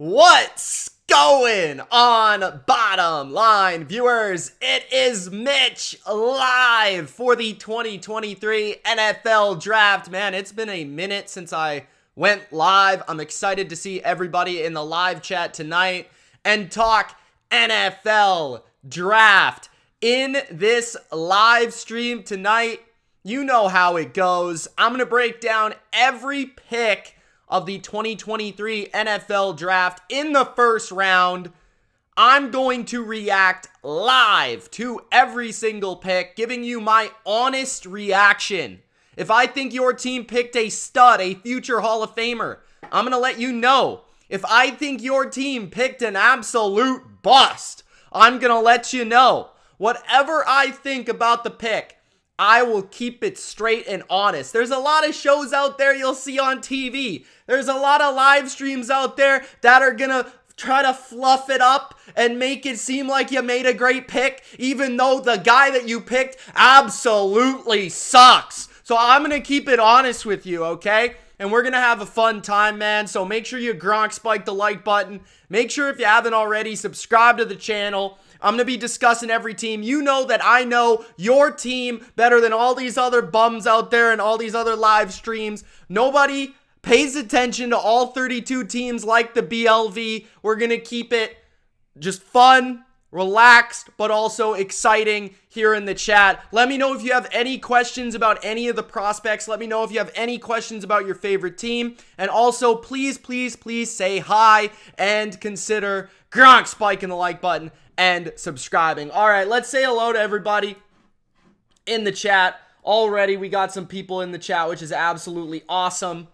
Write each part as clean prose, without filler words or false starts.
What's going on, bottom line viewers? It is Mitch live for the 2023 NFL Draft. Man, it's been a minute since I went live. I'm excited to see everybody in the live chat tonight and talk NFL Draft. In this live stream tonight, you know how it goes. I'm going to break down every pick of the 2023 NFL Draft in the first round. I'm going to react live to every single pick, giving you my honest reaction. If I think your team picked a stud, a future Hall of Famer, I'm going to let you know. If I think your team picked an absolute bust, I'm going to let you know. Whatever I think about the pick, I will keep it straight and honest. There's a lot of shows out there you'll see on TV. There's a lot of live streams out there that are going to try to fluff it up and make it seem like you made a great pick, even though the guy that you picked absolutely sucks. So I'm going to keep it honest with you, okay? And we're going to have a fun time, man. So make sure you Gronk spike the like button. Make sure if you haven't already, subscribe to the channel. I'm going to be discussing every team. You know that I know your team better than all these other bums out there and all these other live streams. Nobody pays attention to all 32 teams like the BLV. We're going to keep it just fun, relaxed, but also exciting here in the chat. Let me know if you have any questions about any of the prospects. Let me know if you have any questions about your favorite team. And also, please, please, please say hi and consider Gronk spiking the like button and subscribing. All right, let's say hello to everybody in the chat. Already, we got some people in the chat, which is absolutely awesome.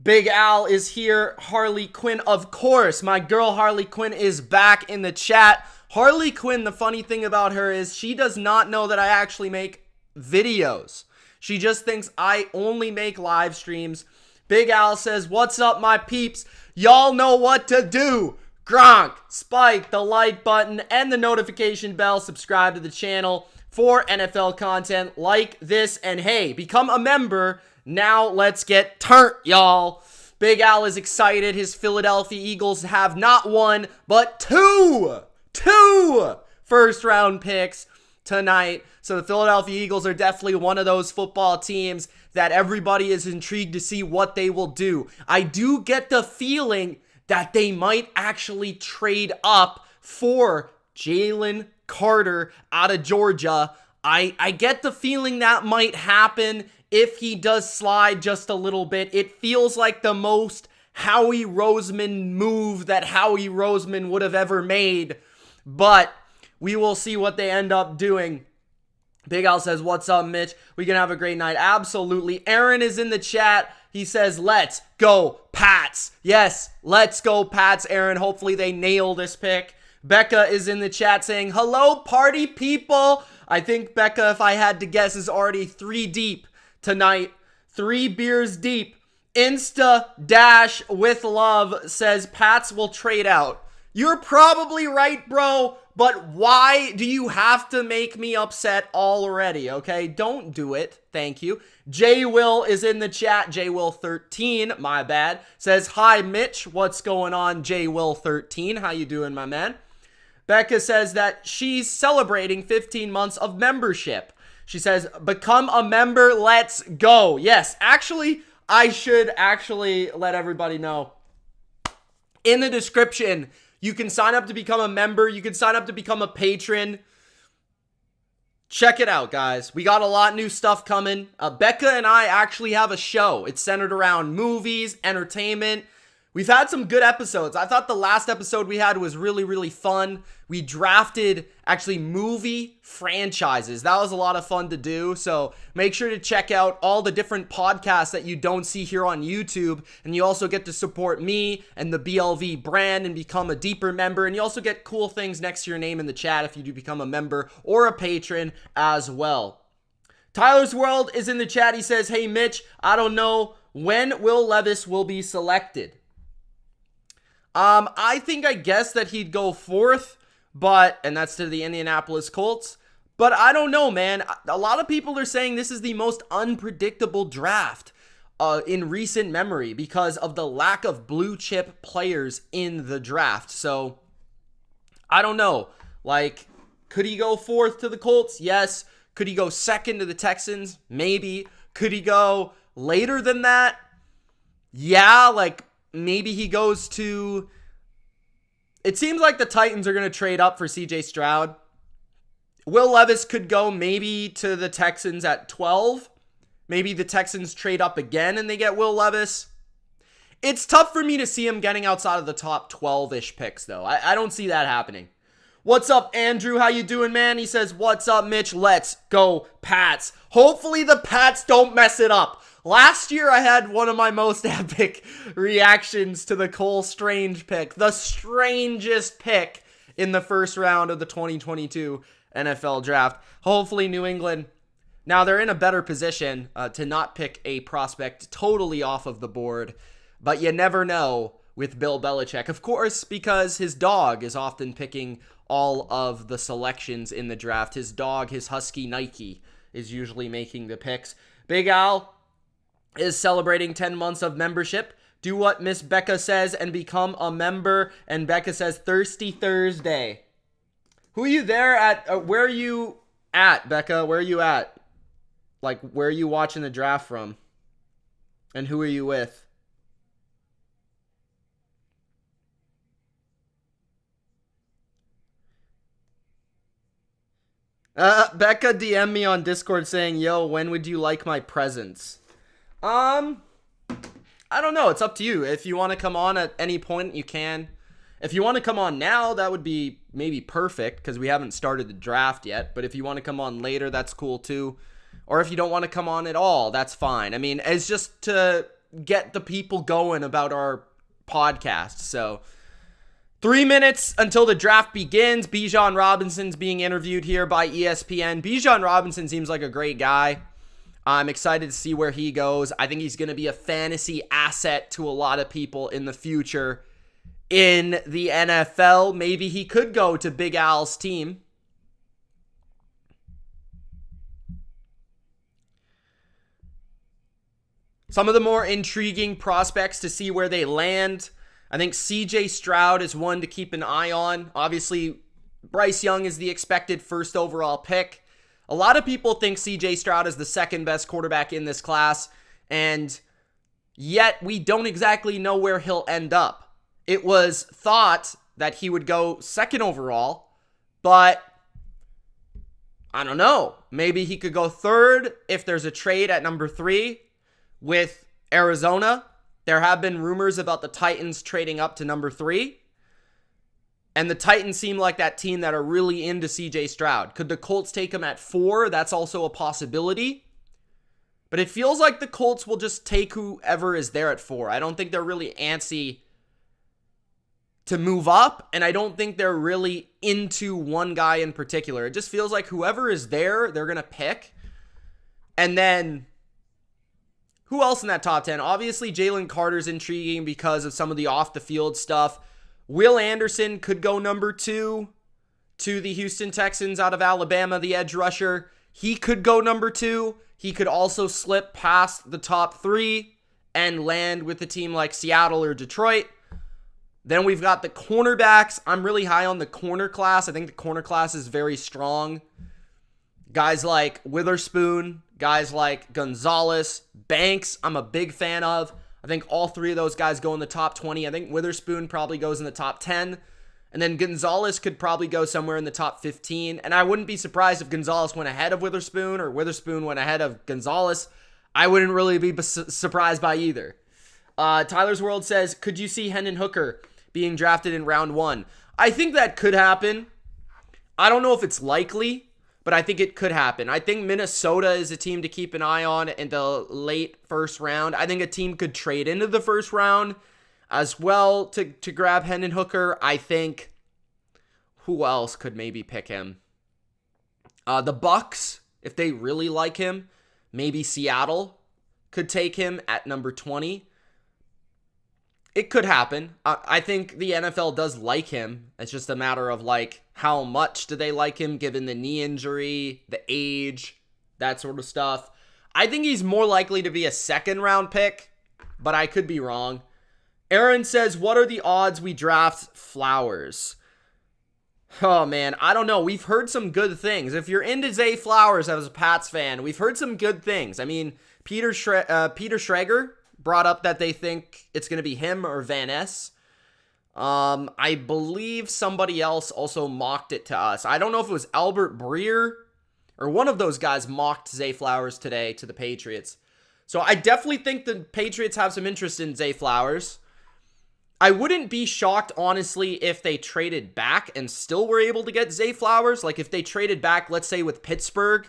Big Al is here. Harley Quinn, of course. My girl Harley Quinn is back in the chat. Harley Quinn, the funny thing about her is she does not know that I actually make videos. She just thinks I only make live streams. Big Al says, what's up, my peeps? Y'all know what to do. Gronk, spike the like button and the notification bell. Subscribe to the channel for NFL content like this. And hey, become a member. Now let's get turnt, y'all. Big Al is excited. His Philadelphia Eagles have not one, but two first round picks tonight. So the Philadelphia Eagles are definitely one of those football teams that everybody is intrigued to see what they will do. I do get the feeling that they might actually trade up for Jalen Carter out of Georgia. I get the feeling that might happen if he does slide just a little bit. It feels like the most Howie Roseman move that Howie Roseman would have ever made. But we will see what they end up doing. Big Al says, what's up, Mitch? We can have a great night. Absolutely. Aaron is in the chat. He says, let's go, Pats. Yes, let's go, Pats, Aaron. Hopefully they nail this pick. Becca is in the chat saying, hello, party people. I think Becca, if I had to guess, is already 3 deep tonight. 3 beers deep. Insta dash with love says Pats will trade out. You're probably right, bro. But why do you have to make me upset already, okay? Don't do it. Thank you. J Will is in the chat. J Will 13, my bad. Says, hi, Mitch. What's going on, J Will 13? How you doing, my man? Becca says that she's celebrating 15 months of membership. She says, become a member. Let's go. Yes, actually, I should actually let everybody know. In the description, you can sign up to become a member. You can sign up to become a patron. Check it out, guys. We got a lot of new stuff coming. Becca and I actually have a show. It's centered around movies, entertainment. We've had some good episodes. I thought the last episode we had was really, really fun. We drafted actually movie franchises. That was a lot of fun to do. So make sure to check out all the different podcasts that you don't see here on YouTube. And you also get to support me and the BLV brand and become a deeper member. And you also get cool things next to your name in the chat if you do become a member or a patron as well. Tyler's World is in the chat. He says, hey, Mitch, I don't know when Will Levis will be selected. I guess that he'd go 4th, and that's to the Indianapolis Colts. But I don't know, man. A lot of people are saying this is the most unpredictable draft. in recent memory because of the lack of blue chip players in the draft. So I don't know. Like, could he go fourth to the Colts? Yes. Could he go second to the Texans? Maybe. Could he go later than that? Yeah, like maybe he goes to... It seems like the Titans are going to trade up for CJ Stroud. Will Levis could go maybe to the Texans at 12. Maybe the Texans trade up again and they get Will Levis. It's tough for me to see him getting outside of the top 12-ish picks, though. I don't see that happening. What's up, Andrew? How you doing, man? He says, what's up, Mitch? Let's go, Pats. Hopefully the Pats don't mess it up. Last year, I had one of my most epic reactions to the Cole Strange pick. The strangest pick in the first round of the 2022 NFL Draft. Hopefully New England... Now, they're in a better position to not pick a prospect totally off of the board, but you never know with Bill Belichick. Of course, because his dog is often picking all of the selections in the draft. His dog, his husky Nike, is usually making the picks. Big Al is celebrating 10 months of membership. Do what Miss Becca says and become a member. And Becca says, Thirsty Thursday. Who are you there at? Where are you at, Becca? Where are you at? Like, where are you watching the draft from? And who are you with? Becca DM'd me on Discord saying, yo, when would you like my presents? I don't know. It's up to you. If you want to come on at any point, you can. If you want to come on now, that would be maybe perfect because we haven't started the draft yet. But if you want to come on later, that's cool too. Or if you don't want to come on at all, that's fine. I mean, it's just to get the people going about our podcast. So 3 minutes until the draft begins. Bijan Robinson's being interviewed here by ESPN. Bijan Robinson seems like a great guy. I'm excited to see where he goes. I think he's going to be a fantasy asset to a lot of people in the future in the NFL. Maybe he could go to Big Al's team. Some of the more intriguing prospects to see where they land. I think CJ Stroud is one to keep an eye on. Obviously, Bryce Young is the expected first overall pick. A lot of people think CJ Stroud is the second best quarterback in this class, and yet we don't exactly know where he'll end up. It was thought that he would go second overall, but I don't know. Maybe he could go third if there's a trade at number 3 with Arizona. There have been rumors about the Titans trading up to number 3. And the Titans seem like that team that are really into CJ Stroud. Could the Colts take him at 4? That's also a possibility. But it feels like the Colts will just take whoever is there at 4. I don't think they're really antsy to move up. And I don't think they're really into one guy in particular. It just feels like whoever is there, they're going to pick. And then... who else in that top 10? Obviously, Jalen Carter's intriguing because of some of the off-the-field stuff. Will Anderson could go number 2 to the Houston Texans out of Alabama, the edge rusher. He could go number 2. He could also slip past the top 3 and land with a team like Seattle or Detroit. Then we've got the cornerbacks. I'm really high on the corner class. I think the corner class is very strong. Guys like Witherspoon, guys like Gonzalez, Banks, I'm a big fan of. I think all 3 of those guys go in the top 20. I think Witherspoon probably goes in the top 10. And then Gonzalez could probably go somewhere in the top 15. And I wouldn't be surprised if Gonzalez went ahead of Witherspoon or Witherspoon went ahead of Gonzalez. I wouldn't really be surprised by either. Tyler's World says, could you see Hendon Hooker being drafted in round 1? I think that could happen. I don't know if it's likely, but I think it could happen. I think Minnesota is a team to keep an eye on in the late first round. I think a team could trade into the first round as well to grab Hendon Hooker. I think who else could maybe pick him? The Bucks, if they really like him. Maybe Seattle could take him at number 20. It could happen. I think the NFL does like him. It's just a matter of like how much do they like him given the knee injury, the age, that sort of stuff. I think he's more likely to be a second round pick, but I could be wrong. Aaron says, what are the odds we draft Flowers? Oh, man, I don't know. We've heard some good things. If you're into Zay Flowers as a Pats fan, we've heard some good things. I mean, Peter Schrager brought up that they think it's going to be him or Van Ness. I believe somebody else also mocked it to us. I don't know if it was Albert Breer or one of those guys mocked Zay Flowers today to the Patriots. So I definitely think the Patriots have some interest in Zay Flowers. I wouldn't be shocked, honestly, if they traded back and still were able to get Zay Flowers. Like if they traded back, let's say with Pittsburgh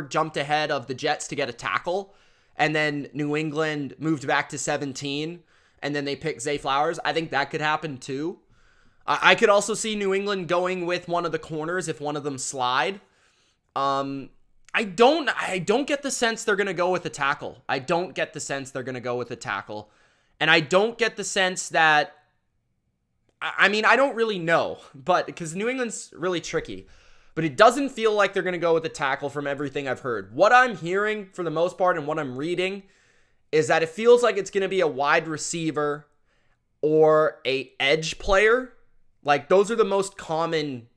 jumped ahead of the Jets to get a tackle, and then New England moved back to 17, and then they picked Zay Flowers. I think that could happen too. I could also see New England going with one of the corners if one of them slide. I don't get the sense they're going to go with a tackle. I don't get the sense they're going to go with a tackle. And I don't get the sense that, I mean, I don't really know, but because New England's really tricky, but it doesn't feel like they're going to go with a tackle from everything I've heard. What I'm hearing for the most part and what I'm reading is that it feels like it's going to be a wide receiver or a edge player. Like those are the most common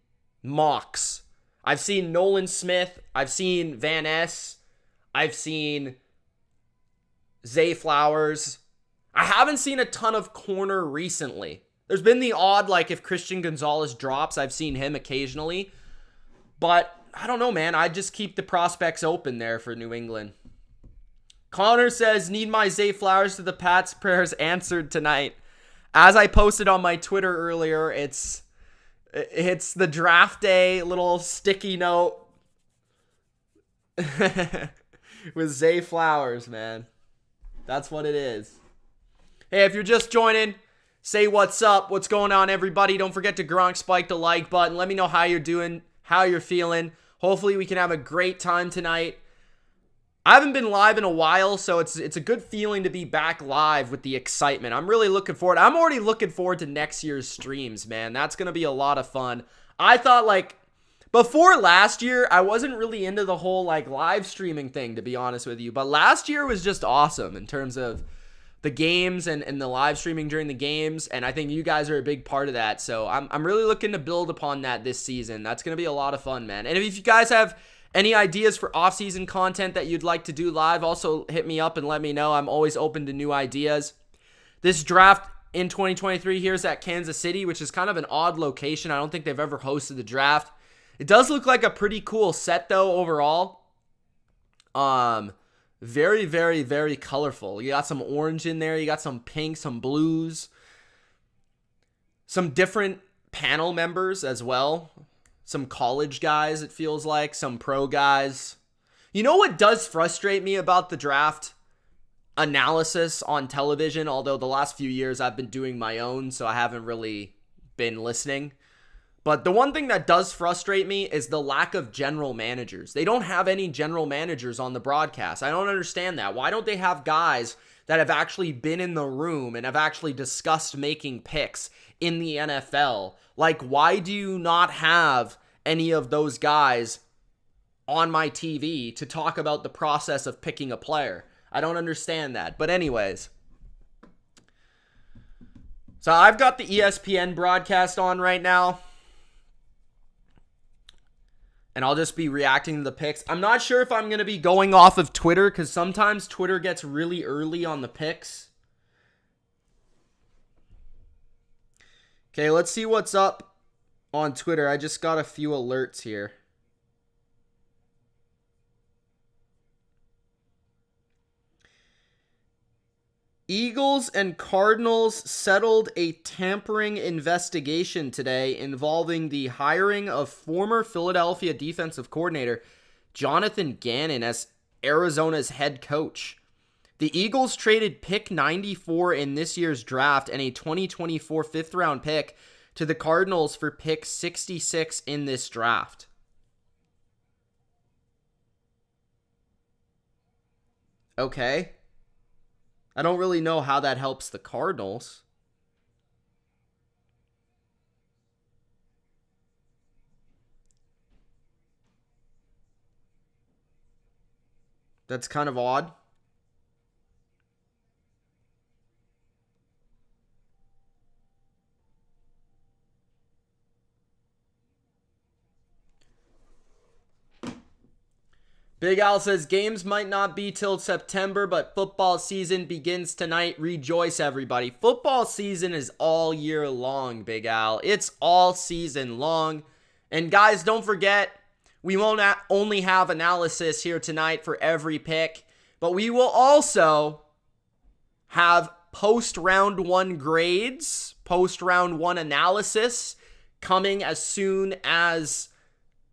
mocks. I've seen Nolan Smith. I've seen Van Ness. I've seen Zay Flowers. I haven't seen a ton of corner recently. There's been the odd, like if Christian Gonzalez drops, I've seen him occasionally. But I don't know, man. I just keep the prospects open there for New England. Connor says, need my Zay Flowers to the Pats prayers answered tonight. As I posted on my Twitter earlier, it's the draft day little sticky note with Zay Flowers, man. That's what it is. Hey, if you're just joining, say what's up. What's going on, everybody? Don't forget to Gronk spike the like button. Let me know how you're doing, how you're feeling. Hopefully we can have a great time tonight. I haven't been live in a while, so it's a good feeling to be back live with the excitement. I'm really looking forward. I'm already looking forward to next year's streams, man. That's going to be a lot of fun. I thought, like, before last year, I wasn't really into the whole, like, live streaming thing, to be honest with you. But last year was just awesome in terms of the games and the live streaming during the games, and I think you guys are a big part of that. So I'm really looking to build upon that this season. That's going to be a lot of fun, man. And if you guys have any ideas for off-season content that you'd like to do live, also hit me up and let me know. I'm always open to new ideas. This draft in 2023 here is at Kansas City, which is kind of an odd location. I don't think they've ever hosted the draft. It does look like a pretty cool set, though, overall. Very, very, very colorful. You got some orange in there. You got some pink, some blues. Some different panel members as well. Some college guys, it feels like. Some pro guys. You know what does frustrate me about the draft analysis on television? Although the last few years I've been doing my own, so I haven't really been listening. But the one thing that does frustrate me is the lack of general managers. They don't have any general managers on the broadcast. I don't understand that. Why don't they have guys that have actually been in the room and have actually discussed making picks in the NFL? Like, why do you not have any of those guys on my TV to talk about the process of picking a player? I don't understand that. But anyways, so I've got the ESPN broadcast on right now, and I'll just be reacting to the picks. I'm not sure if I'm going to be going off of Twitter, because sometimes Twitter gets really early on the picks. Okay, let's see what's up on Twitter. I just got a few alerts here. Eagles and Cardinals settled a tampering investigation today involving the hiring of former Philadelphia defensive coordinator Jonathan Gannon as Arizona's head coach. The Eagles traded pick 94 in this year's draft and a 2024 fifth-round pick to the Cardinals for pick 66 in this draft. Okay. I don't really know how that helps the Cardinals. That's kind of odd. Big Al says, games might not be till September, but football season begins tonight. Rejoice, everybody. Football season is all year long, Big Al. It's all season long. And guys, don't forget, we won't only have analysis here tonight for every pick, but we will also have post-round one grades, post-round one analysis coming as soon as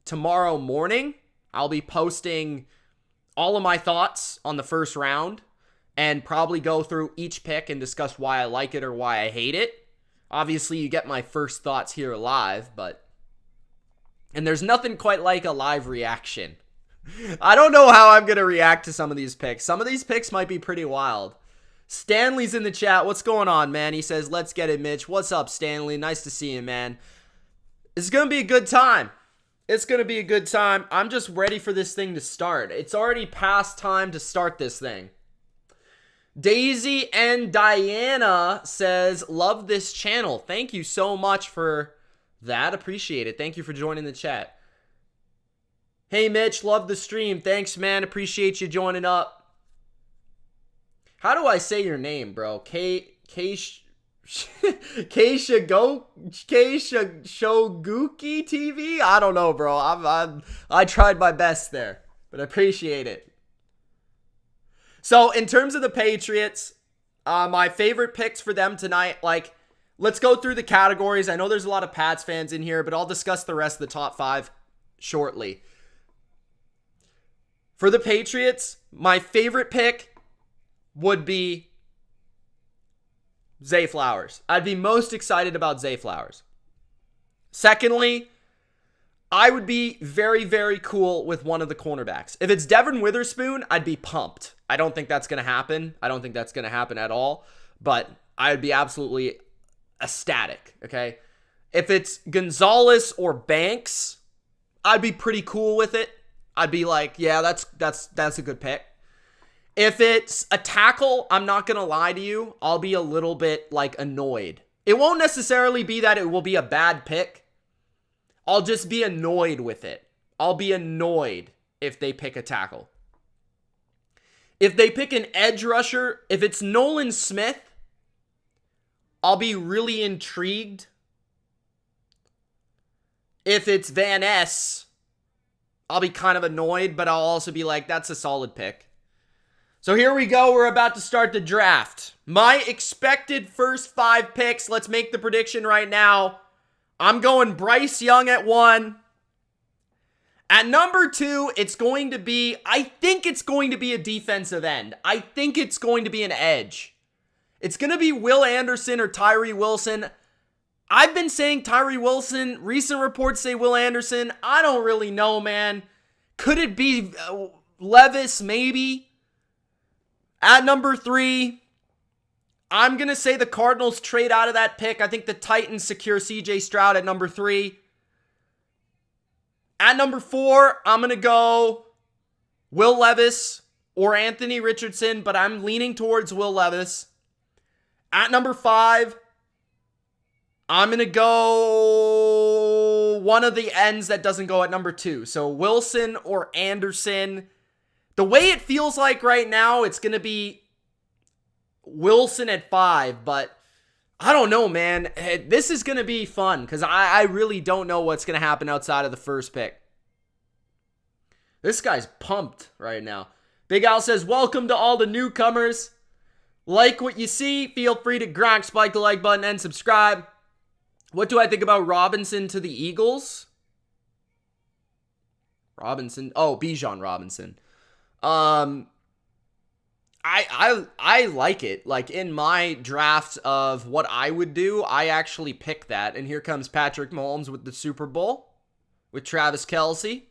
tomorrow morning. I'll be posting all of my thoughts on the first round and probably go through each pick and discuss why I like it or why I hate it. Obviously, you get my first thoughts here live, and there's nothing quite like a live reaction. I don't know how I'm going to react to some of these picks. Some of these picks might be pretty wild. Stanley's in the chat. What's going on, man? He says, let's get it, Mitch. What's up, Stanley? Nice to see you, man. It's going to be a good time. It's going to be a good time. I'm just ready for this thing to start. It's already past time to start this thing. Daisy and Diana says, love this channel. Thank you so much for that. Appreciate it. Thank you for joining the chat. Hey, Mitch, love the stream. Thanks, man. Appreciate you joining up. How do I say your name, bro? Shoguki TV? I don't know, bro. I tried my best there, but I appreciate it. So, in terms of the Patriots, my favorite picks for them tonight, let's go through the categories. I know there's a lot of Pats fans in here, but I'll discuss the rest of the top 5 shortly. For the Patriots, my favorite pick would be Zay Flowers. I'd be most excited about Zay Flowers. Secondly, I would be very, very cool with one of the cornerbacks. If it's Devin Witherspoon, I'd be pumped. I don't think that's going to happen. I don't think that's going to happen at all. But I would be absolutely ecstatic, okay? If it's Gonzalez or Banks, I'd be pretty cool with it. I'd be like, yeah, that's a good pick. If it's a tackle, I'm not going to lie to you. I'll be a little bit, annoyed. It won't necessarily be that it will be a bad pick. I'll just be annoyed with it. I'll be annoyed if they pick a tackle. If they pick an edge rusher, if it's Nolan Smith, I'll be really intrigued. If it's Van Ness, I'll be kind of annoyed, but I'll also be like, that's a solid pick. So here we go. We're about to start the draft. My expected first 5 picks. Let's make the prediction right now. I'm going Bryce Young at 1. At number 2, I think it's going to be a defensive end. I think it's going to be an edge. It's going to be Will Anderson or Tyree Wilson. I've been saying Tyree Wilson. Recent reports say Will Anderson. I don't really know, man. Could it be Levis, maybe? At number 3, I'm going to say the Cardinals trade out of that pick. I think the Titans secure CJ Stroud at number 3. At number 4, I'm going to go Will Levis or Anthony Richardson, but I'm leaning towards Will Levis. At number 5, I'm going to go one of the ends that doesn't go at number 2. So Wilson or Anderson. The way it feels like right now, it's going to be Wilson at 5, but I don't know, man. This is going to be fun because I really don't know what's going to happen outside of the first pick. This guy's pumped right now. Big Al says, welcome to all the newcomers. Like what you see, feel free to spike the like button and subscribe. What do I think about Robinson to the Eagles? Bijan Robinson. I like it. In my draft of what I would do, I actually picked that. And here comes Patrick Mahomes with the Super Bowl with Travis Kelce.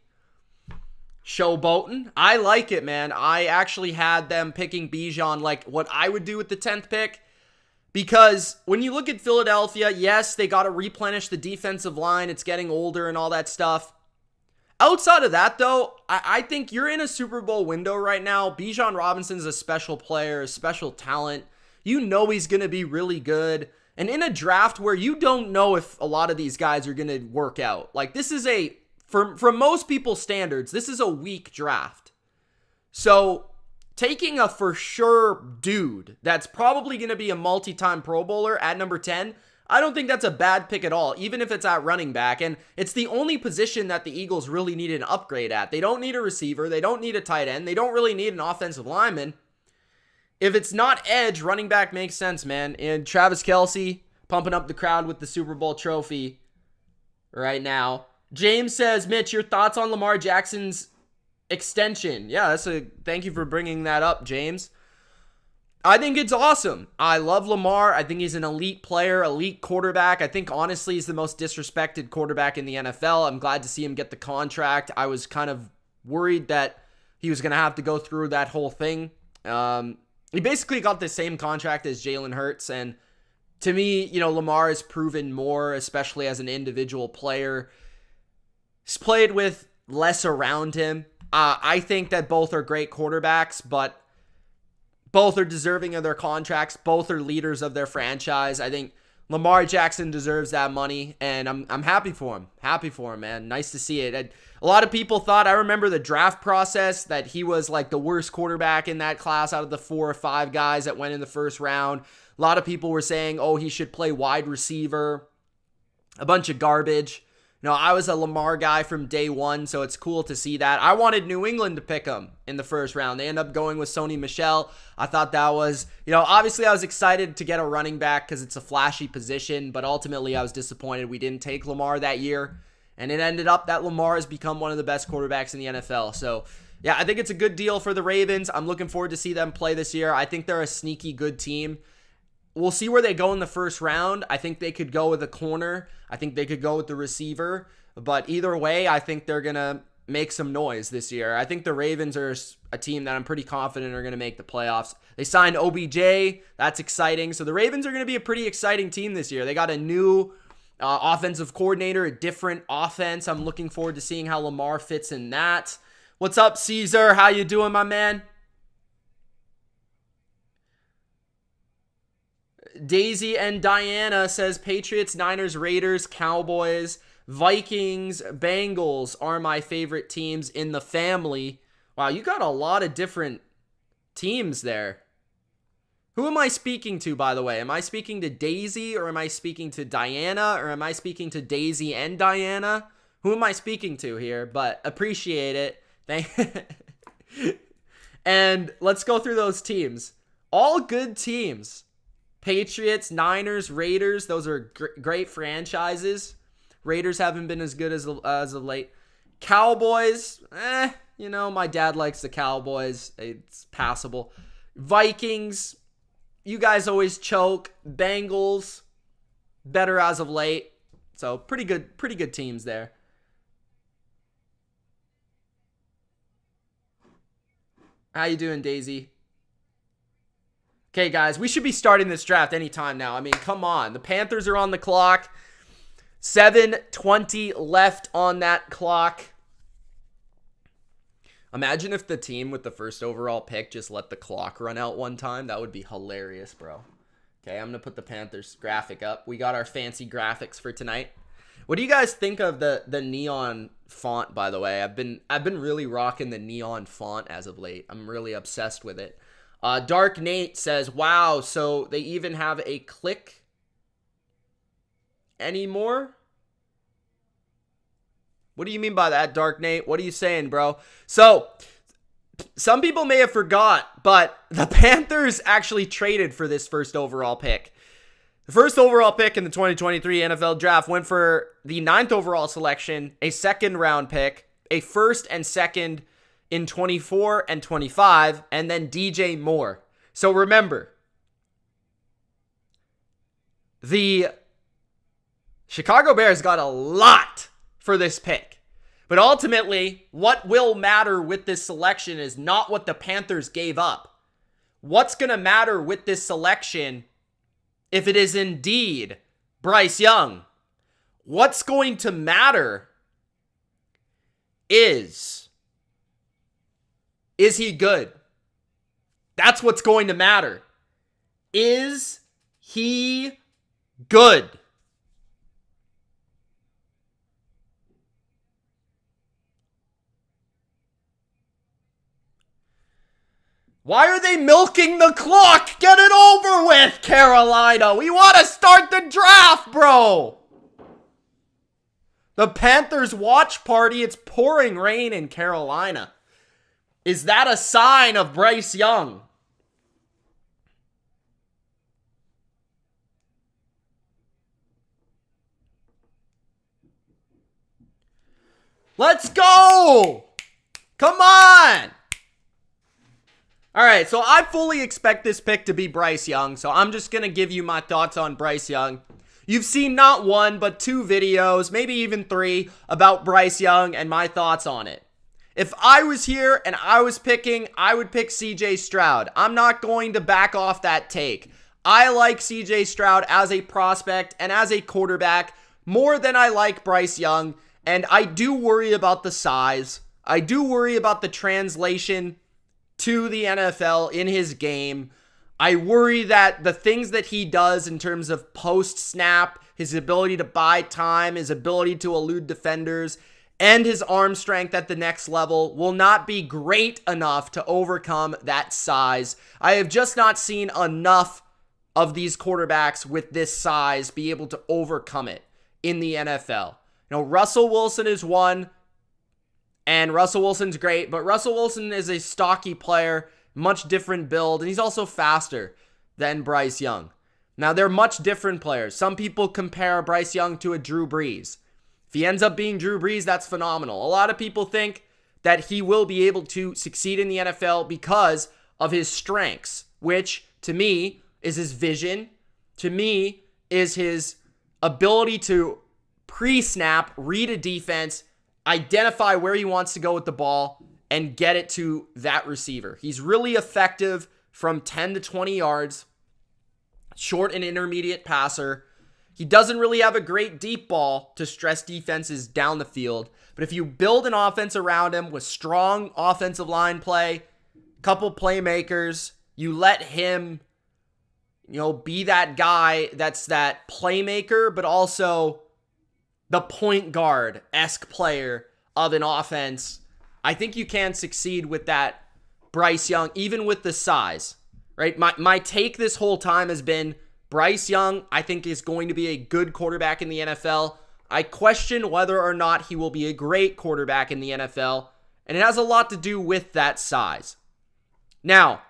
Showboating. I like it, man. I actually had them picking Bijan what I would do with the 10th pick. Because when you look at Philadelphia, yes, they got to replenish the defensive line. It's getting older and all that stuff. Outside of that, though, I think you're in a Super Bowl window right now. Bijan Robinson's a special player, a special talent. You know he's going to be really good. And in a draft where you don't know if a lot of these guys are going to work out. Like, this is from most people's standards, this is a weak draft. So, taking a for sure dude that's probably going to be a multi-time Pro Bowler at number 10, I don't think that's a bad pick at all, even if it's at running back. And it's the only position that the Eagles really need an upgrade at. They don't need a receiver. They don't need a tight end. They don't really need an offensive lineman. If it's not edge, running back makes sense, man. And Travis Kelce pumping up the crowd with the Super Bowl trophy right now. James says, Mitch, your thoughts on Lamar Jackson's extension? Yeah, thank you for bringing that up, James. I think it's awesome. I love Lamar. I think he's an elite player, elite quarterback. I think, honestly, he's the most disrespected quarterback in the NFL. I'm glad to see him get the contract. I was kind of worried that he was going to have to go through that whole thing. He basically got the same contract as Jalen Hurts. And to me, Lamar has proven more, especially as an individual player. He's played with less around him. I think that both are great quarterbacks, but both are deserving of their contracts. Both are leaders of their franchise. I think Lamar Jackson deserves that money, and I'm happy for him. Happy for him, man. Nice to see it. A lot of people thought, I remember the draft process, that he was like the worst quarterback in that class out of the 4 or 5 guys that went in the first round. A lot of people were saying, oh, he should play wide receiver. A bunch of garbage. I was a Lamar guy from day one, so it's cool to see that. I wanted New England to pick him in the first round. They ended up going with Sony Michel. I thought that was, obviously I was excited to get a running back because it's a flashy position, but ultimately I was disappointed we didn't take Lamar that year. And it ended up that Lamar has become one of the best quarterbacks in the NFL. So, yeah, I think it's a good deal for the Ravens. I'm looking forward to see them play this year. I think they're a sneaky good team. We'll see where they go in the first round. I think they could go with a corner. I think they could go with the receiver. But either way, I think they're going to make some noise this year. I think the Ravens are a team that I'm pretty confident are going to make the playoffs. They signed OBJ. That's exciting. So the Ravens are going to be a pretty exciting team this year. They got a new offensive coordinator, a different offense. I'm looking forward to seeing how Lamar fits in that. What's up, Caesar? How you doing, my man? Daisy and Diana says Patriots, Niners, Raiders, Cowboys, Vikings, Bengals are my favorite teams in the family. Wow, you got a lot of different teams there. Who am I speaking to, by the way? Am I speaking to Daisy, or am I speaking to Diana, or am I speaking to Daisy and Diana? Who am I speaking to here? But appreciate it. And let's go through those teams. All good teams. Patriots, Niners, Raiders, those are great franchises. Raiders haven't been as good as of late. Cowboys, my dad likes the Cowboys. It's passable. Vikings, you guys always choke. Bengals, better as of late. So pretty good teams there. How you doing, Daisy? Okay, guys, we should be starting this draft anytime now. I mean, come on. The Panthers are on the clock. 7:20 left on that clock. Imagine if the team with the first overall pick just let the clock run out one time. That would be hilarious, bro. Okay, I'm going to put the Panthers graphic up. We got our fancy graphics for tonight. What do you guys think of the neon font, by the way? I've been really rocking the neon font as of late. I'm really obsessed with it. Dark Nate says, wow, so they even have a click anymore? What do you mean by that, Dark Nate? What are you saying, bro? So, some people may have forgot, but the Panthers actually traded for this first overall pick. The first overall pick in the 2023 NFL Draft went for the 9th overall selection, a second-round pick, a first and second in 24 and 25, and then DJ Moore. So remember, the Chicago Bears got a lot for this pick. But ultimately, what will matter with this selection is not what the Panthers gave up. What's going to matter with this selection, if it is indeed Bryce Young, what's going to matter is he good? That's what's going to matter. Is he good? Why are they milking the clock? Get it over with, Carolina. We want to start the draft, bro. The Panthers watch party. It's pouring rain in Carolina. Is that a sign of Bryce Young? Let's go! Come on! All right, so I fully expect this pick to be Bryce Young, so I'm just going to give you my thoughts on Bryce Young. You've seen not one, but 2 videos, maybe even 3, about Bryce Young and my thoughts on it. If I was here and I was picking, I would pick CJ Stroud. I'm not going to back off that take. I like CJ Stroud as a prospect and as a quarterback more than I like Bryce Young, and I do worry about the size. I do worry about the translation to the NFL in his game. I worry that the things that he does in terms of post-snap, his ability to buy time, his ability to elude defenders, and his arm strength at the next level will not be great enough to overcome that size. I have just not seen enough of these quarterbacks with this size be able to overcome it in the NFL. You know, Russell Wilson is one, and Russell Wilson's great, but Russell Wilson is a stocky player, much different build, and he's also faster than Bryce Young. Now, they're much different players. Some people compare Bryce Young to a Drew Brees. If he ends up being Drew Brees, that's phenomenal. A lot of people think that he will be able to succeed in the NFL because of his strengths, which, to me, is his vision. To me, is his ability to pre-snap, read a defense, identify where he wants to go with the ball, and get it to that receiver. He's really effective from 10 to 20 yards, short and intermediate passer. He doesn't really have a great deep ball to stress defenses down the field, but if you build an offense around him with strong offensive line play, couple playmakers, you let him, be that guy that's that playmaker, but also the point guard-esque player of an offense, I think you can succeed with that Bryce Young, even with the size, right? My take this whole time has been Bryce Young, I think, is going to be a good quarterback in the NFL. I question whether or not he will be a great quarterback in the NFL, and it has a lot to do with that size. Now,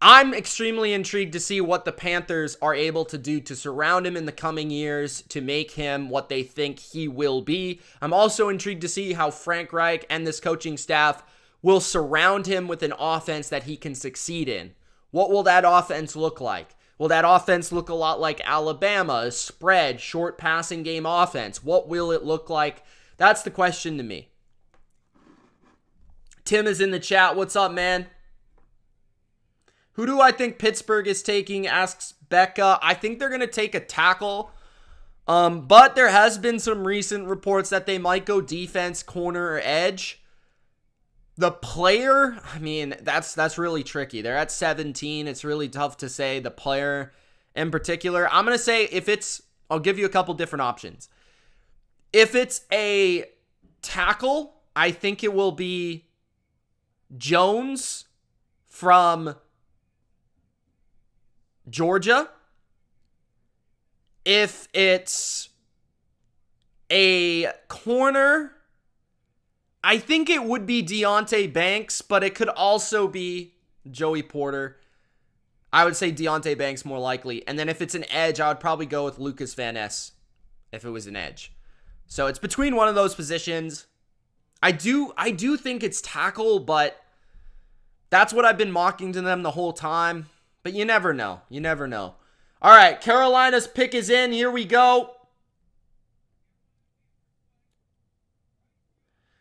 I'm extremely intrigued to see what the Panthers are able to do to surround him in the coming years to make him what they think he will be. I'm also intrigued to see how Frank Reich and this coaching staff will surround him with an offense that he can succeed in. What will that offense look like? Will that offense look a lot like Alabama, a spread, short passing game offense? What will it look like? That's the question to me. Tim is in the chat. What's up, man? Who do I think Pittsburgh is taking, asks Becca. I think they're going to take a tackle. But there has been some recent reports that they might go defense, corner, or edge. The player, that's really tricky. They're at 17. It's really tough to say the player in particular. I'm going to say I'll give you a couple different options. If it's a tackle, I think it will be Jones from Georgia. If it's a corner, I think it would be Deonte Banks, but it could also be Joey Porter. I would say Deonte Banks more likely. And then if it's an edge, I would probably go with Lucas Van Ness if it was an edge. So it's between one of those positions. I do think it's tackle, but that's what I've been mocking to them the whole time. But you never know. You never know. All right, Carolina's pick is in. Here we go.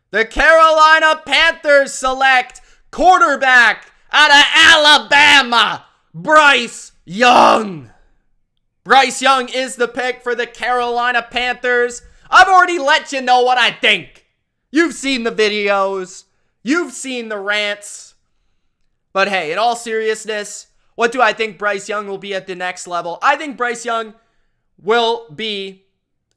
The Carolina Panthers select quarterback out of Alabama, Bryce Young. Bryce Young is the pick for the Carolina Panthers. I've already let you know what I think. You've seen the videos. You've seen the rants. But hey, in all seriousness, what do I think Bryce Young will be at the next level? I think Bryce Young will be,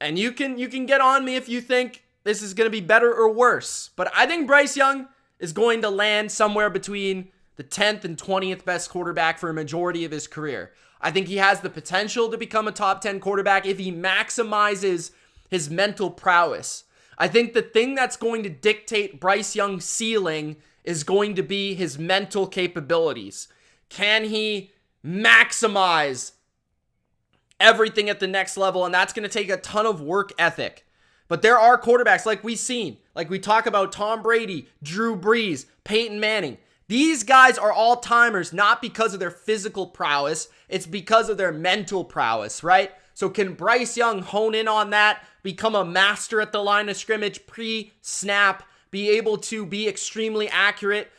and you can get on me if you think this is going to be better or worse, but I think Bryce Young is going to land somewhere between the 10th and 20th best quarterback for a majority of his career. I think he has the potential to become a top 10 quarterback if he maximizes his mental prowess. I think the thing that's going to dictate Bryce Young's ceiling is going to be his mental capabilities. Can he maximize everything at the next level? And that's going to take a ton of work ethic. But there are quarterbacks like we've seen, like we talk about Tom Brady, Drew Brees, Peyton Manning. These guys are all-timers not because of their physical prowess. It's because of their mental prowess, right? So can Bryce Young hone in on that, become a master at the line of scrimmage pre-snap, be able to be extremely accurate,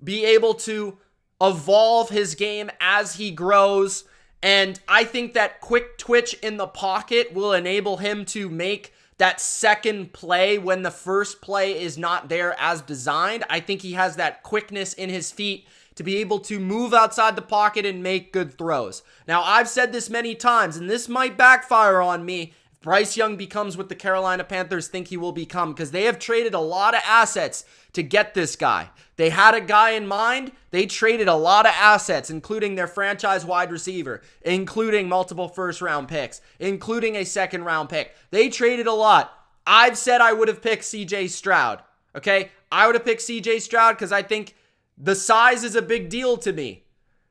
be able to evolve his game as he grows? And I think that quick twitch in the pocket will enable him to make that second play when the first play is not there as designed. I think he has that quickness in his feet to be able to move outside the pocket and make good throws. Now, I've said this many times, and this might backfire on me if Bryce Young becomes what the Carolina Panthers think he will become, because they have traded a lot of assets to get this guy. They had a guy in mind. They traded a lot of assets, including their franchise wide receiver, including multiple first-round picks, including a second-round pick. They traded a lot. I've said I would have picked CJ Stroud, okay? I would have picked CJ Stroud because I think the size is a big deal to me.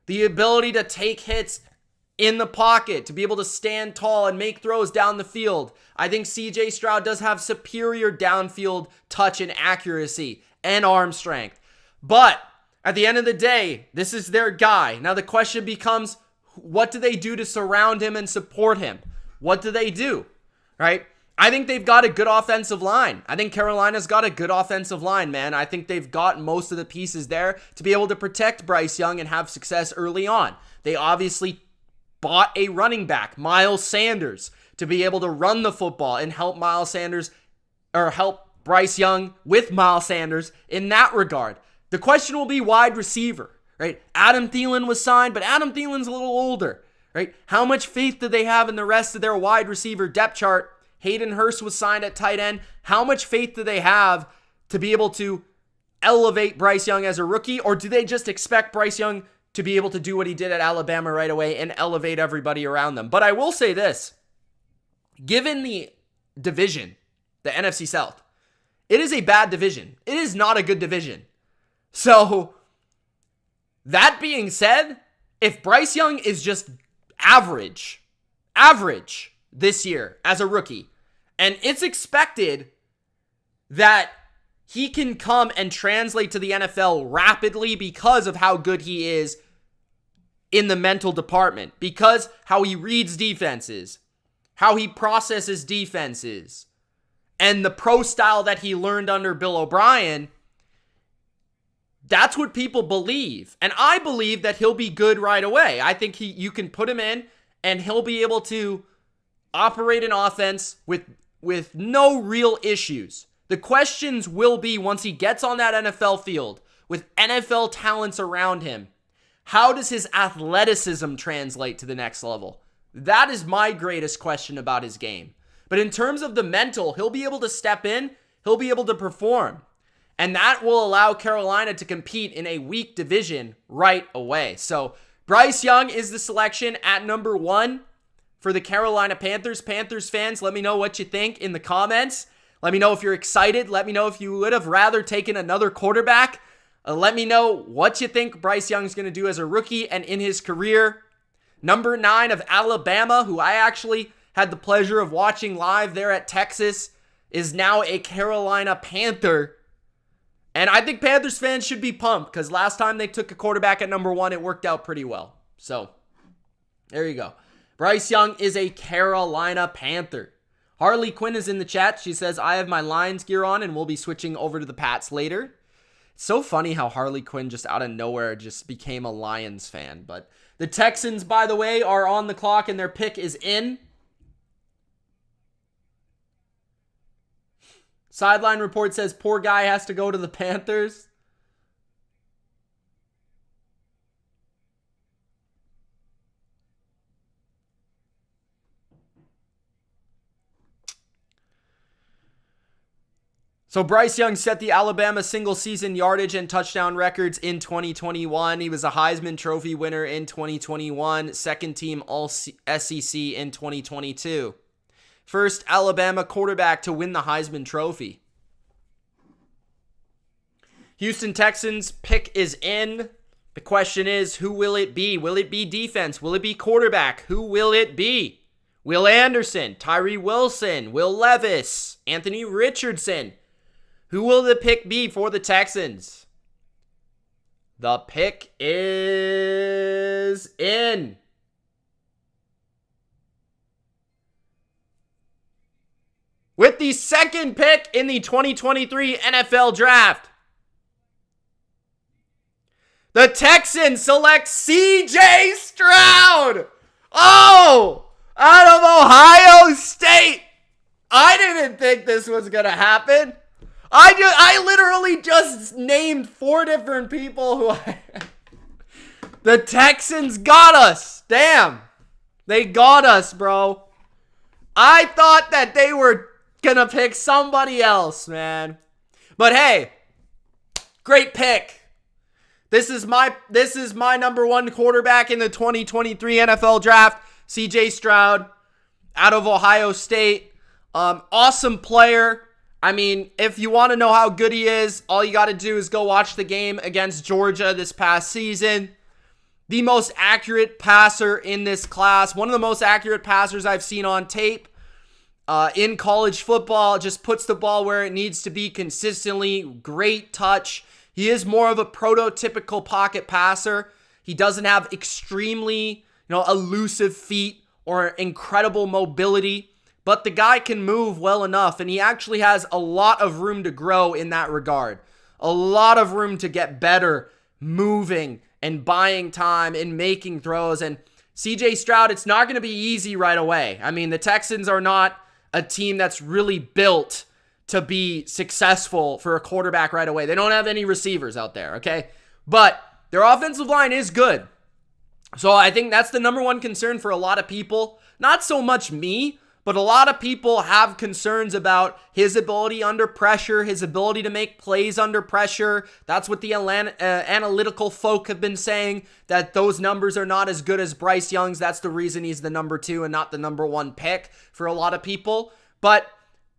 The ability to take hits in the pocket, to be able to stand tall and make throws down the field. I think CJ Stroud does have superior downfield touch and accuracy and arm strength. But at the end of the day, this is their guy. Now the question becomes, what do they do to surround him and support him? What do they do, right? I think they've got a good offensive line. I think Carolina's got a good offensive line, man. I think they've got most of the pieces there to be able to protect Bryce Young and have success early on. They obviously bought a running back, Miles Sanders, to be able to run the football and help help Bryce Young with Miles Sanders in that regard. The question will be wide receiver, right? Adam Thielen was signed, but Adam Thielen's a little older, right? How much faith do they have in the rest of their wide receiver depth chart? Hayden Hurst was signed at tight end. How much faith do they have to be able to elevate Bryce Young as a rookie? Or do they just expect Bryce Young to be able to do what he did at Alabama right away and elevate everybody around them? But I will say this, given the division, the NFC South, it is a bad division. It is not a good division. So, that being said, if Bryce Young is just average this year as a rookie, and it's expected that he can come and translate to the NFL rapidly because of how good he is in the mental department, because how he reads defenses, how he processes defenses, and the pro style that he learned under Bill O'Brien. That's what people believe. And I believe that he'll be good right away. I think you can put him in and he'll be able to operate an offense with no real issues. The questions will be, once he gets on that NFL field with NFL talents around him, how does his athleticism translate to the next level? That is my greatest question about his game. But in terms of the mental, he'll be able to step in, he'll be able to perform. And that will allow Carolina to compete in a weak division right away. So Bryce Young is the selection at number 1 for the Carolina Panthers. Panthers fans, let me know what you think in the comments. Let me know if you're excited. Let me know if you would have rather taken another quarterback. Let me know what you think Bryce Young's going to do as a rookie and in his career. Number 9 of Alabama, who I actually had the pleasure of watching live there at Texas, is now a Carolina Panther. And I think Panthers fans should be pumped because last time they took a quarterback at number 1, it worked out pretty well. So, there you go. Bryce Young is a Carolina Panther. Harley Quinn is in the chat. She says, I have my Lions gear on and we'll be switching over to the Pats later. It's so funny how Harley Quinn just out of nowhere just became a Lions fan. But the Texans, by the way, are on the clock and their pick is in. Sideline report says poor guy has to go to the Panthers. So Bryce Young set the Alabama single-season yardage and touchdown records in 2021. He was a Heisman Trophy winner in 2021, second-team All-SEC in 2022. First Alabama quarterback to win the Heisman Trophy. Houston Texans pick is in. The question is, who will it be? Will it be defense? Will it be quarterback? Who will it be? Will Anderson, Tyree Wilson, Will Levis, Anthony Richardson. Who will the pick be for the Texans? The pick is in. With the second pick in the 2023 NFL Draft, the Texans select CJ Stroud. Oh, out of Ohio State. I didn't think this was going to happen. I literally just named 4 different people who The Texans got us. Damn. They got us, bro. I thought that they were gonna pick somebody else, man. But hey, great pick. This is my number 1 quarterback in the 2023 NFL Draft, CJ Stroud, out of Ohio State. Awesome player. I mean, if you want to know how good he is, all you got to do is go watch the game against Georgia this past season. The most accurate passer in this class. One of the most accurate passers I've seen on tape in college football. Just puts the ball where it needs to be consistently. Great touch. He is more of a prototypical pocket passer. He doesn't have extremely, elusive feet or incredible mobility. But the guy can move well enough, and he actually has a lot of room to grow in that regard. A lot of room to get better moving and buying time and making throws. And CJ Stroud, it's not going to be easy right away. I mean, the Texans are not a team that's really built to be successful for a quarterback right away. They don't have any receivers out there, okay? But their offensive line is good. So I think that's the number 1 concern for a lot of people. Not so much me, but a lot of people have concerns about his ability under pressure, his ability to make plays under pressure. That's what the analytical folk have been saying, that those numbers are not as good as Bryce Young's. That's the reason he's the number 2 and not the number 1 pick for a lot of people. But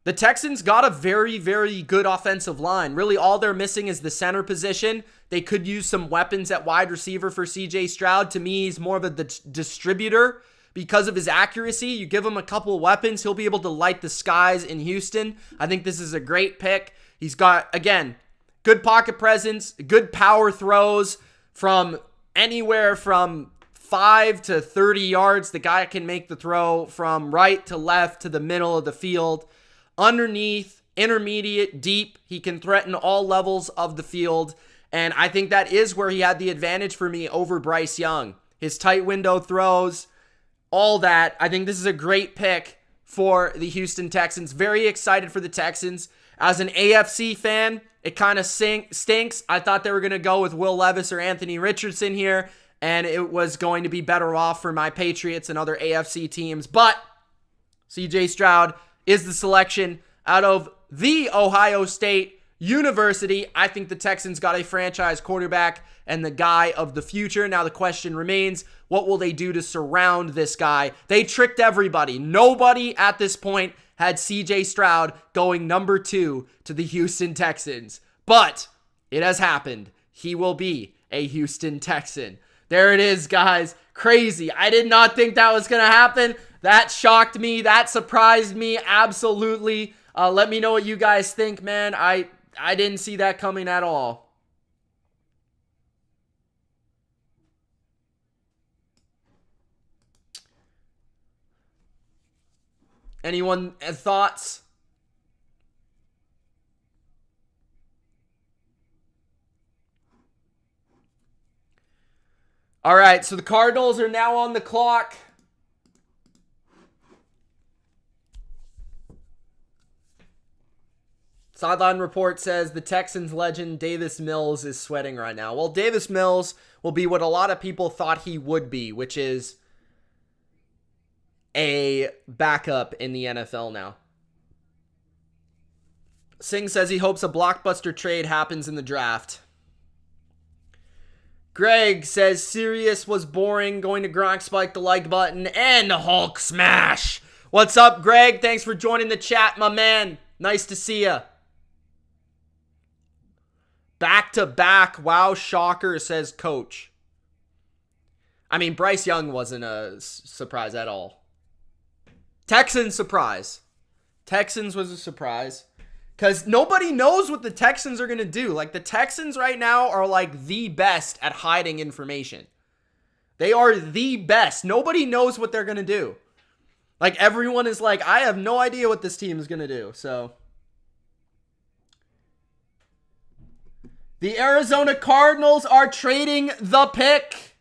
the Texans got a very, very good offensive line. Really, all they're missing is the center position. They could use some weapons at wide receiver for CJ Stroud. To me, he's more of a distributor. Because of his accuracy, you give him a couple of weapons, he'll be able to light the skies in Houston. I think this is a great pick. He's got, again, good pocket presence, good power throws from anywhere from 5 to 30 yards. The guy can make the throw from right to left to the middle of the field. Underneath, intermediate, deep, he can threaten all levels of the field. And I think that is where he had the advantage for me over Bryce Young. His tight window throws, all that. I think this is a great pick for the Houston Texans. Very excited for the Texans. As an AFC fan, it kind of stinks. I thought they were going to go with Will Levis or Anthony Richardson here, and it was going to be better off for my Patriots and other AFC teams. But CJ Stroud is the selection out of the Ohio State University. I think the Texans got a franchise quarterback and the guy of the future. Now the question remains, what will they do to surround this guy? They tricked everybody. Nobody at this point had CJ Stroud going number 2 to the Houston Texans. But it has happened. He will be a Houston Texan. There it is, guys. Crazy. I did not think that was going to happen. That shocked me. That surprised me. Absolutely. Let me know what you guys think, man. I didn't see that coming at all. Anyone thoughts? All right, so the Cardinals are now on the clock. Sideline report says the Texans legend Davis Mills is sweating right now. Well, Davis Mills will be what a lot of people thought he would be, which is a backup in the NFL now. Singh says he hopes a blockbuster trade happens in the draft. Greg says Sirius was boring. Going to Gronk, spike the like button and the Hulk smash. What's up, Greg? Thanks for joining the chat, my man. Nice to see ya. Back to back. Wow, shocker, says Coach. I mean, Bryce Young wasn't a surprise at all. Texans surprise. Texans was a surprise. Because nobody knows what the Texans are going to do. Like, the Texans right now are like the best at hiding information. They are the best. Nobody knows what they're going to do. Like, everyone is like, I have no idea what this team is going to do. So, the Arizona Cardinals are trading the pick.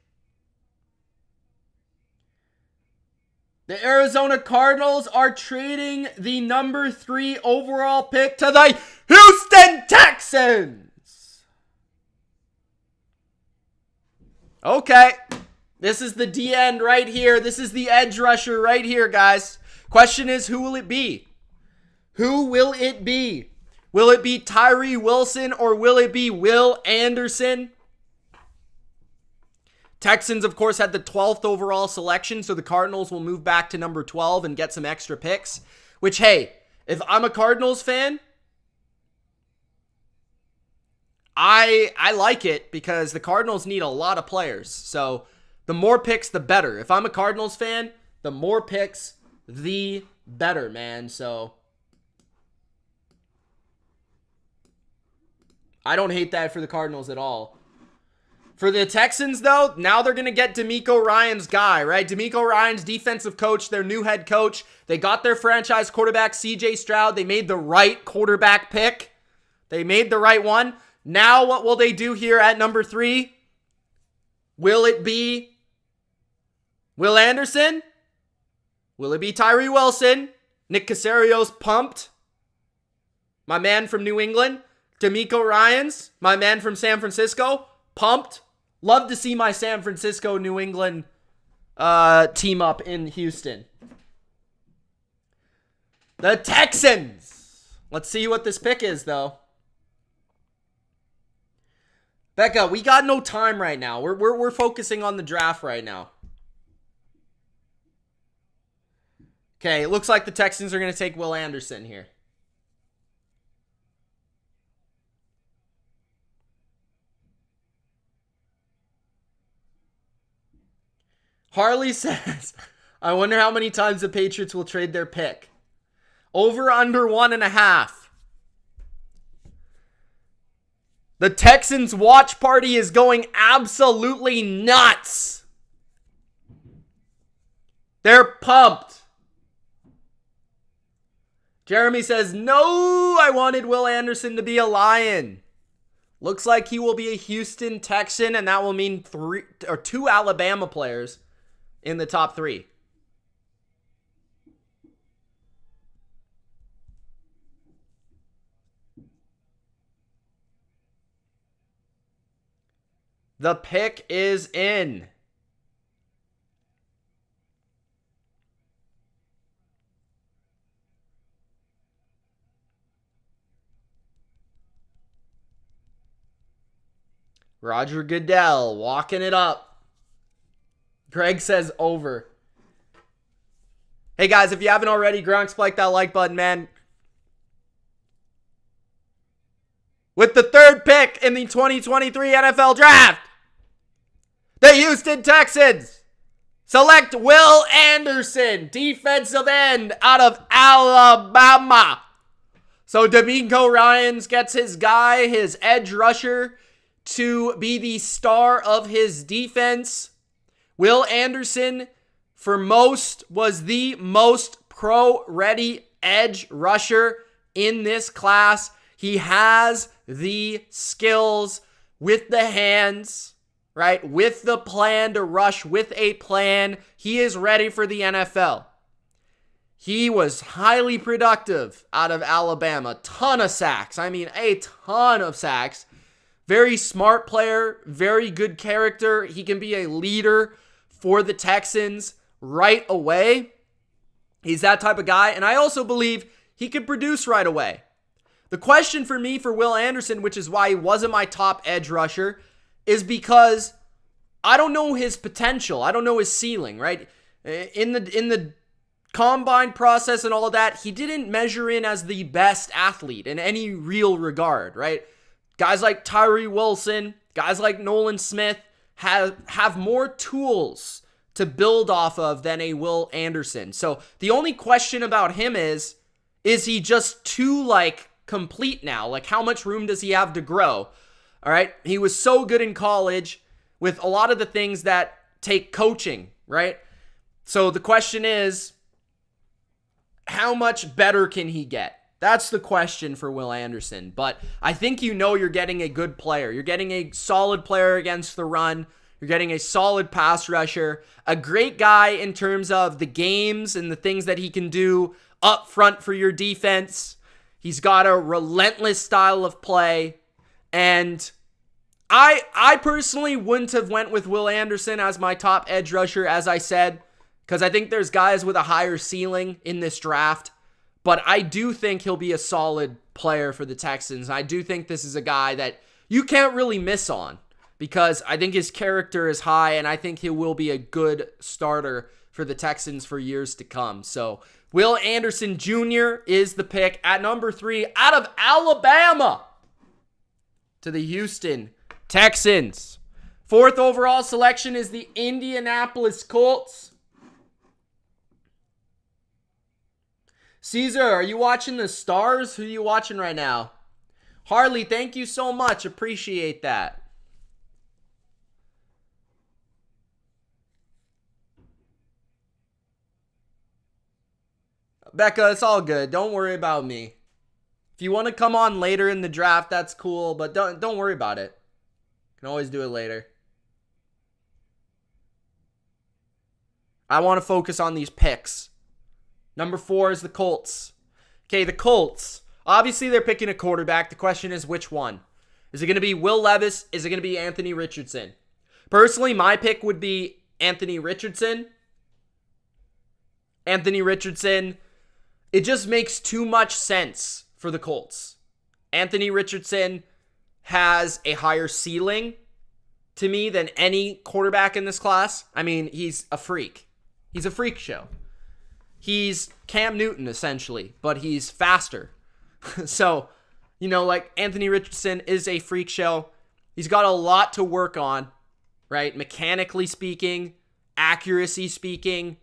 The Arizona Cardinals are trading the number 3 overall pick to the Houston Texans. Okay. This is the D end right here. This is the edge rusher right here, guys. Question is, who will it be? Who will it be? Will it be Tyree Wilson or will it be Will Anderson? Texans, of course, had the 12th overall selection, so the Cardinals will move back to number 12 and get some extra picks. Which, hey, if I'm a Cardinals fan, I like it because the Cardinals need a lot of players. So the more picks, the better. If I'm a Cardinals fan, the more picks, the better, man. So I don't hate that for the Cardinals at all. For the Texans, though, now they're going to get D'Amico Ryan's guy, right? D'Amico Ryan's defensive coach, their new head coach. They got their franchise quarterback, CJ Stroud. They made the right quarterback pick. They made the right one. Now what will they do here at number 3? Will it be Will Anderson? Will it be Tyree Wilson? Nick Caserio's pumped. My man from New England. D'Amico Ryans, my man from San Francisco, pumped. Love to see my San Francisco, New England team up in Houston. The Texans. Let's see what this pick is, though. Becca, we got no time right now. We're focusing on the draft right now. Okay, it looks like the Texans are going to take Will Anderson here. Harley says, I wonder how many times the Patriots will trade their pick. Over under 1.5. The Texans watch party is going absolutely nuts. They're pumped. Jeremy says, no, I wanted Will Anderson to be a Lion. Looks like he will be a Houston Texan, and that will mean 2 Alabama players in the top 3. The pick is in. Roger Goodell walking it up. Greg says over. Hey guys, if you haven't already, Gronk, spike that like button, man. With the 3rd pick in the 2023 NFL Draft, the Houston Texans select Will Anderson, defensive end out of Alabama. So D'Amico Ryans gets his guy, his edge rusher, to be the star of his defense. Will Anderson, for most, was the most pro-ready edge rusher in this class. He has the skills with the hands, right? With the plan to rush, with a plan. He is ready for the NFL. He was highly productive out of Alabama. Ton of sacks. I mean, a ton of sacks. Very smart player. Very good character. He can be a leader for the Texans right away. He's that type of guy. And I also believe he could produce right away. The question for me for Will Anderson, which is why he wasn't my top edge rusher, is because I don't know his potential. I don't know his ceiling, right? In the combine process and all of that, he didn't measure in as the best athlete in any real regard, right? Guys like Tyree Wilson, guys like Nolan Smith have more tools to build off of than a Will Anderson. So the only question about him is he just too complete now? Like, how much room does he have to grow? All right. He was so good in college with a lot of the things that take coaching, right? So the question is, how much better can he get? That's the question for Will Anderson. But I think you're getting a good player. You're getting a solid player against the run. You're getting a solid pass rusher. A great guy in terms of the games and the things that he can do up front for your defense. He's got a relentless style of play. And I personally wouldn't have went with Will Anderson as my top edge rusher, as I said, because I think there's guys with a higher ceiling in this draft. But I do think he'll be a solid player for the Texans. I do think this is a guy that you can't really miss on because I think his character is high and I think he will be a good starter for the Texans for years to come. So Will Anderson Jr. is the pick at number 3 out of Alabama to the Houston Texans. 4th overall selection is the Indianapolis Colts. Caesar, are you watching the Stars? Who are you watching right now? Harley, thank you so much. Appreciate that. Becca, it's all good. Don't worry about me. If you want to come on later in the draft, that's cool, but don't worry about it. You can always do it later. I want to focus on these picks. Number 4 is the Colts. Okay, the Colts. Obviously, they're picking a quarterback. The question is, which one? Is it going to be Will Levis? Is it going to be Anthony Richardson? Personally, my pick would be Anthony Richardson. Anthony Richardson, it just makes too much sense for the Colts. Anthony Richardson has a higher ceiling to me than any quarterback in this class. I mean, he's a freak. He's a freak show. He's Cam Newton, essentially, but he's faster. So, Anthony Richardson is a freak show. He's got a lot to work on, right? Mechanically speaking, accuracy speaking,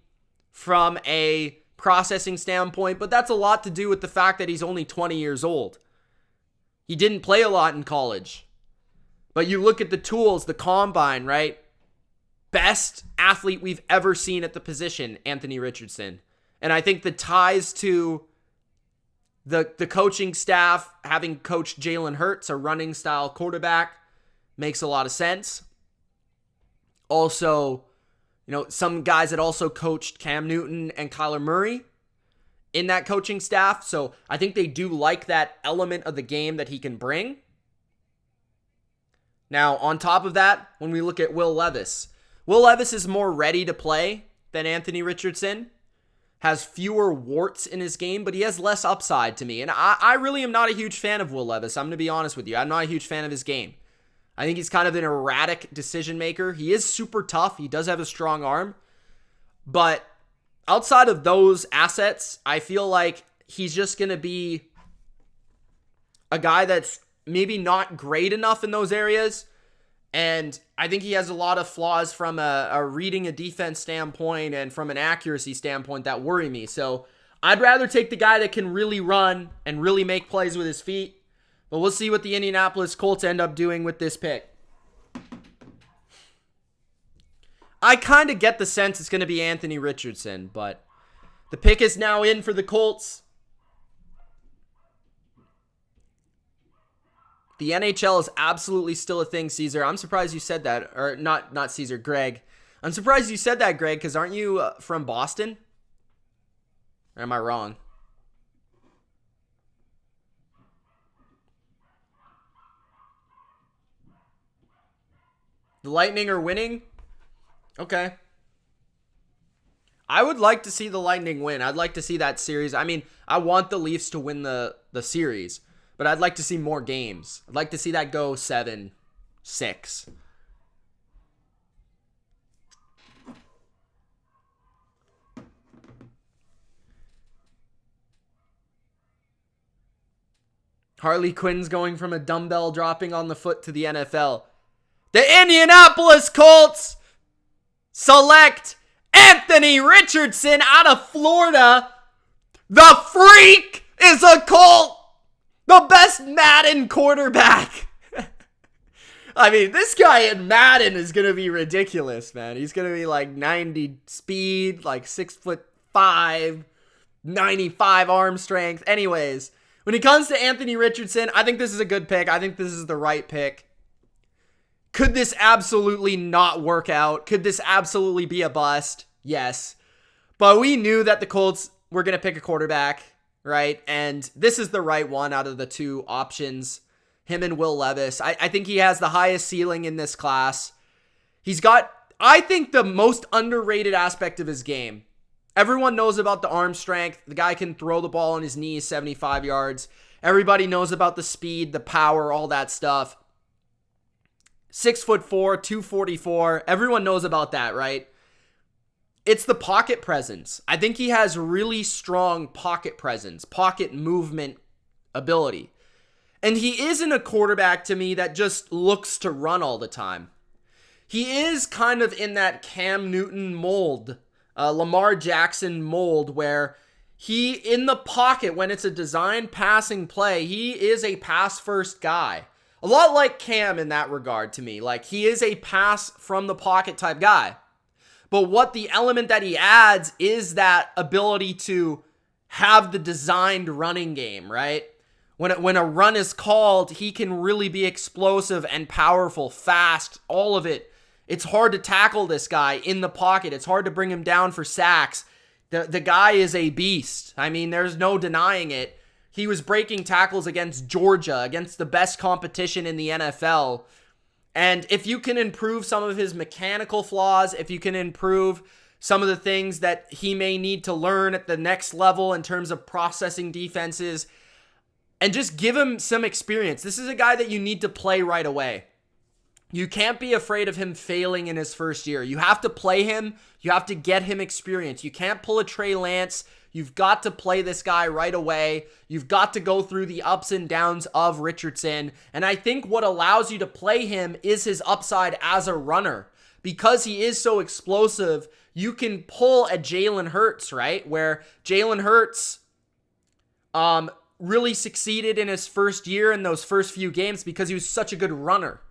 from a processing standpoint, but that's a lot to do with the fact that he's only 20 years old. He didn't play a lot in college. But you look at the tools, the combine, right? Best athlete we've ever seen at the position, Anthony Richardson. And I think the ties to the coaching staff, having coached Jalen Hurts, a running style quarterback, makes a lot of sense. Also, some guys that also coached Cam Newton and Kyler Murray in that coaching staff. So I think they do like that element of the game that he can bring. Now, on top of that, when we look at Will Levis is more ready to play than Anthony Richardson. Has fewer warts in his game, but he has less upside to me. And I really am not a huge fan of Will Levis. I'm going to be honest with you. I'm not a huge fan of his game. I think he's kind of an erratic decision maker. He is super tough. He does have a strong arm. But outside of those assets, I feel like he's just going to be a guy that's maybe not great enough in those areas. And I think he has a lot of flaws from a reading a defense standpoint and from an accuracy standpoint that worry me. So I'd rather take the guy that can really run and really make plays with his feet. But we'll see what the Indianapolis Colts end up doing with this pick. I kind of get the sense it's going to be Anthony Richardson, but the pick is now in for the Colts. The NHL is absolutely still a thing, Caesar. I'm surprised you said that. Or not Caesar, Greg. I'm surprised you said that, Greg, because aren't you from Boston? Or am I wrong? The Lightning are winning? Okay. I would like to see the Lightning win. I'd like to see that series. I mean, I want the Leafs to win the series, but I'd like to see more games. I'd like to see that go 7-6. Harley Quinn's going from a dumbbell dropping on the foot to the NFL. The Indianapolis Colts select Anthony Richardson out of Florida. The freak is a Colt. The best Madden quarterback. I mean, this guy in Madden is going to be ridiculous, man. He's going to be like 90 speed, like 6'5", 95 arm strength. Anyways, when it comes to Anthony Richardson, I think this is a good pick. I think this is the right pick. Could this absolutely not work out? Could this absolutely be a bust? Yes. But we knew that the Colts were going to pick a quarterback, right? And this is the right one out of the two options, him and Will Levis. I think he has the highest ceiling in this class. He's got, I think, the most underrated aspect of his game. Everyone knows about the arm strength. The guy can throw the ball on his knees 75 yards. Everybody knows about the speed, the power, all that stuff. 6'4", 244. Everyone knows about that, right? It's the pocket presence. I think he has really strong pocket presence, pocket movement ability. And he isn't a quarterback to me that just looks to run all the time. He is kind of in that Cam Newton mold, Lamar Jackson mold, where he, in the pocket, when it's a designed passing play, he is a pass-first guy. A lot like Cam in that regard to me. Like, he is a pass from the pocket type guy. But what the element that he adds is that ability to have the designed running game, right? When a run is called, he can really be explosive and powerful, fast, all of it. It's hard to tackle this guy in the pocket. It's hard to bring him down for sacks. The guy is a beast. I mean, there's no denying it. He was breaking tackles against Georgia, against the best competition in the NFL. And if you can improve some of his mechanical flaws, if you can improve some of the things that he may need to learn at the next level in terms of processing defenses, and just give him some experience. This is a guy that you need to play right away. You can't be afraid of him failing in his first year. You have to play him. You have to get him experience. You can't pull a Trey Lance. You've got to play this guy right away. You've got to go through the ups and downs of Richardson. And I think what allows you to play him is his upside as a runner. Because he is so explosive, you can pull a Jalen Hurts, right? Where Jalen Hurts really succeeded in his first year in those first few games because he was such a good runner.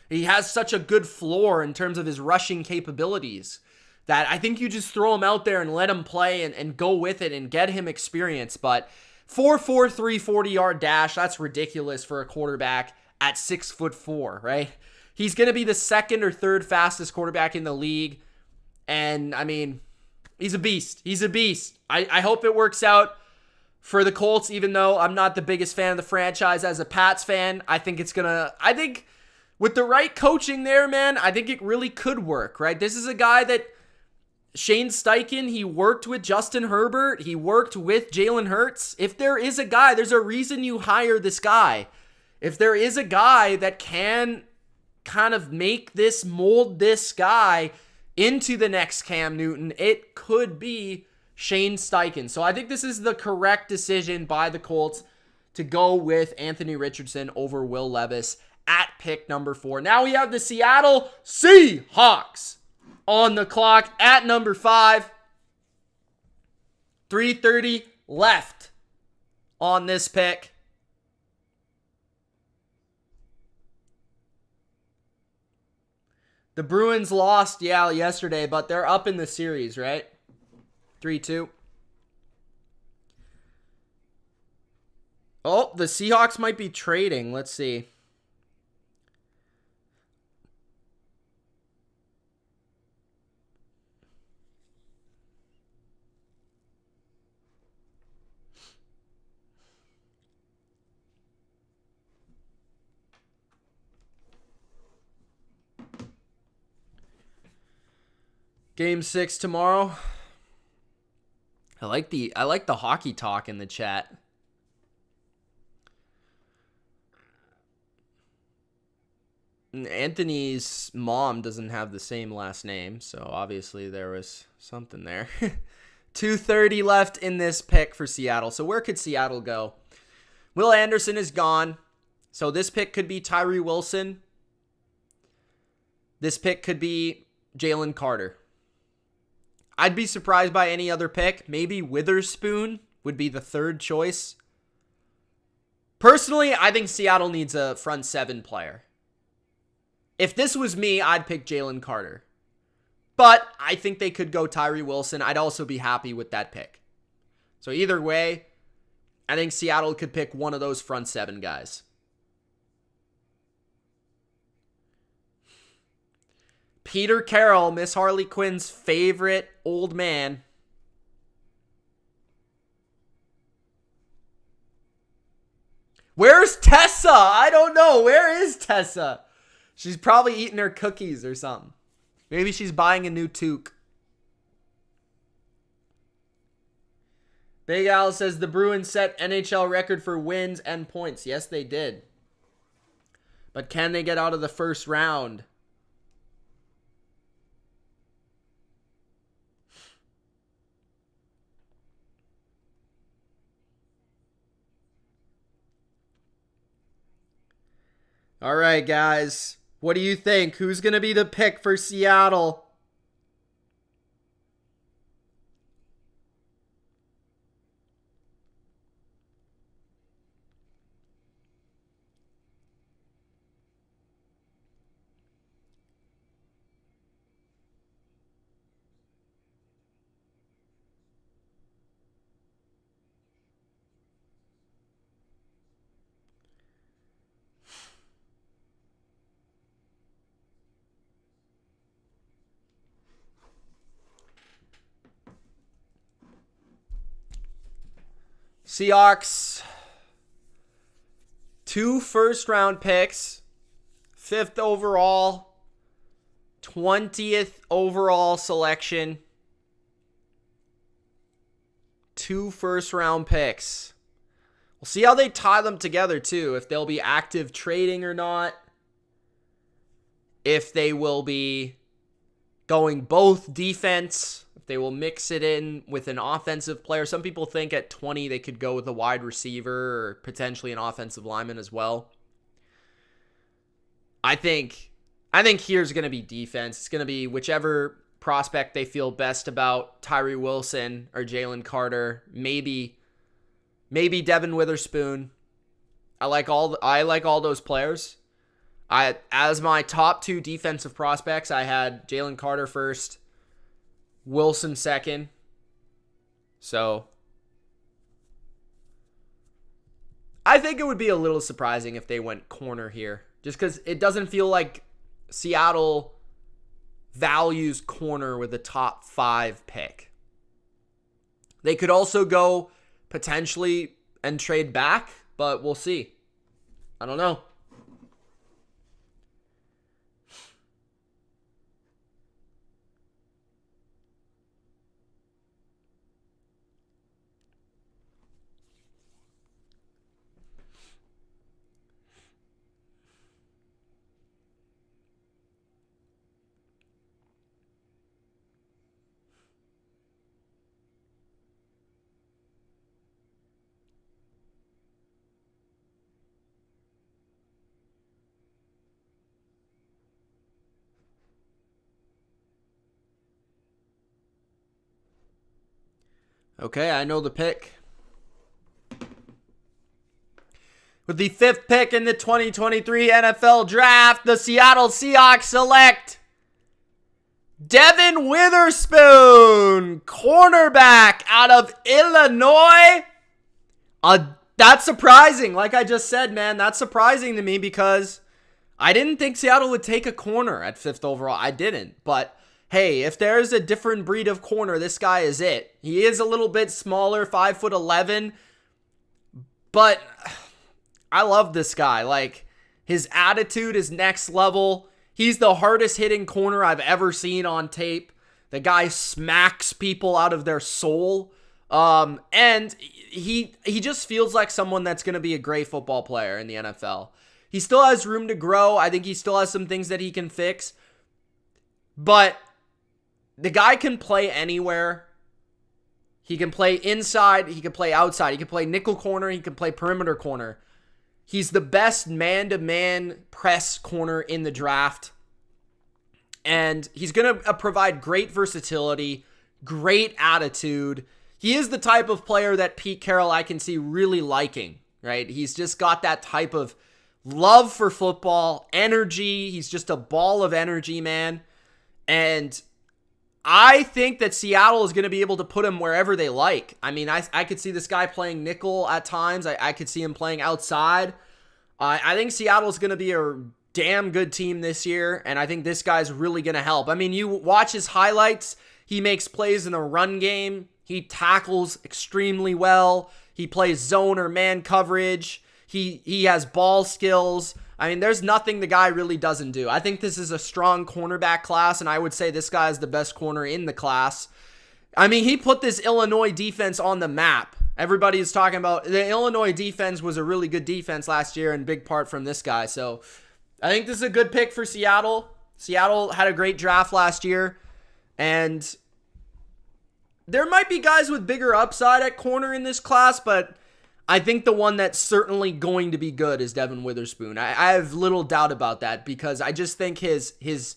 He has such a good floor in terms of his rushing capabilities that I think you just throw him out there and let him play and go with it and get him experience. But 4.43 40-yard dash, that's ridiculous for a quarterback at 6'4", right? He's going to be the second or third fastest quarterback in the league. And, I mean, he's a beast. He's a beast. I hope it works out for the Colts, even though I'm not the biggest fan of the franchise as a Pats fan. I think with the right coaching there, man, I think it really could work, right? This is a guy that Shane Steichen, he worked with Justin Herbert. He worked with Jalen Hurts. If there is a guy, there's a reason you hire this guy. If there is a guy that can kind of mold this guy into the next Cam Newton, it could be Shane Steichen. So I think this is the correct decision by the Colts to go with Anthony Richardson over Will Levis at pick number 4. Now we have the Seattle Seahawks on the clock at number 5. 3:30 left on this pick. The Bruins lost, yesterday, but they're up in the series, right? 3-2. Oh, the Seahawks might be trading. Let's see. Game 6 tomorrow. I like the hockey talk in the chat. Anthony's mom doesn't have the same last name, so obviously there was something there. 2:30 left in this pick for Seattle. So where could Seattle go? Will Anderson is gone. So this pick could be Tyree Wilson. This pick could be Jalen Carter. I'd be surprised by any other pick. Maybe Witherspoon would be the third choice. Personally, I think Seattle needs a front seven player. If this was me, I'd pick Jalen Carter. But I think they could go Tyree Wilson. I'd also be happy with that pick. So either way, I think Seattle could pick one of those front seven guys. Peter Carroll, Miss Harley Quinn's favorite old man. Where's Tessa? I don't know. Where is Tessa? She's probably eating her cookies or something. Maybe she's buying a new toque. Big Al says the Bruins set NHL record for wins and points. Yes, they did. But can they get out of the first round? All right, guys. What do you think? Who's going to be the pick for Seattle? Seahawks, 2 first-round picks, 5th overall, 20th overall selection, 2 first-round picks. We'll see how they tie them together, too, if they'll be active trading or not, if they will be going both defense, if they will mix it in with an offensive player. Some people think at 20 they could go with a wide receiver or potentially an offensive lineman as well. I think here's going to be defense. It's going to be whichever prospect they feel best about, Tyree Wilson or Jalen Carter, maybe Devin Witherspoon. I like all those players. As my top 2 defensive prospects, I had Jalen Carter first, Wilson second. So I think it would be a little surprising if they went corner here, just because it doesn't feel like Seattle values corner with a top 5 pick. They could also go potentially and trade back, but we'll see. I don't know. Okay, I know the pick. With the 5th pick in the 2023 NFL Draft, the Seattle Seahawks select Devin Witherspoon, cornerback out of Illinois. That's surprising. Like I just said, man, that's surprising to me because I didn't think Seattle would take a corner at 5th overall. I didn't, but hey, if there's a different breed of corner, this guy is it. He is a little bit smaller, 5'11", but I love this guy. Like, his attitude is next level. He's the hardest hitting corner I've ever seen on tape. The guy smacks people out of their soul. And he just feels like someone that's going to be a great football player in the NFL. He still has room to grow. I think he still has some things that he can fix. But the guy can play anywhere. He can play inside. He can play outside. He can play nickel corner. He can play perimeter corner. He's the best man-to-man press corner in the draft. And he's going to provide great versatility, great attitude. He is the type of player that Pete Carroll I can see really liking, right? He's just got that type of love for football, energy. He's just a ball of energy, man. And I think that Seattle is going to be able to put him wherever they like. I mean, I could see this guy playing nickel at times. I could see him playing outside. I think Seattle is going to be a damn good team this year, and I think this guy's really going to help. I mean, you watch his highlights. He makes plays in the run game. He tackles extremely well. He plays zone or man coverage. He has ball skills. I mean, there's nothing the guy really doesn't do. I think this is a strong cornerback class, and I would say this guy is the best corner in the class. I mean, he put this Illinois defense on the map. Everybody is talking about the Illinois defense was a really good defense last year, in big part from this guy. So I think this is a good pick for Seattle. Seattle had a great draft last year, and there might be guys with bigger upside at corner in this class, but I think the one that's certainly going to be good is Devin Witherspoon. I have little doubt about that, because I just think his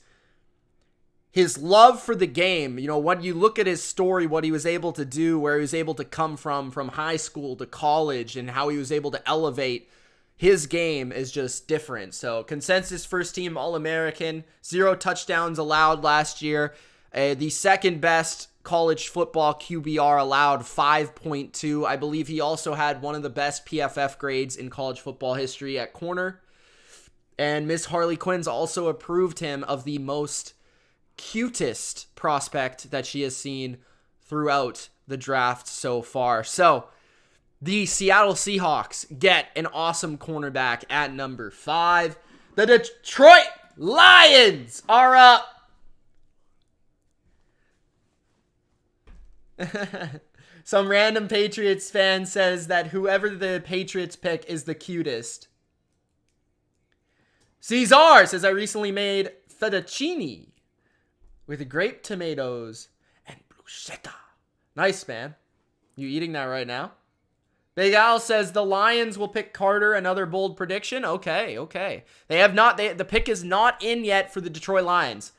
love for the game, you know, when you look at his story, what he was able to do, where he was able to come from high school to college, and how he was able to elevate his game is just different. So consensus first team All-American, 0 touchdowns allowed last year. The second best college football QBR allowed, 5.2. I believe he also had one of the best PFF grades in college football history at corner. And Miss Harley Quinn's also approved him of the most cutest prospect that she has seen throughout the draft so far. So the Seattle Seahawks get an awesome cornerback at number 5. The Detroit Lions are up. Some random Patriots fan says that whoever the Patriots pick is the cutest. Cesar says, I recently made fettuccine with grape tomatoes and bruschetta. Nice, man. You eating that right now? Big Al says the Lions will pick Carter. Another bold prediction. Okay. They have not. The pick is not in yet for the Detroit Lions.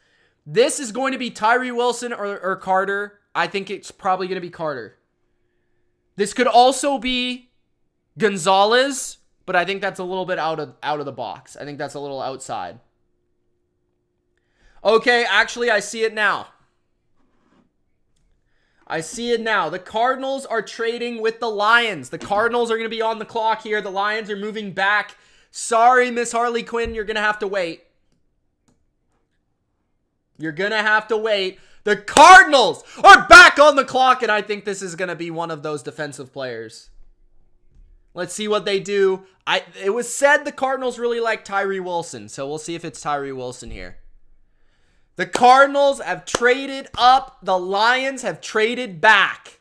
This is going to be Tyree Wilson or Carter. I think it's probably going to be Carter. This could also be Gonzalez, but I think that's a little bit out of the box. I think that's a little outside. Okay, actually, I see it now. The Cardinals are trading with the Lions. The Cardinals are going to be on the clock here. The Lions are moving back. Sorry, Miss Harley Quinn, you're going to have to wait. The Cardinals are back on the clock, and I think this is going to be one of those defensive players. Let's see what they do. It was said the Cardinals really like Tyree Wilson, so we'll see if it's Tyree Wilson here. The Cardinals have traded up. The Lions have traded back.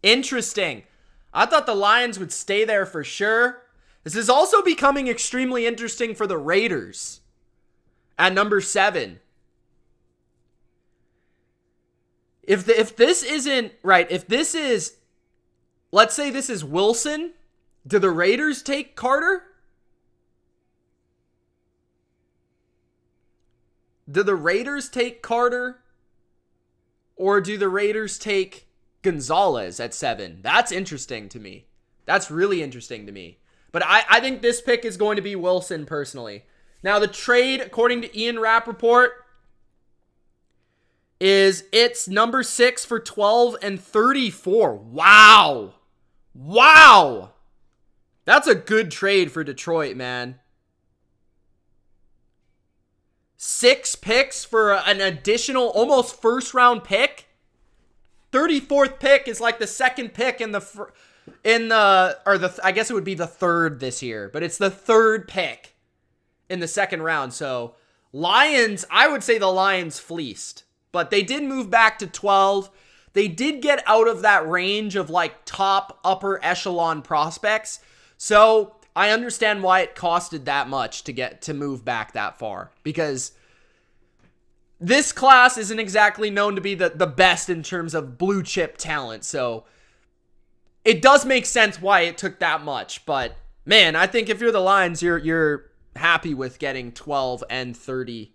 Interesting. I thought the Lions would stay there for sure. This is also becoming extremely interesting for the Raiders at number 7. If this isn't right, if this is, let's say this is Wilson, do the Raiders take Carter? Do the Raiders take Carter? Or do the Raiders take Gonzalez at 7? That's interesting to me. That's really interesting to me. But I think this pick is going to be Wilson personally. Now the trade, according to Ian Rappaport, is it's number 6 for 12 and 34. Wow. That's a good trade for Detroit, man. 6 picks for an additional almost first round pick. 34th pick is like the second pick I guess it would be the third this year, but it's the third pick in the second round. So Lions, I would say the Lions fleeced. but they did move back to 12. They did get out of that range of like top upper echelon prospects. So I understand why it costed that much to move back that far, because this class isn't exactly known to be the best in terms of blue chip talent. So it does make sense why it took that much. But man, I think if you're the Lions, you're happy with getting 12 and 34.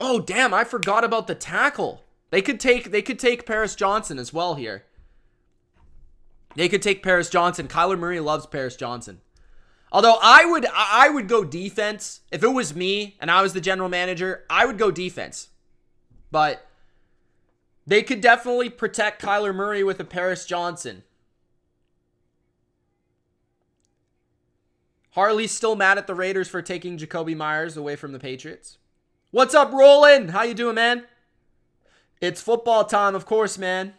Oh, damn, I forgot about the tackle. They could take Paris Johnson as well here. They could take Paris Johnson. Kyler Murray loves Paris Johnson. Although I would go defense. If it was me and I was the general manager, I would go defense. But they could definitely protect Kyler Murray with a Paris Johnson. Harley's still mad at the Raiders for taking Jacoby Myers away from the Patriots. What's up, Roland? How you doing, man? It's football time, of course, man.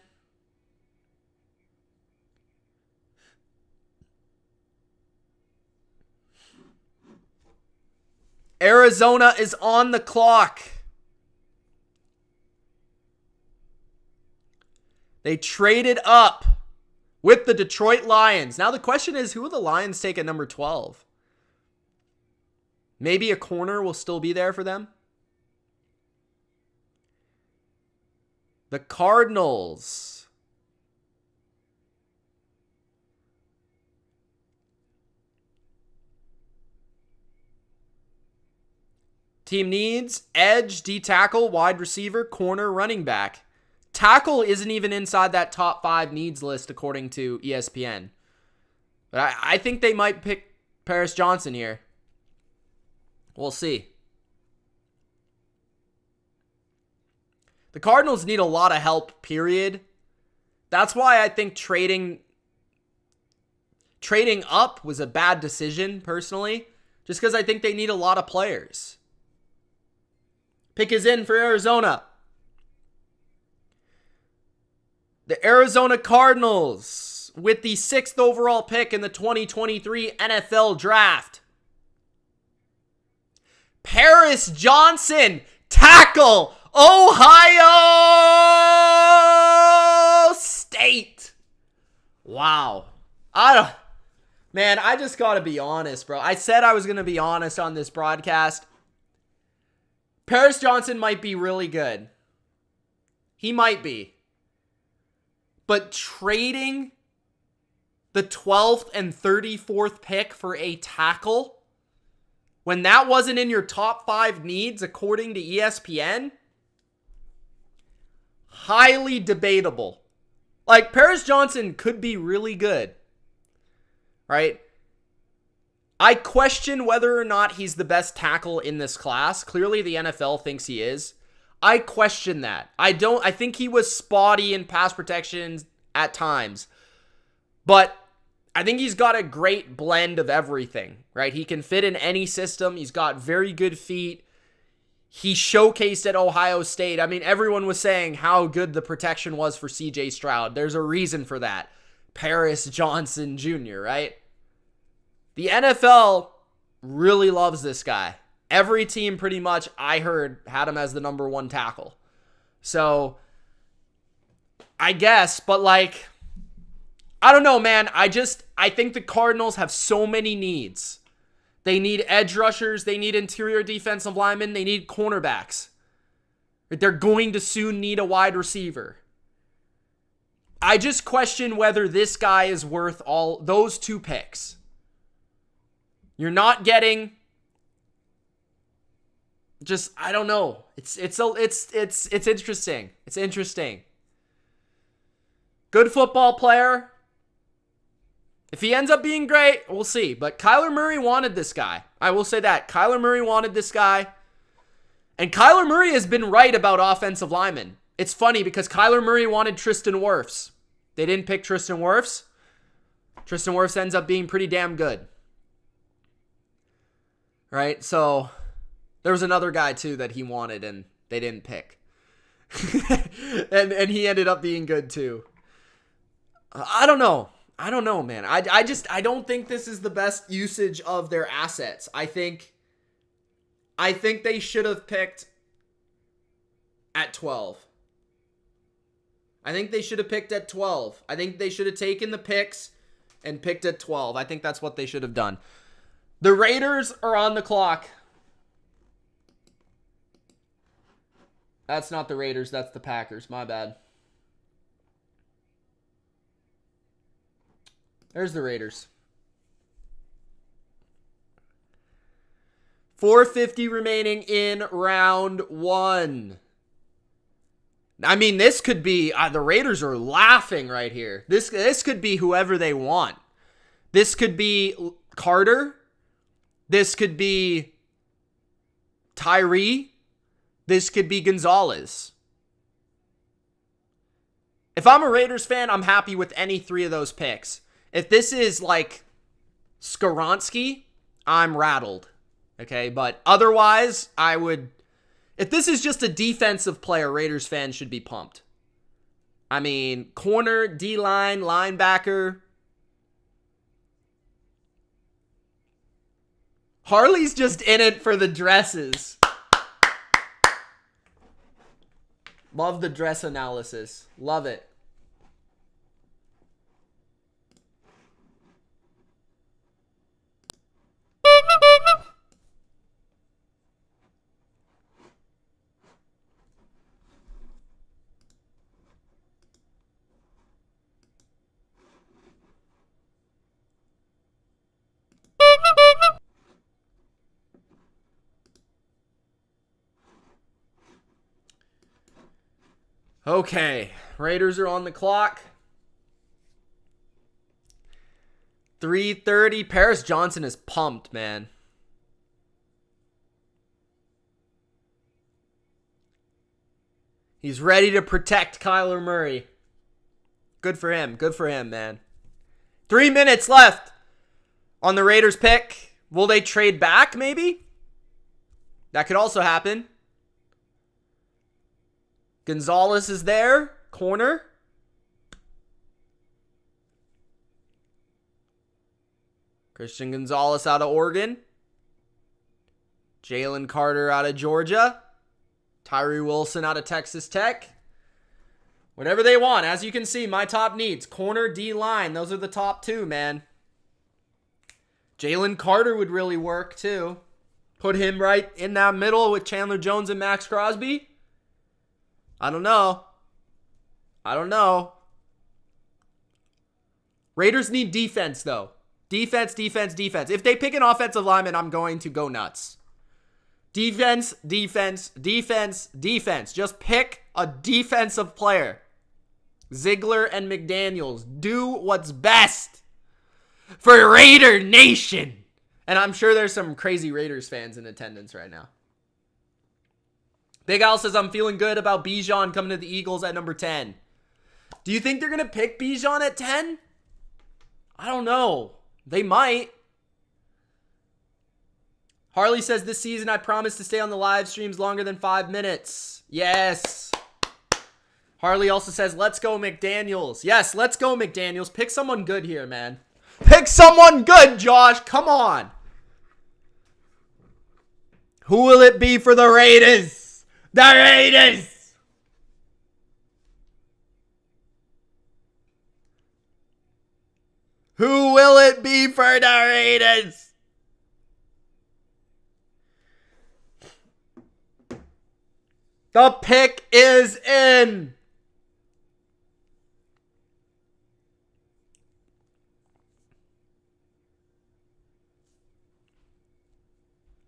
Arizona is on the clock. They traded up with the Detroit Lions. Now the question is, who will the Lions take at number 12? Maybe a corner will still be there for them. The Cardinals. Team needs edge, D-tackle, wide receiver, corner, running back. Tackle isn't even inside that top 5 needs list according to ESPN. But I think they might pick Paris Johnson here. We'll see. The Cardinals need a lot of help, period. That's why I think trading up was a bad decision, personally. Just because I think they need a lot of players. Pick is in for Arizona. The Arizona Cardinals with the 6th overall pick in the 2023 NFL Draft. Paris Johnson, tackle, Ohio State. Wow. I just got to be honest, bro. I said I was going to be honest on this broadcast. Paris Johnson might be really good. He might be. But trading the 12th and 34th pick for a tackle, when that wasn't in your top 5 needs according to ESPN, highly debatable. Like, Paris Johnson could be really good, right? I question whether or not he's the best tackle in this class. Clearly, the NFL thinks he is. I question that. I think he was spotty in pass protection at times. But I think he's got a great blend of everything, right? He can fit in any system. He's got very good feet. He showcased at Ohio State. I mean, everyone was saying how good the protection was for CJ Stroud. There's a reason for that. Paris Johnson Jr., right? The NFL really loves this guy. Every team pretty much, I heard, had him as the number 1 tackle. So, I guess, but like, I don't know, man. I think the Cardinals have so many needs. They need edge rushers. They need interior defensive linemen. They need cornerbacks. They're going to soon need a wide receiver. I just question whether this guy is worth all those 2 picks. You're not getting, just, I don't know. It's interesting. It's interesting. Good football player. If he ends up being great, we'll see. But Kyler Murray wanted this guy. I will say that. Kyler Murray wanted this guy. And Kyler Murray has been right about offensive linemen. It's funny because Kyler Murray wanted Tristan Wirfs. They didn't pick Tristan Wirfs. Tristan Wirfs ends up being pretty damn good. Right? So, there was another guy too that he wanted and they didn't pick. and he ended up being good too. I don't know, man. I don't think this is the best usage of their assets. I think I think they should have picked at 12. I think they should have picked at 12. I think they should have taken the picks and picked at 12. I think that's what they should have done. The Raiders are on the clock. That's not the Raiders. That's the Packers. My bad. There's the Raiders. 4:50 remaining in round 1. I mean, this could be... the Raiders are laughing right here. This could be whoever they want. This could be Carter. This could be Tyree. This could be Gonzalez. If I'm a Raiders fan, I'm happy with any 3 of those picks. If this is like Skoronski, I'm rattled. Okay, but otherwise, I would... If this is just a defensive player, Raiders fans should be pumped. I mean, corner, D-line, linebacker. Harley's just in it for the dresses. Love the dress analysis. Love it. Okay, Raiders are on the clock. 3:30. Paris Johnson is pumped, man. He's ready to protect Kyler Murray. Good for him. Good for him, man. 3 minutes left on the Raiders pick. Will they trade back, maybe? That could also happen. Gonzalez is there. Corner. Christian Gonzalez out of Oregon. Jalen Carter out of Georgia. Tyree Wilson out of Texas Tech. Whatever they want. As you can see, my top needs. Corner, D-line. Those are the top 2, man. Jalen Carter would really work, too. Put him right in that middle with Chandler Jones and Max Crosby. I don't know. Raiders need defense, though. Defense. If they pick an offensive lineman, I'm going to go nuts. Defense. Just pick a defensive player. Ziegler and McDaniels. Do what's best for Raider Nation. And I'm sure there's some crazy Raiders fans in attendance right now. Big Al says, I'm feeling good about Bijan coming to the Eagles at number 10. Do you think they're going to pick Bijan at 10? I don't know. They might. Harley says, this season I promise to stay on the live streams longer than 5 minutes. Yes. Harley also says, let's go McDaniels. Yes, let's go McDaniels. Pick someone good here, man. Pick someone good, Josh. Come on. Who will it be for the Raiders? The Raiders! Who will it be for the Raiders? The pick is in.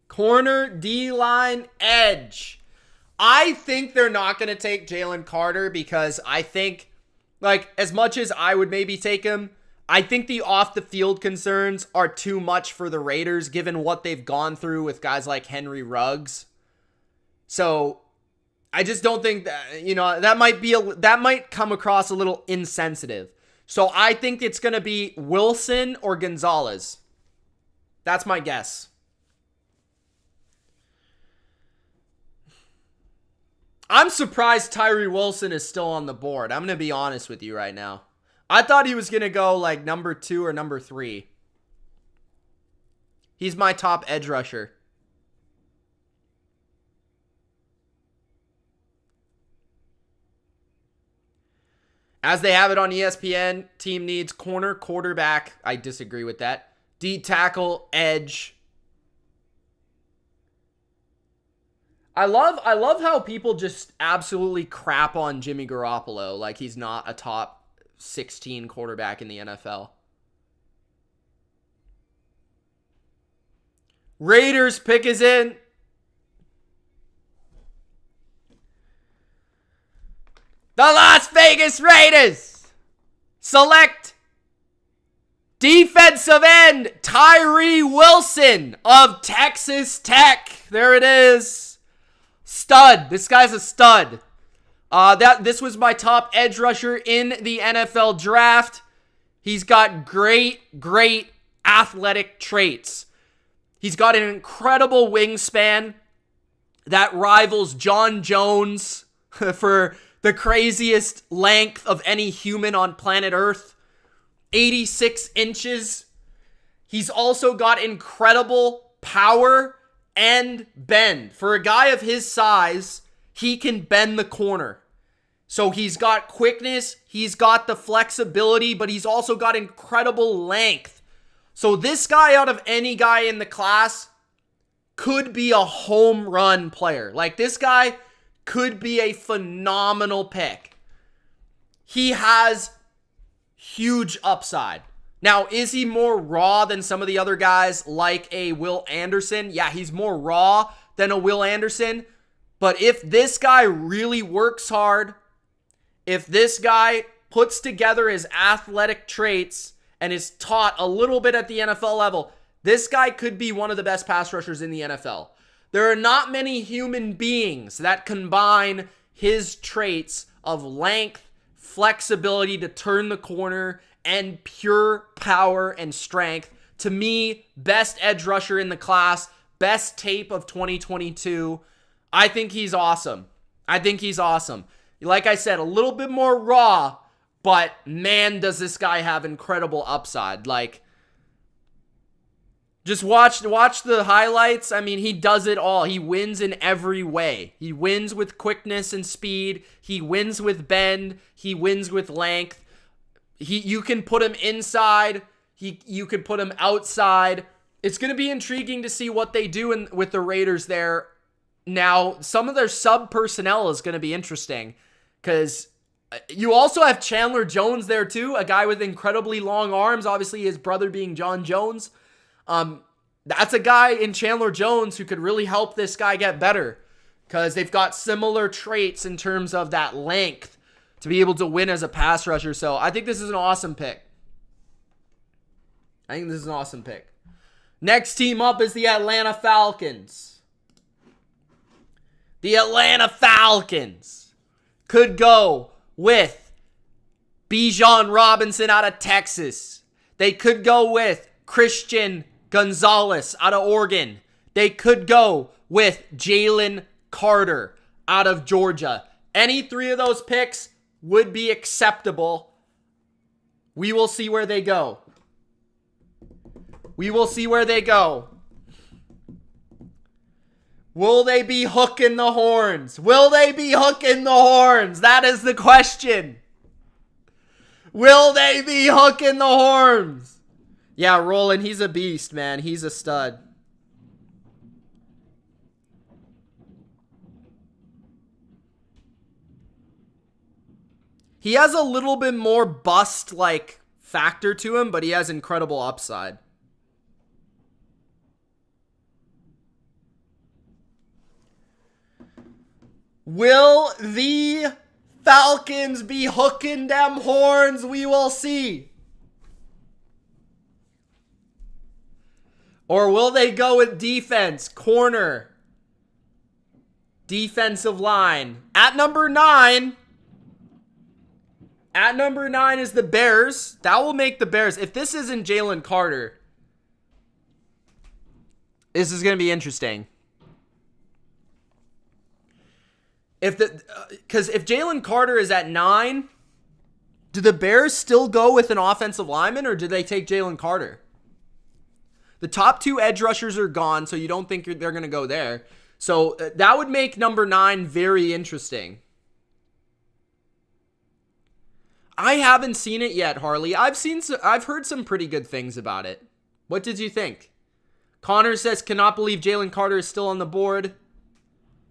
Corner, D-line, edge. I think they're not going to take Jalen Carter because I think, like, as much as I would maybe take him, I think the off-the-field concerns are too much for the Raiders given what they've gone through with guys like Henry Ruggs. So, I just don't think that, that might come across a little insensitive. So, I think it's going to be Wilson or Gonzalez. That's my guess. I'm surprised Tyree Wilson is still on the board. I'm going to be honest with you right now. I thought he was going to go like number 2 or number 3. He's my top edge rusher. As they have it on ESPN, team needs corner, quarterback. I disagree with that. D tackle, edge. I love how people just absolutely crap on Jimmy Garoppolo like he's not a top 16 quarterback in the NFL. Raiders pick is in. The Las Vegas Raiders select defensive end Tyree Wilson of Texas Tech. There it is. Stud. This guy's a stud. This was my top edge rusher in the NFL draft. He's got great athletic traits. He's got an incredible wingspan that rivals John Jones for the craziest length of any human on planet Earth. 86 inches. He's also got incredible power and bend. For a guy of his size, he can bend the corner. So he's got quickness, he's got the flexibility, but he's also got incredible length. So this guy, out of any guy in the class, could be a home run player. Like, this guy could be a phenomenal pick. He has huge upside. Now, is he more raw than some of the other guys like a Will Anderson? Yeah, he's more raw than a Will Anderson. But if this guy really works hard, if this guy puts together his athletic traits and is taught a little bit at the NFL level, this guy could be one of the best pass rushers in the NFL. There are not many human beings that combine his traits of length, flexibility to turn the corner, and pure power and strength. To me, best edge rusher in the class, best tape of 2022. I think he's awesome. Like I said, a little bit more raw, but man, does this guy have incredible upside. Like, just watch the highlights. I mean, he does it all. He wins in every way. He wins with quickness and speed. He wins with bend. He wins with length. You can put him inside. You can put him outside. It's going to be intriguing to see what they do with the Raiders there. Now, some of their sub personnel is going to be interesting because you also have Chandler Jones there too, a guy with incredibly long arms. Obviously, his brother being John Jones. That's a guy in Chandler Jones who could really help this guy get better because they've got similar traits in terms of that length to be able to win as a pass rusher. So I think this is an awesome pick. Next team up is the Atlanta Falcons. The Atlanta Falcons could go with Bijan Robinson out of Texas. They could go with Christian Gonzalez out of Oregon. They could go with Jalen Carter out of Georgia. Any three of those picks would be acceptable. We will see where they go. Will they be hooking the horns? That is the question. Will they be hooking the horns? Yeah, Roland, he's a beast, man. He's a stud. He has a little bit more bust-like factor to him, but he has incredible upside. Will the Falcons be hooking them horns? We will see. Or will they go with defense, corner, defensive line? At number 9 is the Bears. That will make the Bears. If this isn't Jalen Carter, this is going to be interesting. Because if Jalen Carter is at 9, do the Bears still go with an offensive lineman or do they take Jalen Carter? The top 2 edge rushers are gone, so you don't think they're going to go there. So that would make number 9 very interesting. I haven't seen it yet, Harley. I've heard some pretty good things about it. What did you think? Connor says, cannot believe Jalen Carter is still on the board.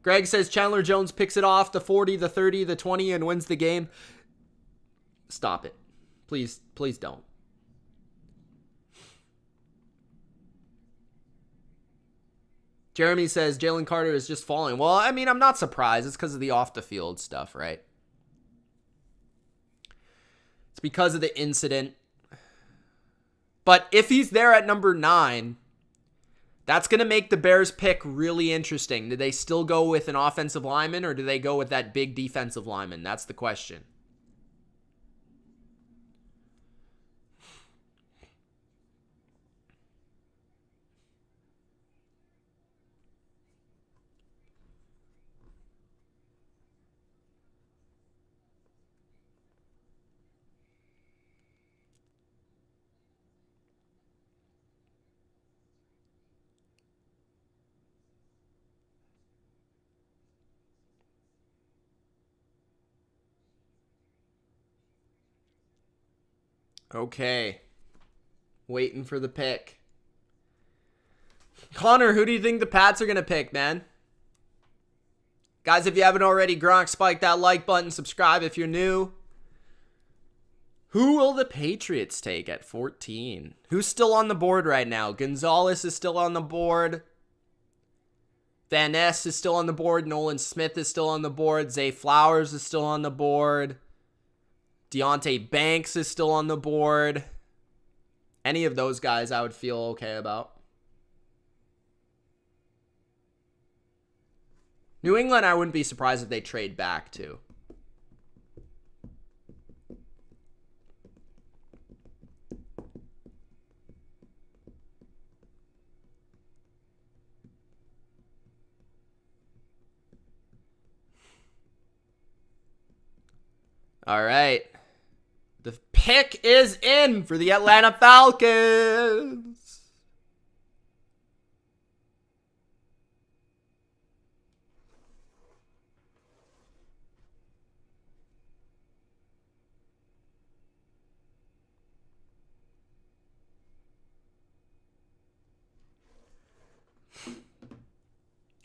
Greg says Chandler Jones picks it off, the 40, the 30, the 20, and wins the game. Stop it. Please don't. Jeremy says Jalen Carter is just falling. Well, I mean, I'm not surprised. It's because of the off-the-field stuff, right? It's because of the incident. But if he's there at number 9, that's going to make the Bears pick really interesting. Do they still go with an offensive lineman, or do they go with that big defensive lineman? That's the question. Okay. Waiting for the pick. Connor, who do you think the Pats are going to pick, man? Guys, if you haven't already, Gronk, spike that like button. Subscribe if you're new. Who will the Patriots take at 14? Who's still on the board right now? Gonzalez is still on the board. Van Ness is still on the board. Nolan Smith is still on the board. Zay Flowers is still on the board. Deonte Banks is still on the board. Any of those guys I would feel okay about. New England, I wouldn't be surprised if they trade back to. All right. The pick is in for the Atlanta Falcons.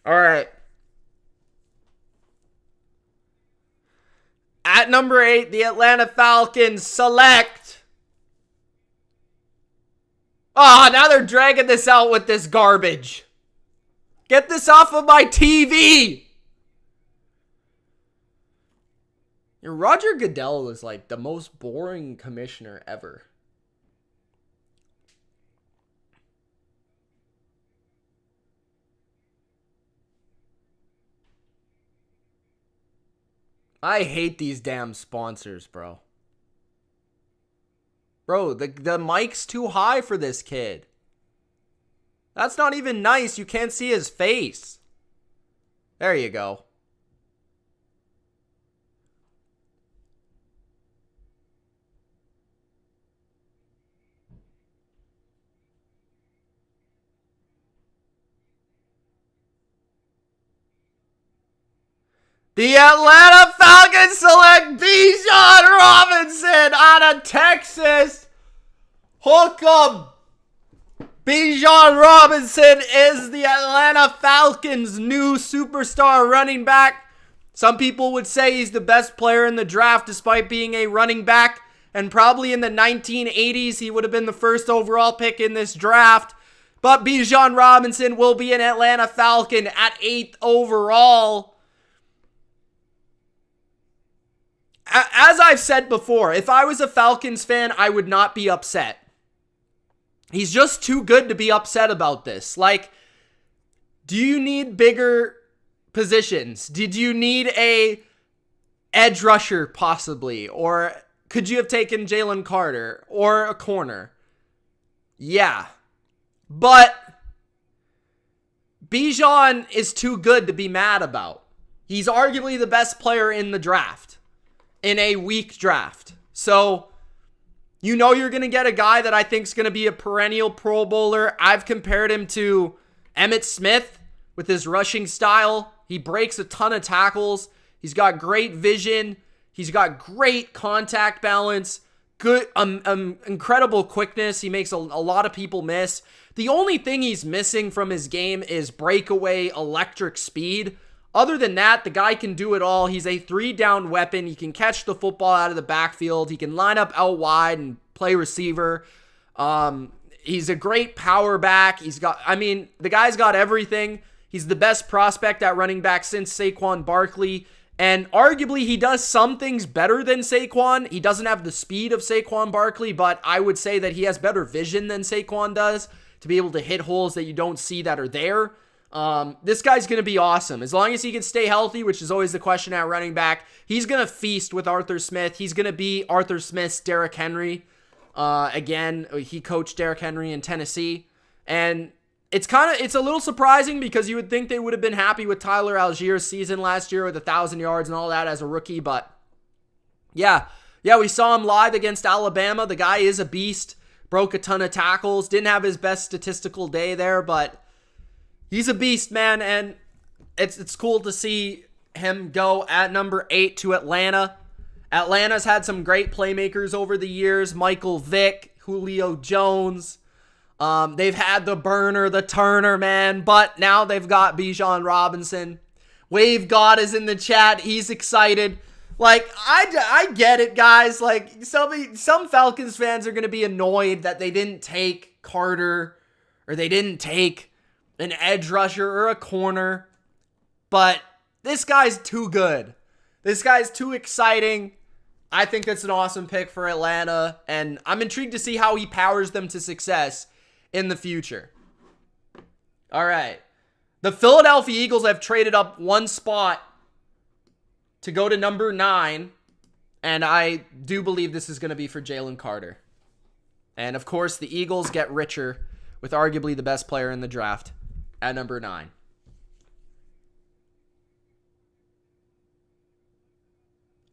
All right. At number 8, the Atlanta Falcons select. Oh, now they're dragging this out with this garbage. Get this off of my TV. Roger Goodell is like the most boring commissioner ever. I hate these damn sponsors, bro. Bro, the mic's too high for this kid. That's not even nice. You can't see his face. There you go. The Atlanta Falcons select Bijan Robinson out of Texas. Hook 'em. Bijan Robinson is the Atlanta Falcons' new superstar running back. Some people would say he's the best player in the draft despite being a running back. And probably in the 1980s, he would have been the first overall pick in this draft. But Bijan Robinson will be an Atlanta Falcon at 8th overall. As I've said before, if I was a Falcons fan, I would not be upset. He's just too good to be upset about this. Like, do you need bigger positions? Did you need a edge rusher possibly? Or could you have taken Jalen Carter or a corner? Yeah. But Bijan is too good to be mad about. He's arguably the best player in the draft. In a weak draft. So, you know you're going to get a guy that I think is going to be a perennial Pro Bowler. I've compared him to Emmitt Smith with his rushing style. He breaks a ton of tackles. He's got great vision. He's got great contact balance, good, incredible quickness. He makes a lot of people miss. The only thing he's missing from his game is breakaway electric speed. Other than that, the guy can do it all. He's a 3-down weapon. He can catch the football out of the backfield. He can line up out wide and play receiver. He's a great power back. The guy's got everything. He's the best prospect at running back since Saquon Barkley. And arguably, he does some things better than Saquon. He doesn't have the speed of Saquon Barkley, but I would say that he has better vision than Saquon does to be able to hit holes that you don't see that are there. This guy's going to be awesome. As long as he can stay healthy, which is always the question at running back, he's going to feast with Arthur Smith. He's going to be Arthur Smith's Derrick Henry. Again, he coached Derrick Henry in Tennessee. And it's a little surprising because you would think they would have been happy with Tyler Allgeier's season last year with 1,000 yards and all that as a rookie. But yeah, we saw him live against Alabama. The guy is a beast. Broke a ton of tackles. Didn't have his best statistical day there, but he's a beast, man. And it's cool to see him go at number 8 to Atlanta. Atlanta's had some great playmakers over the years. Michael Vick, Julio Jones. They've had the burner, the Turner, man. But now they've got Bijan Robinson. Wave God is in the chat. He's excited. Like, I get it, guys. Like, some Falcons fans are going to be annoyed that they didn't take Carter or they didn't take an edge rusher or a corner. But this guy's too good. This guy's too exciting. I think that's an awesome pick for Atlanta, and I'm intrigued to see how he powers them to success in the future. All right. The Philadelphia Eagles have traded up one spot to go to number 9, and I do believe this is going to be for Jalen Carter. And, of course, the Eagles get richer with arguably the best player in the draft at number 9.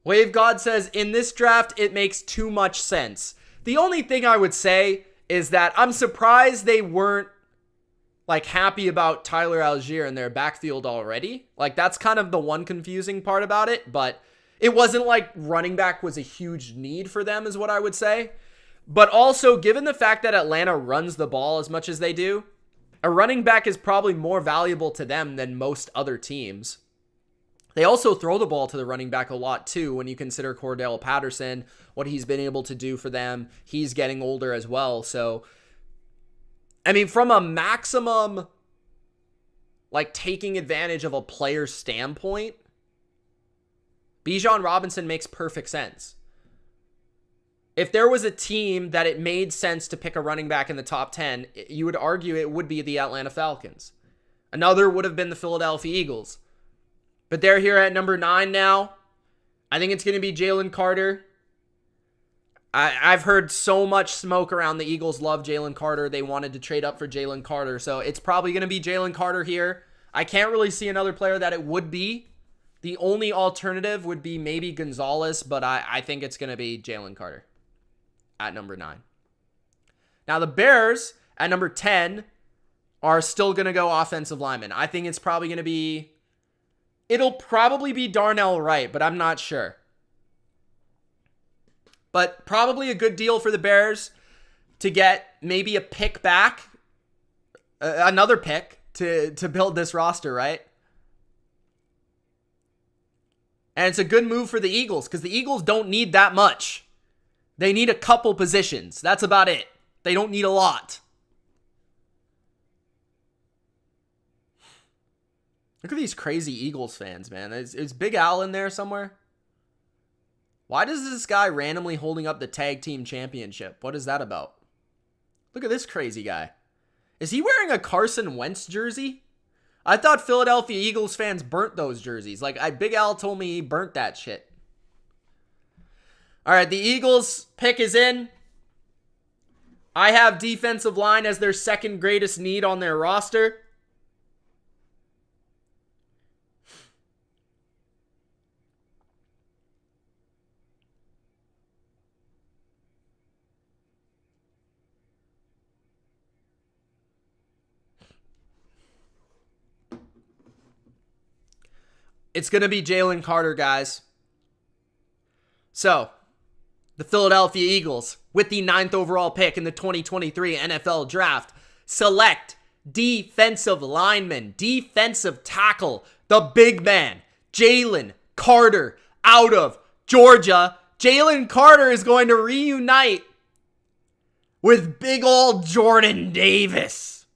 Wave God says, in this draft, it makes too much sense. The only thing I would say is that I'm surprised they weren't happy about Tyler Allgeier in their backfield already. That's kind of the one confusing part about it, but it wasn't like running back was a huge need for them is what I would say. But also, given the fact that Atlanta runs the ball as much as they do, a running back is probably more valuable to them than most other teams. They also throw the ball to the running back a lot too when you consider Cordell Patterson, what he's been able to do for them. He's getting older as well. So, I mean, from a maximum, taking advantage of a player's standpoint, Bijan Robinson makes perfect sense. If there was a team that it made sense to pick a running back in the top 10, you would argue it would be the Atlanta Falcons. Another would have been the Philadelphia Eagles. But they're here at number 9 now. I think it's going to be Jalen Carter. I've heard so much smoke around the Eagles love Jalen Carter. They wanted to trade up for Jalen Carter. So it's probably going to be Jalen Carter here. I can't really see another player that it would be. The only alternative would be maybe Gonzalez, but I think it's going to be Jalen Carter at number 9. Now the Bears at number 10 are still going to go offensive lineman. I think it's probably going to be... It'll probably be Darnell Wright, but I'm not sure. But probably a good deal for the Bears to get maybe a pick back, another pick to build this roster, right? And it's a good move for the Eagles because the Eagles don't need that much. They need a couple positions. That's about it. They don't need a lot. Look at these crazy Eagles fans, man. Is Big Al in there somewhere? Why does this guy randomly holding up the tag team championship? What is that about? Look at this crazy guy. Is he wearing a Carson Wentz jersey? I thought Philadelphia Eagles fans burnt those jerseys. Big Al told me he burnt that shit. All right, the Eagles pick is in. I have defensive line as their second greatest need on their roster. It's going to be Jalen Carter, guys. So, the Philadelphia Eagles, with the 9th overall pick in the 2023 NFL Draft, select defensive lineman, defensive tackle, the big man, Jalen Carter, out of Georgia. Jalen Carter is going to reunite with big old Jordan Davis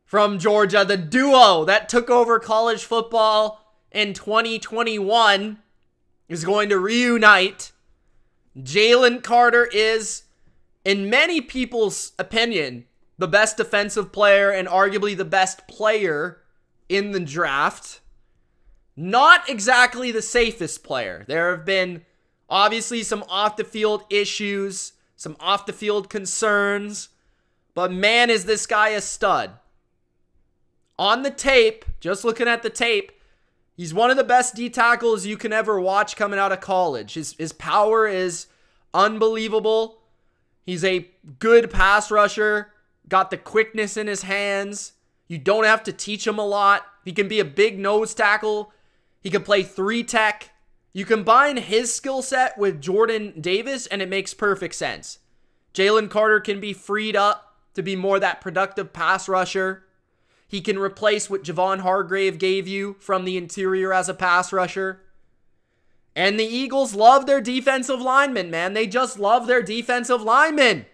from Georgia. The duo that took over college football in 2021 is going to reunite. Jalen Carter is, in many people's opinion, the best defensive player and arguably the best player in the draft. Not exactly the safest player. There have been obviously some off-the-field issues, some off-the-field concerns, but man, is this guy a stud. On the tape, just looking at the tape, he's one of the best D tackles you can ever watch coming out of college. His power is unbelievable. He's a good pass rusher, got the quickness in his hands. You don't have to teach him a lot. He can be a big nose tackle. He can play 3-tech. You combine his skill set with Jordan Davis, and it makes perfect sense. Jalen Carter can be freed up to be more that productive pass rusher. He can replace what Javon Hargrave gave you from the interior as a pass rusher. And the Eagles love their defensive linemen, man. They just love their defensive linemen.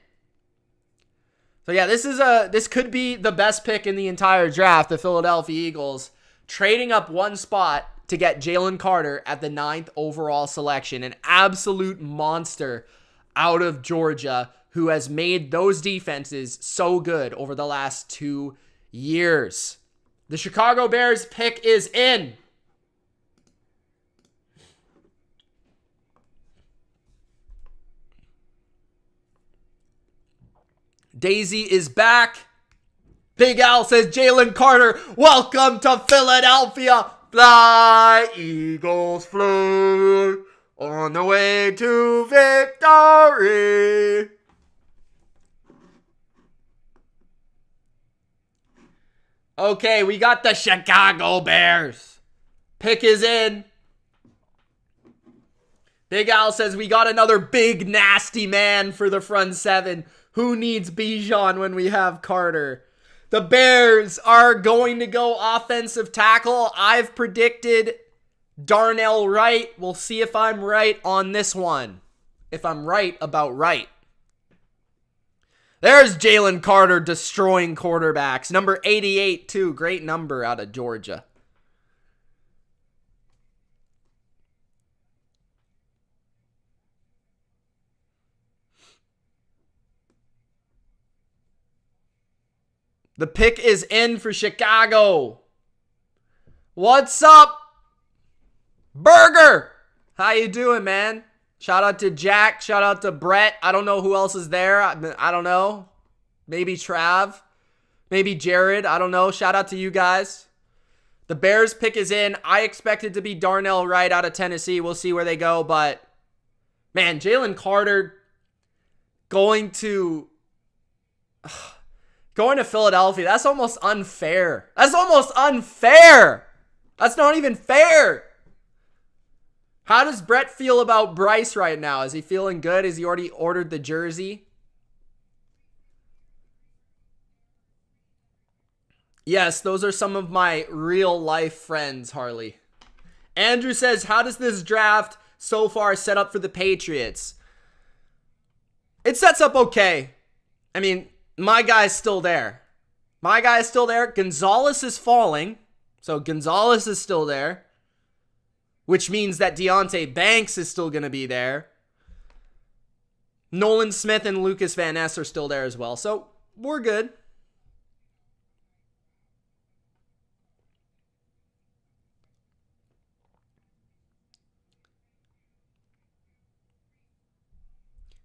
So yeah, this could be the best pick in the entire draft, the Philadelphia Eagles, trading up one spot to get Jalen Carter at the 9th overall selection. An absolute monster out of Georgia who has made those defenses so good over the last 2 years. The Chicago Bears pick is in. Daisy is back. Big Al says, Jalen Carter, welcome to Philadelphia. Fly, Eagles, fly on the way to victory. Okay, we got the Chicago Bears. Pick is in. Big Al says, we got another big, nasty man for the front seven. Who needs Bijan when we have Carter? The Bears are going to go offensive tackle. I've predicted Darnell Wright. We'll see if I'm right on this one. If I'm right about right. There's Jalen Carter destroying quarterbacks. Number 88, too. Great number out of Georgia. The pick is in for Chicago. What's up, Burger? How you doing, man? Shout out to Jack. Shout out to Brett. I don't know who else is there. I don't know. Maybe Trav. Maybe Jared. I don't know. Shout out to you guys. The Bears pick is in. I expect it to be Darnell Wright out of Tennessee. We'll see where they go. But, man, Jalen Carter going to Philadelphia. That's almost unfair. That's almost unfair. That's not even fair. How does Brett feel about Bryce right now? Is he feeling good? Has he already ordered the jersey? Yes, those are some of my real life friends, Harley. Andrew says, how does this draft so far set up for the Patriots? It sets up okay. I mean, my guy's still there. Gonzalez is falling. So Gonzalez is still there. Which means that Deonte Banks is still going to be there. Nolan Smith and Lucas Van Ness are still there as well. So we're good.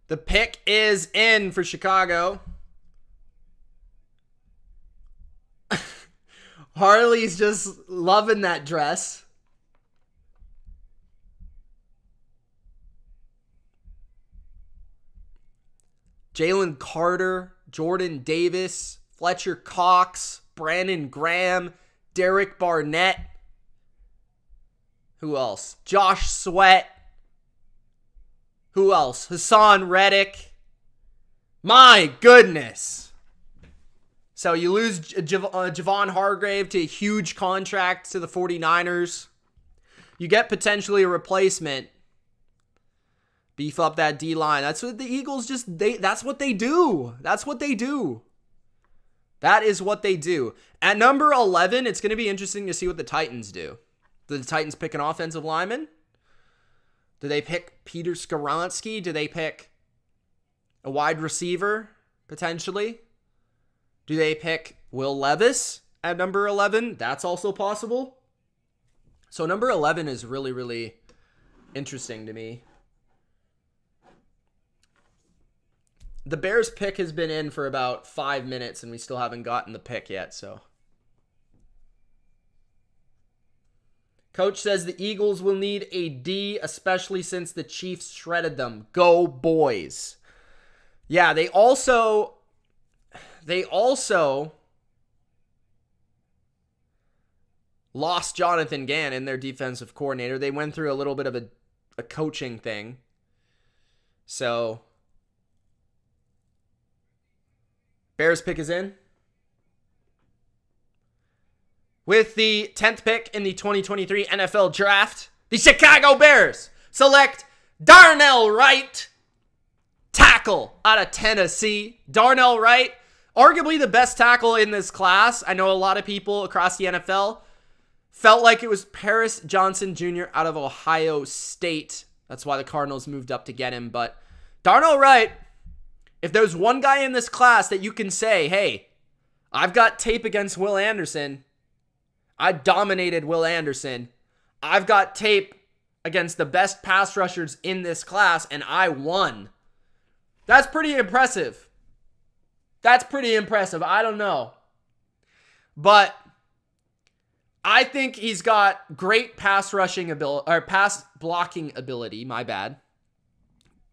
The pick is in for Chicago. Harley's just loving that dress. Jalen Carter, Jordan Davis, Fletcher Cox, Brandon Graham, Derek Barnett. Who else? Josh Sweat. Who else? Hassan Reddick. My goodness. So you lose Javon Hargrave to a huge contract to the 49ers. You get potentially a replacement. Beef up that D-line. That's what the Eagles that's what they do. That's what they do. That is what they do. At number 11, it's going to be interesting to see what the Titans do. Do the Titans pick an offensive lineman? Do they pick Peter Skoronski? Do they pick a wide receiver, potentially? Do they pick Will Levis at number 11? That's also possible. So number 11 is really, really interesting to me. The Bears pick has been in for about 5 minutes, and we still haven't gotten the pick yet, so. Coach says the Eagles will need a D, especially since the Chiefs shredded them. Go boys. Yeah, they also lost Jonathan Gannon, their defensive coordinator. They went through a little bit of a coaching thing. So, Bears pick is in. With the 10th pick in the 2023 NFL Draft, the Chicago Bears select Darnell Wright, tackle out of Tennessee. Darnell Wright, arguably the best tackle in this class. I know a lot of people across the NFL felt like it was Paris Johnson Jr. out of Ohio State. That's why the Cardinals moved up to get him. But Darnell Wright, if there's one guy in this class that you can say, hey, I've got tape against Will Anderson. I dominated Will Anderson. I've got tape against the best pass rushers in this class, and I won. That's pretty impressive. That's pretty impressive. I don't know. But I think he's got great pass rushing ability, or pass blocking ability, my bad.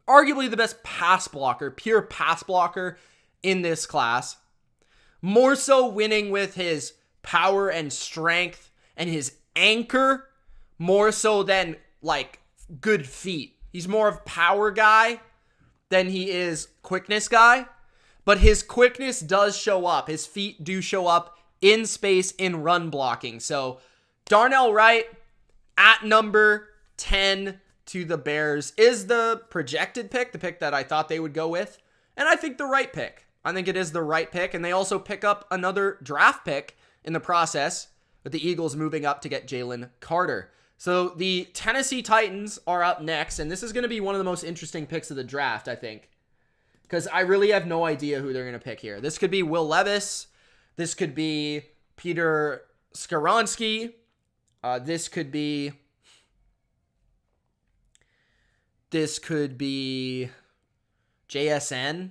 Arguably the best pass blocker, pure pass blocker in this class. More so winning with his power and strength and his anchor more so than like good feet. He's more of power guy than he is quickness guy, but his quickness does show up. His feet do show up in space in run blocking. So Darnell Wright at number 10 to the Bears is the projected pick, the pick that I thought they would go with, and I think the right pick. I think it is the right pick, and they also pick up another draft pick in the process, with the Eagles moving up to get Jalen Carter. So the Tennessee Titans are up next, and this is going to be one of the most interesting picks of the draft, I think, because I really have no idea who they're going to pick here. This could be Will Levis. This could be Peter Skoronski. This could be JSN.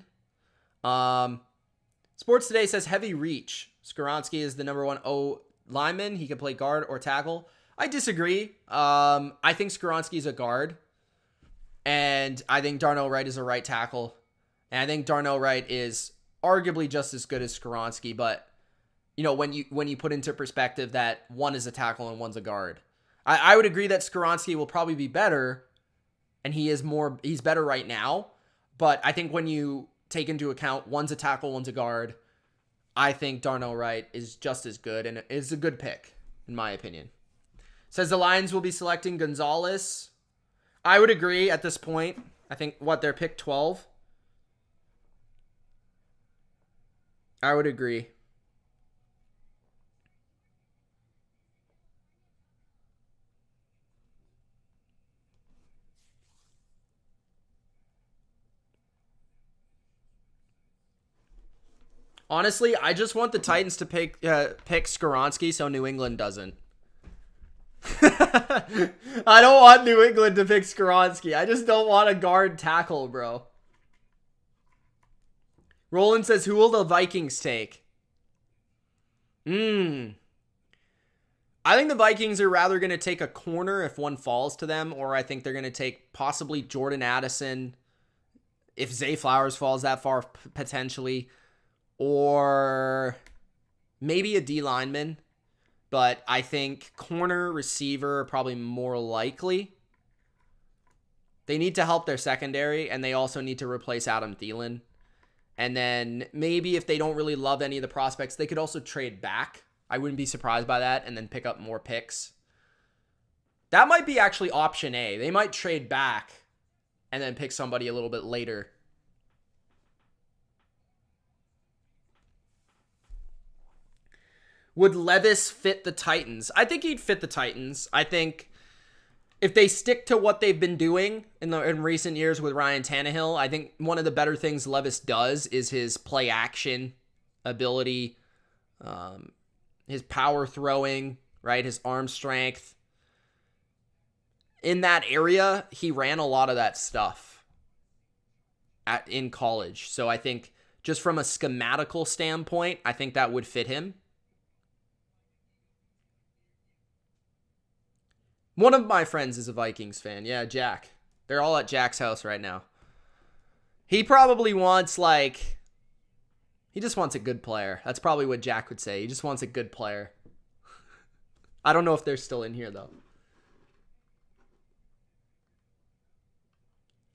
Sports Today says heavy reach. Skoronski is the number 1 O lineman. He can play guard or tackle. I disagree. I think Skoronski is a guard. And I think Darnell Wright is a right tackle. And I think Darnell Wright is arguably just as good as Skoronski. But, you know, when you put into perspective that one is a tackle and one's a guard. I would agree that Skoronski will probably be better. And he's better right now. But I think when you take into account one's a tackle, one's a guard, I think Darnell Wright is just as good and is a good pick, in my opinion. Says the Lions will be selecting Gonzalez. I would agree at this point. I think, they're pick 12? I would agree. Honestly, I just want the Titans to pick Skoronski so New England doesn't. I don't want New England to pick Skoronski. I just don't want a guard tackle, bro. Roland says, who will the Vikings take? I think the Vikings are rather going to take a corner if one falls to them, or I think they're going to take possibly Jordan Addison if Zay Flowers falls that far, potentially. Or maybe a D lineman, but I think corner, receiver are probably more likely. They need to help their secondary, and they also need to replace Adam Thielen. And then maybe if they don't really love any of the prospects, they could also trade back. I wouldn't be surprised by that, and then pick up more picks. That might be actually option A. They might trade back and then pick somebody a little bit later. Would Levis fit the Titans? I think he'd fit the Titans. I think if they stick to what they've been doing in recent years with Ryan Tannehill, I think one of the better things Levis does is his play action ability, his power throwing, right? His arm strength. In that area, he ran a lot of that stuff in college. So I think just from a schematical standpoint, I think that would fit him. One of my friends is a Vikings fan. Yeah, Jack. They're all at Jack's house right now. He probably wants, he just wants a good player. That's probably what Jack would say. He just wants a good player. I don't know if they're still in here, though.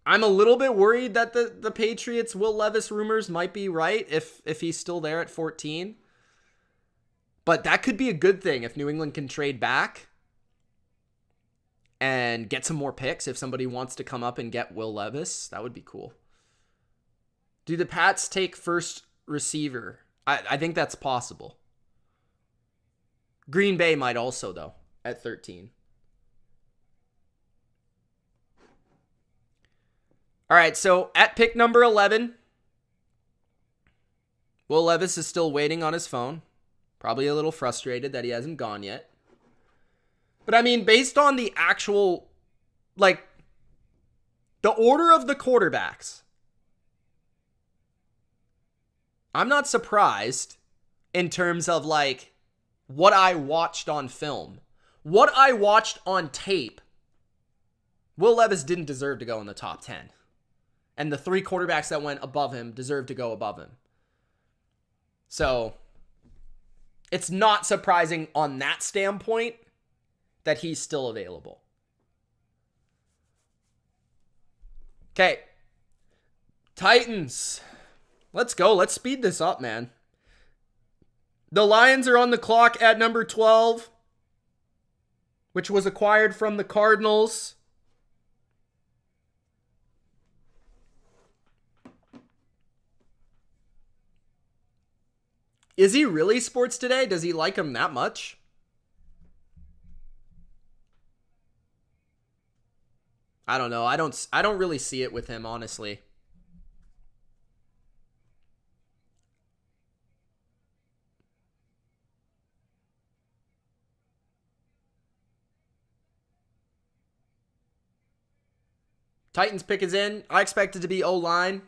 I'm a little bit worried that the Patriots' Will Levis rumors might be right if he's still there at 14. But that could be a good thing if New England can trade back and get some more picks. If somebody wants to come up and get Will Levis, that would be cool. Do the Pats take first receiver? I think that's possible. Green Bay might also, though, at 13. All right, so at pick number 11, Will Levis is still waiting on his phone. Probably a little frustrated that he hasn't gone yet. But I mean, based on the actual, the order of the quarterbacks, I'm not surprised in terms of, what I watched on film. What I watched on tape, Will Levis didn't deserve to go in the top 10. And the 3 quarterbacks that went above him deserve to go above him. So, it's not surprising on that standpoint that he's still available. Okay. Titans. Let's go. Let's speed this up, man. The Lions are on the clock at number 12, which was acquired from the Cardinals. Is he really Sports Today? Does he like him that much? I don't know. I don't really see it with him, honestly. Titans pick is in. I expect it to be O-line.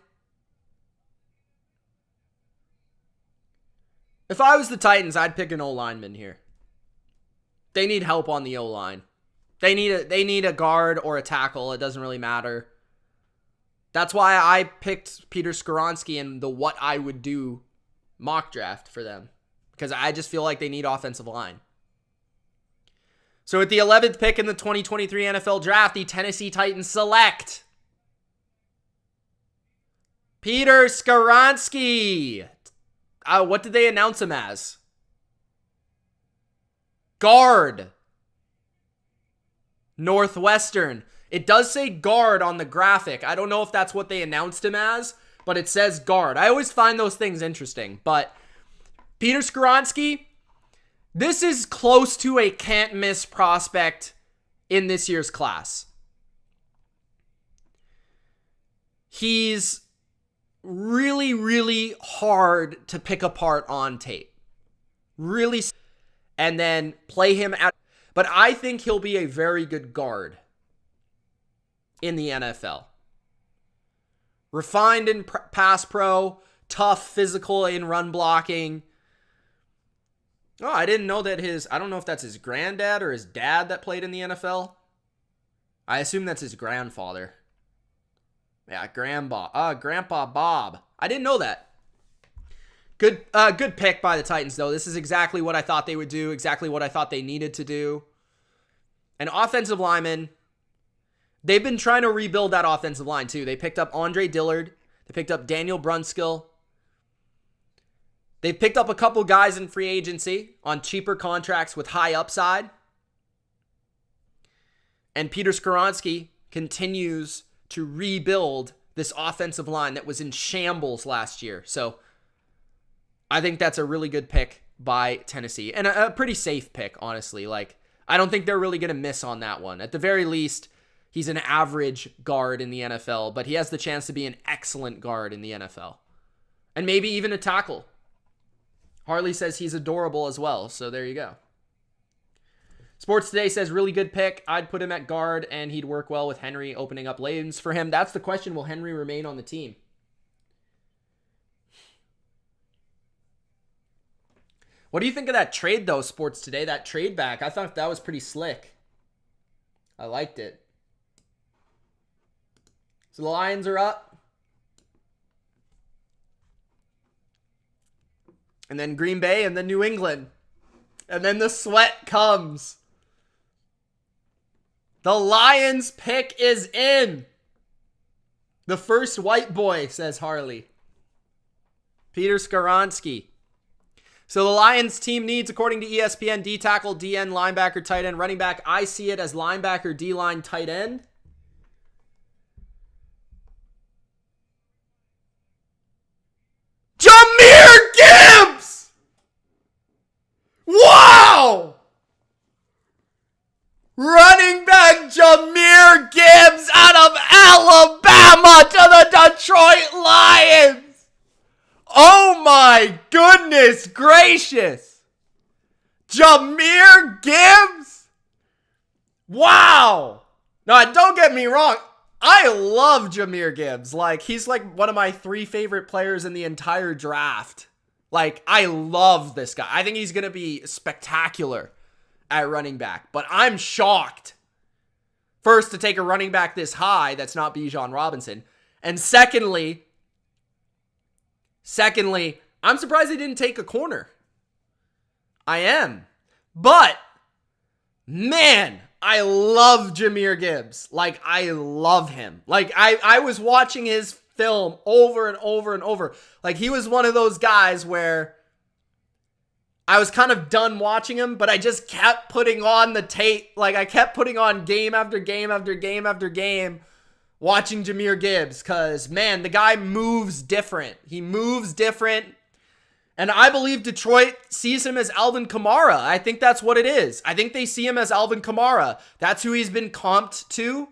If I was the Titans, I'd pick an O-lineman here. They need help on the O-line. They need a guard or a tackle. It doesn't really matter. That's why I picked Peter Skoronski in the what I would do mock draft for them. Because I just feel like they need offensive line. So at the 11th pick in the 2023 NFL Draft, the Tennessee Titans select Peter Skoronski. What did they announce him as? Guard. Northwestern. It does say guard on the graphic. I don't know if that's what they announced him as, but it says guard. I always find those things interesting. But Peter Skoronski, this is close to a can't-miss prospect in this year's class. He's really, really hard to pick apart on tape. Really. And then play him out. But I think he'll be a very good guard in the NFL. Refined in pass pro, tough, physical in run blocking. Oh, I didn't know that I don't know if that's his granddad or his dad that played in the NFL. I assume that's his grandfather. Yeah, Grandpa Bob. I didn't know that. Good pick by the Titans, though. This is exactly what I thought they would do, exactly what I thought they needed to do. An offensive lineman. they've been trying to rebuild that offensive line too. They picked up Andre Dillard. They picked up Daniel Brunskill. They've picked up a couple guys in free agency on cheaper contracts with high upside. And Peter Skoronski continues to rebuild this offensive line that was in shambles last year. So I think that's a really good pick by Tennessee. And a pretty safe pick, honestly. Like, I don't think they're really going to miss on that one. At the very least, he's an average guard in the NFL, but he has the chance to be an excellent guard in the NFL. And maybe even a tackle. Harley says he's adorable as well, so there you go. Sports Today says really good pick. I'd put him at guard, and he'd work well with Henry opening up lanes for him. That's the question. Will Henry remain on the team? What do you think of that trade, though, Sports Today? That trade back, I thought that was pretty slick. I liked it. So the Lions are up. And then Green Bay, and then New England. And then the sweat comes. The Lions pick is in. The first white boy, says Harley. Peter Skoronski. So the Lions team needs, according to ESPN, D tackle, DN, linebacker, tight end, running back. I see it as linebacker, D-line, tight end. Jahmyr Gibbs! Wow! Running back Jahmyr Gibbs out of Alabama to the Detroit Lions! Oh my goodness gracious! Jahmyr Gibbs? Wow! Now, don't get me wrong. I love Jahmyr Gibbs. Like, he's like one of my 3 favorite players in the entire draft. Like, I love this guy. I think he's going to be spectacular at running back. But I'm shocked, first, to take a running back this high that's not Bijan Robinson. And secondly, I'm surprised they didn't take a corner. I am. But, man, I love Jahmyr Gibbs. Like, I love him. Like, I was watching his film over and over and over. Like, he was one of those guys where I was kind of done watching him, but I just kept putting on the tape. Like, I kept putting on game after game after game after game watching Jahmyr Gibbs because, man, the guy moves different. He moves different. And I believe Detroit sees him as Alvin Kamara. I think that's what it is. I think they see him as Alvin Kamara. That's who he's been comped to.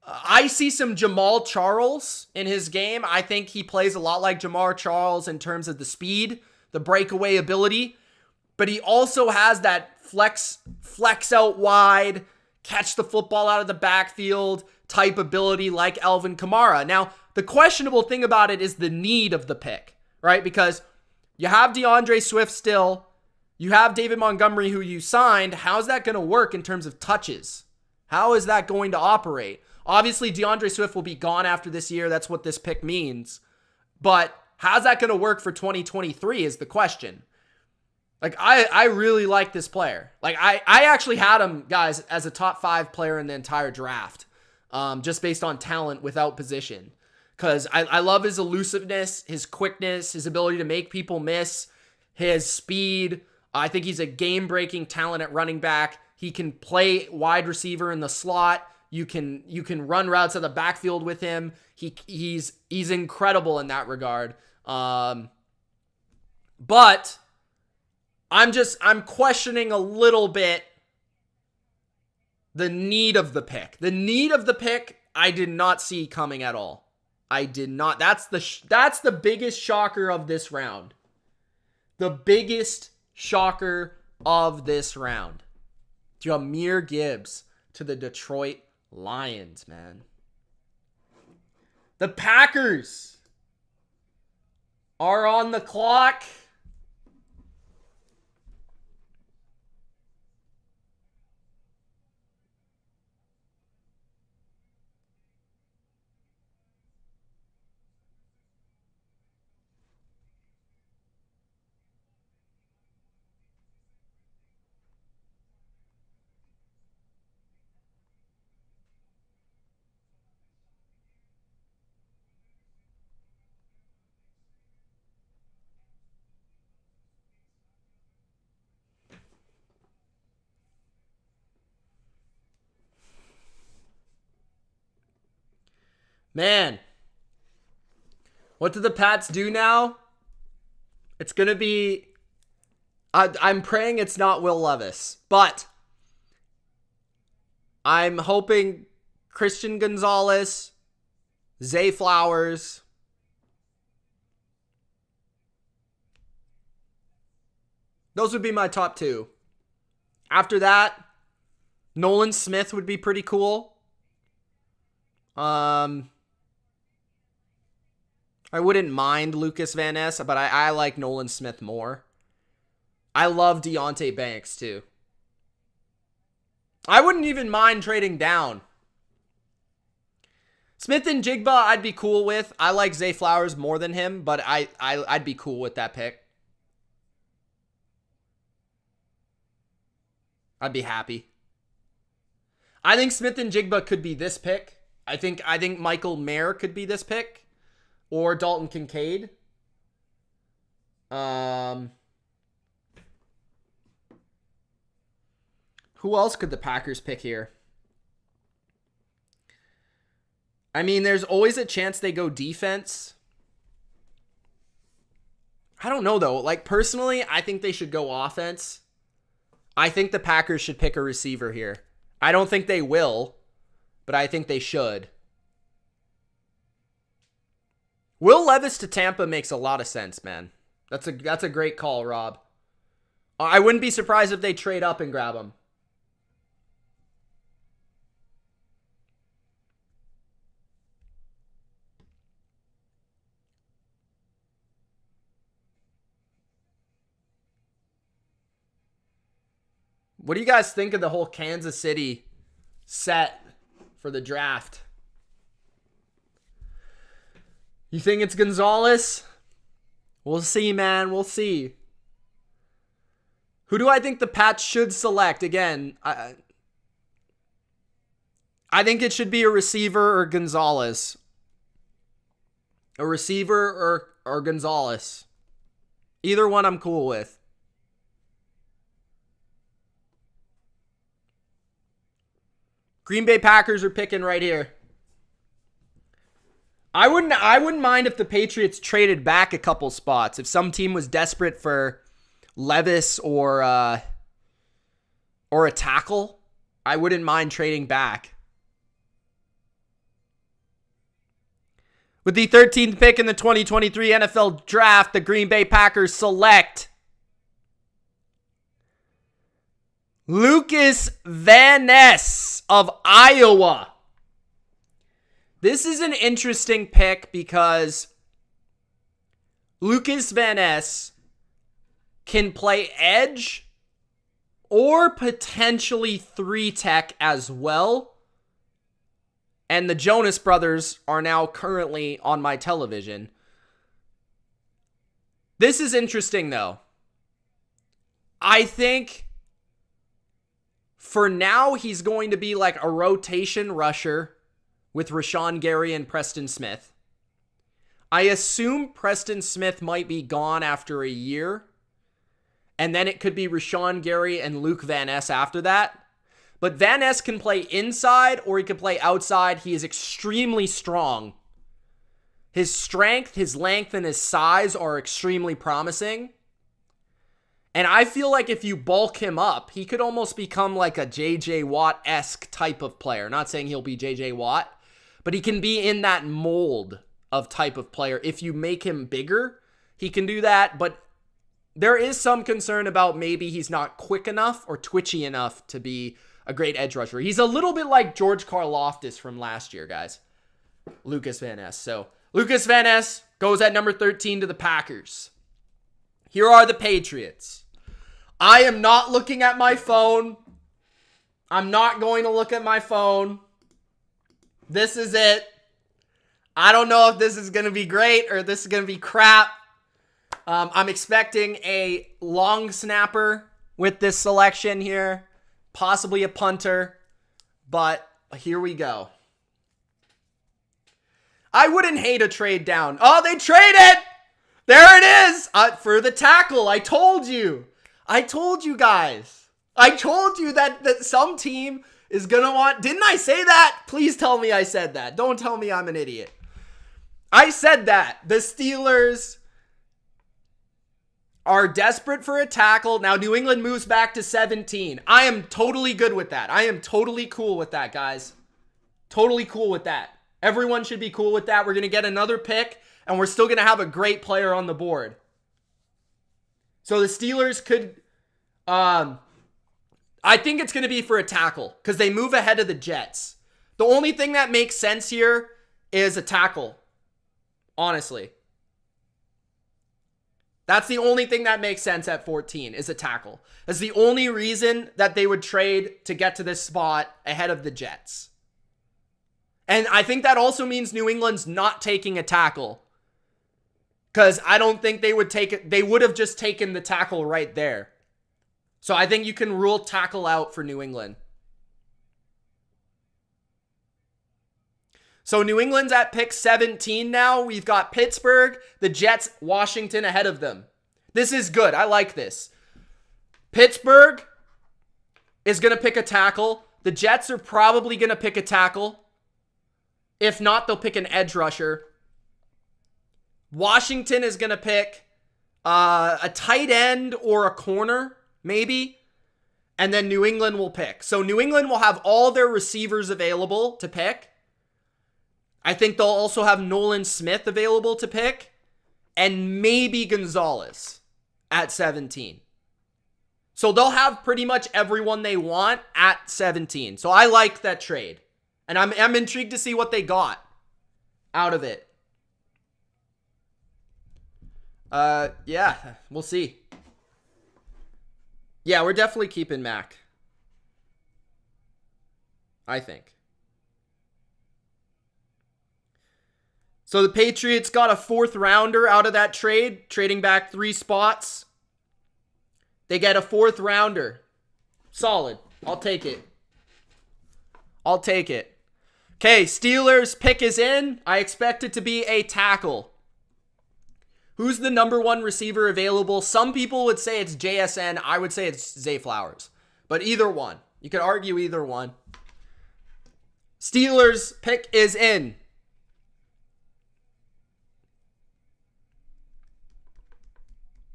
I see some Jamal Charles in his game. I think he plays a lot like Jamar Charles in terms of the speed, the breakaway ability. But he also has that flex out wide, catch the football out of the backfield type ability like Alvin Kamara. Now, the questionable thing about it is the need of the pick, right? Because you have DeAndre Swift still. You have David Montgomery, who you signed. How's that going to work in terms of touches? How is that going to operate? Obviously, DeAndre Swift will be gone after this year. That's what this pick means. But how's that going to work for 2023 is the question. Like, I really like this player. Like, I actually had him, guys, as a top 5 player in the entire draft. Just based on talent without position. Because I love his elusiveness, his quickness, his ability to make people miss, his speed. I think he's a game-breaking talent at running back. He can play wide receiver in the slot. You can run routes out of the backfield with him. He's incredible in that regard. But I'm questioning a little bit the need of the pick. The need of the pick, I did not see coming at all. I did not. That's the biggest shocker of this round. The biggest shocker of this round. Jahmyr Gibbs to the Detroit Lions, man. The Packers are on the clock. Man. What do the Pats do now? It's going to be... I'm praying it's not Will Levis. But I'm hoping Christian Gonzalez, Zay Flowers... Those would be my top two. After that, Nolan Smith would be pretty cool. I wouldn't mind Lucas Van Ness, but I like Nolan Smith more. I love Deonte Banks, too. I wouldn't even mind trading down. Smith and Jigba, I'd be cool with. I like Zay Flowers more than him, but I'd be cool with that pick. I'd be happy. I think Smith and Jigba could be this pick. I think Michael Mayer could be this pick. Or Dalton Kincaid. Who else could the Packers pick here? I mean, there's always a chance they go defense. I don't know, though. Like, personally, I think they should go offense. I think the Packers should pick a receiver here. I don't think they will, but I think they should. Will Levis to Tampa makes a lot of sense, man. That's a great call, Rob. I wouldn't be surprised if they trade up and grab him. What do you guys think of the whole Kansas City set for the draft? You think it's Gonzalez? We'll see, man. We'll see. Who do I think the Pats should select? Again, I think it should be a receiver or Gonzalez. A receiver or Gonzalez. Either one I'm cool with. Green Bay Packers are picking right here. I wouldn't mind if the Patriots traded back a couple spots. If some team was desperate for Levis or a tackle, I wouldn't mind trading back. With the 13th pick in the 2023 NFL Draft, the Green Bay Packers select Lucas Van Ness of Iowa. This is an interesting pick because Lucas Van Ness can play edge or potentially 3-tech as well. And the Jonas Brothers are now currently on my television. This is interesting, though. I think for now, he's going to be like a rotation rusher with Rashawn Gary and Preston Smith. I assume Preston Smith might be gone after a year. And then it could be Rashawn Gary and Luke Van Ness after that. But Van Ness can play inside or he can play outside. He is extremely strong. His strength, his length, and his size are extremely promising. And I feel like if you bulk him up, he could almost become like a J.J. Watt-esque type of player. Not saying he'll be J.J. Watt, but he can be in that mold of type of player. If you make him bigger, he can do that. But there is some concern about maybe he's not quick enough or twitchy enough to be a great edge rusher. He's a little bit like George Karlaftis from last year, guys. Lucas Van Ness. So Lucas Van Ness goes at number 13 to the Packers. Here are the Patriots. I am not looking at my phone. I'm not going to look at my phone. This is it. I don't know if this is going to be great or this is going to be crap. I'm expecting a long snapper with this selection here. Possibly a punter. But here we go. I wouldn't hate a trade down. Oh, they traded! There it is! For the tackle. I told you. I told you guys. I told you that some team is going to want... Didn't I say that? Please tell me I said that. Don't tell me I'm an idiot. I said that. The Steelers are desperate for a tackle. Now New England moves back to 17. I am totally good with that. I am totally cool with that, guys. Totally cool with that. Everyone should be cool with that. We're going to get another pick, and we're still going to have a great player on the board. So the Steelers could... I think it's going to be for a tackle because they move ahead of the Jets. The only thing that makes sense here is a tackle. Honestly. That's the only thing that makes sense at 14 is a tackle. That's the only reason that they would trade to get to this spot ahead of the Jets. And I think that also means New England's not taking a tackle. Because I don't think they would take it. They would have just taken the tackle right there. So I think you can rule tackle out for New England. So New England's at pick 17 now. We've got Pittsburgh, the Jets, Washington ahead of them. This is good. I like this. Pittsburgh is going to pick a tackle. The Jets are probably going to pick a tackle. If not, they'll pick an edge rusher. Washington is going to pick a tight end or a corner, maybe. And then New England will pick. So New England will have all their receivers available to pick. I think they'll also have Nolan Smith available to pick. And maybe Gonzalez at 17. So they'll have pretty much everyone they want at 17. So I like that trade. And I'm intrigued to see what they got out of it. Yeah, we'll see. Yeah, we're definitely keeping Mac. I think. So the Patriots got a 4th rounder out of that trade, trading back 3 spots. They get a 4th rounder. Solid. I'll take it. I'll take it. Okay, Steelers pick is in. I expect it to be a tackle. Who's the number 1 receiver available? Some people would say it's JSN. I would say it's Zay Flowers. But either one. You could argue either one. Steelers pick is in.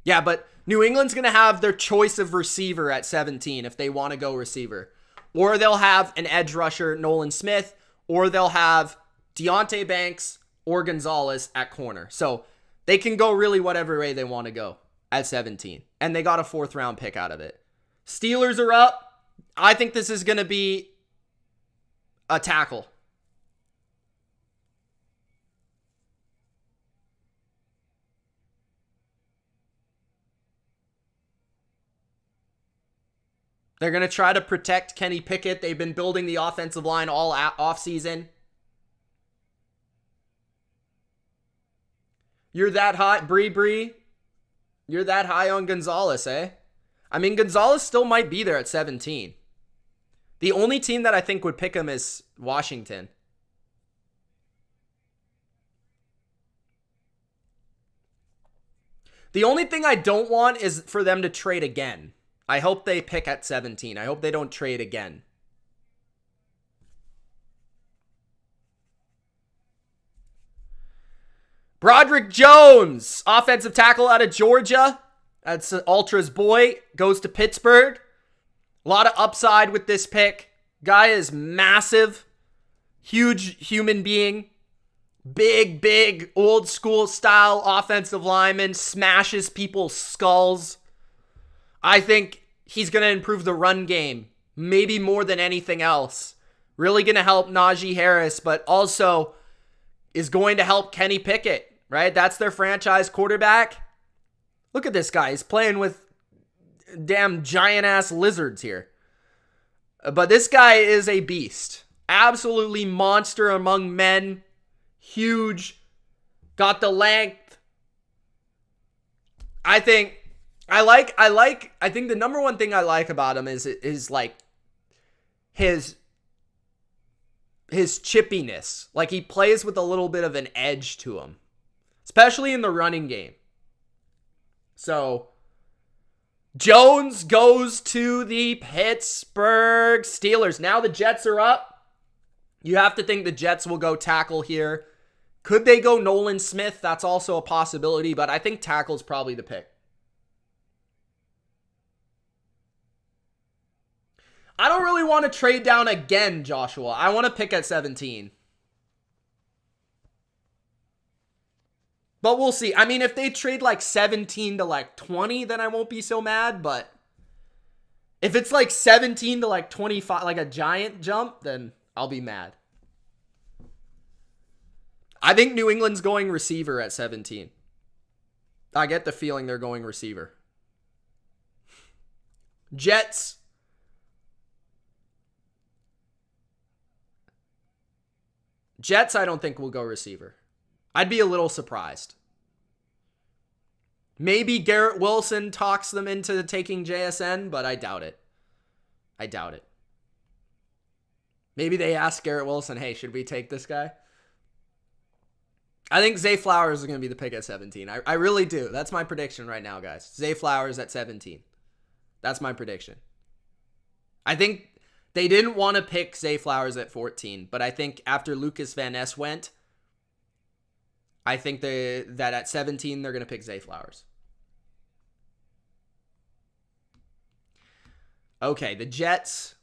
Yeah, but New England's going to have their choice of receiver at 17 if they want to go receiver. Or they'll have an edge rusher, Nolan Smith, or they'll have Deonte Banks or Gonzalez at corner. So they can go really whatever way they want to go at 17. And they got a 4th round pick out of it. Steelers are up. I think this is going to be a tackle. They're going to try to protect Kenny Pickett. They've been building the offensive line all offseason. You're that high, Bree. You're that high on Gonzalez, eh? I mean, Gonzalez still might be there at 17. The only team that I think would pick him is Washington. The only thing I don't want is for them to trade again. I hope they pick at 17. I hope they don't trade again. Broderick Jones, offensive tackle out of Georgia. That's Ultra's boy. Goes to Pittsburgh. A lot of upside with this pick. Guy is massive. Huge human being. Big, old school style offensive lineman. Smashes people's skulls. I think he's going to improve the run game. Maybe more than anything else. Really going to help Najee Harris, but also is going to help Kenny Pickett, right? That's their franchise quarterback. Look at this guy. He's playing with damn giant-ass lizards here. But this guy is a beast. Absolutely monster among men. Huge. Got the length. I think the number one thing I like about him is like his chippiness. Like he plays with a little bit of an edge to him, especially in the running game. So Jones goes to the Pittsburgh Steelers. Now the Jets are up. You have to think the Jets will go tackle here. Could they go Nolan Smith? That's also a possibility, but I think tackle's probably the pick. I don't really want to trade down again, Joshua. I want to pick at 17. But we'll see. I mean, if they trade like 17 to like 20, then I won't be so mad. But if it's like 17 to like 25, like a giant jump, then I'll be mad. I think New England's going receiver at 17. I get the feeling they're going receiver. Jets. Jets, I don't think will go receiver. I'd be a little surprised. Maybe Garrett Wilson talks them into taking JSN, but I doubt it. I doubt it. Maybe they ask Garrett Wilson, hey, should we take this guy? I think Zay Flowers is going to be the pick at 17. I really do. That's my prediction right now, guys. Zay Flowers at 17. That's my prediction. I think they didn't want to pick Zay Flowers at 14, but I think after Lucas Van Ness went, I think that at 17, they're going to pick Zay Flowers. Okay, the Jets.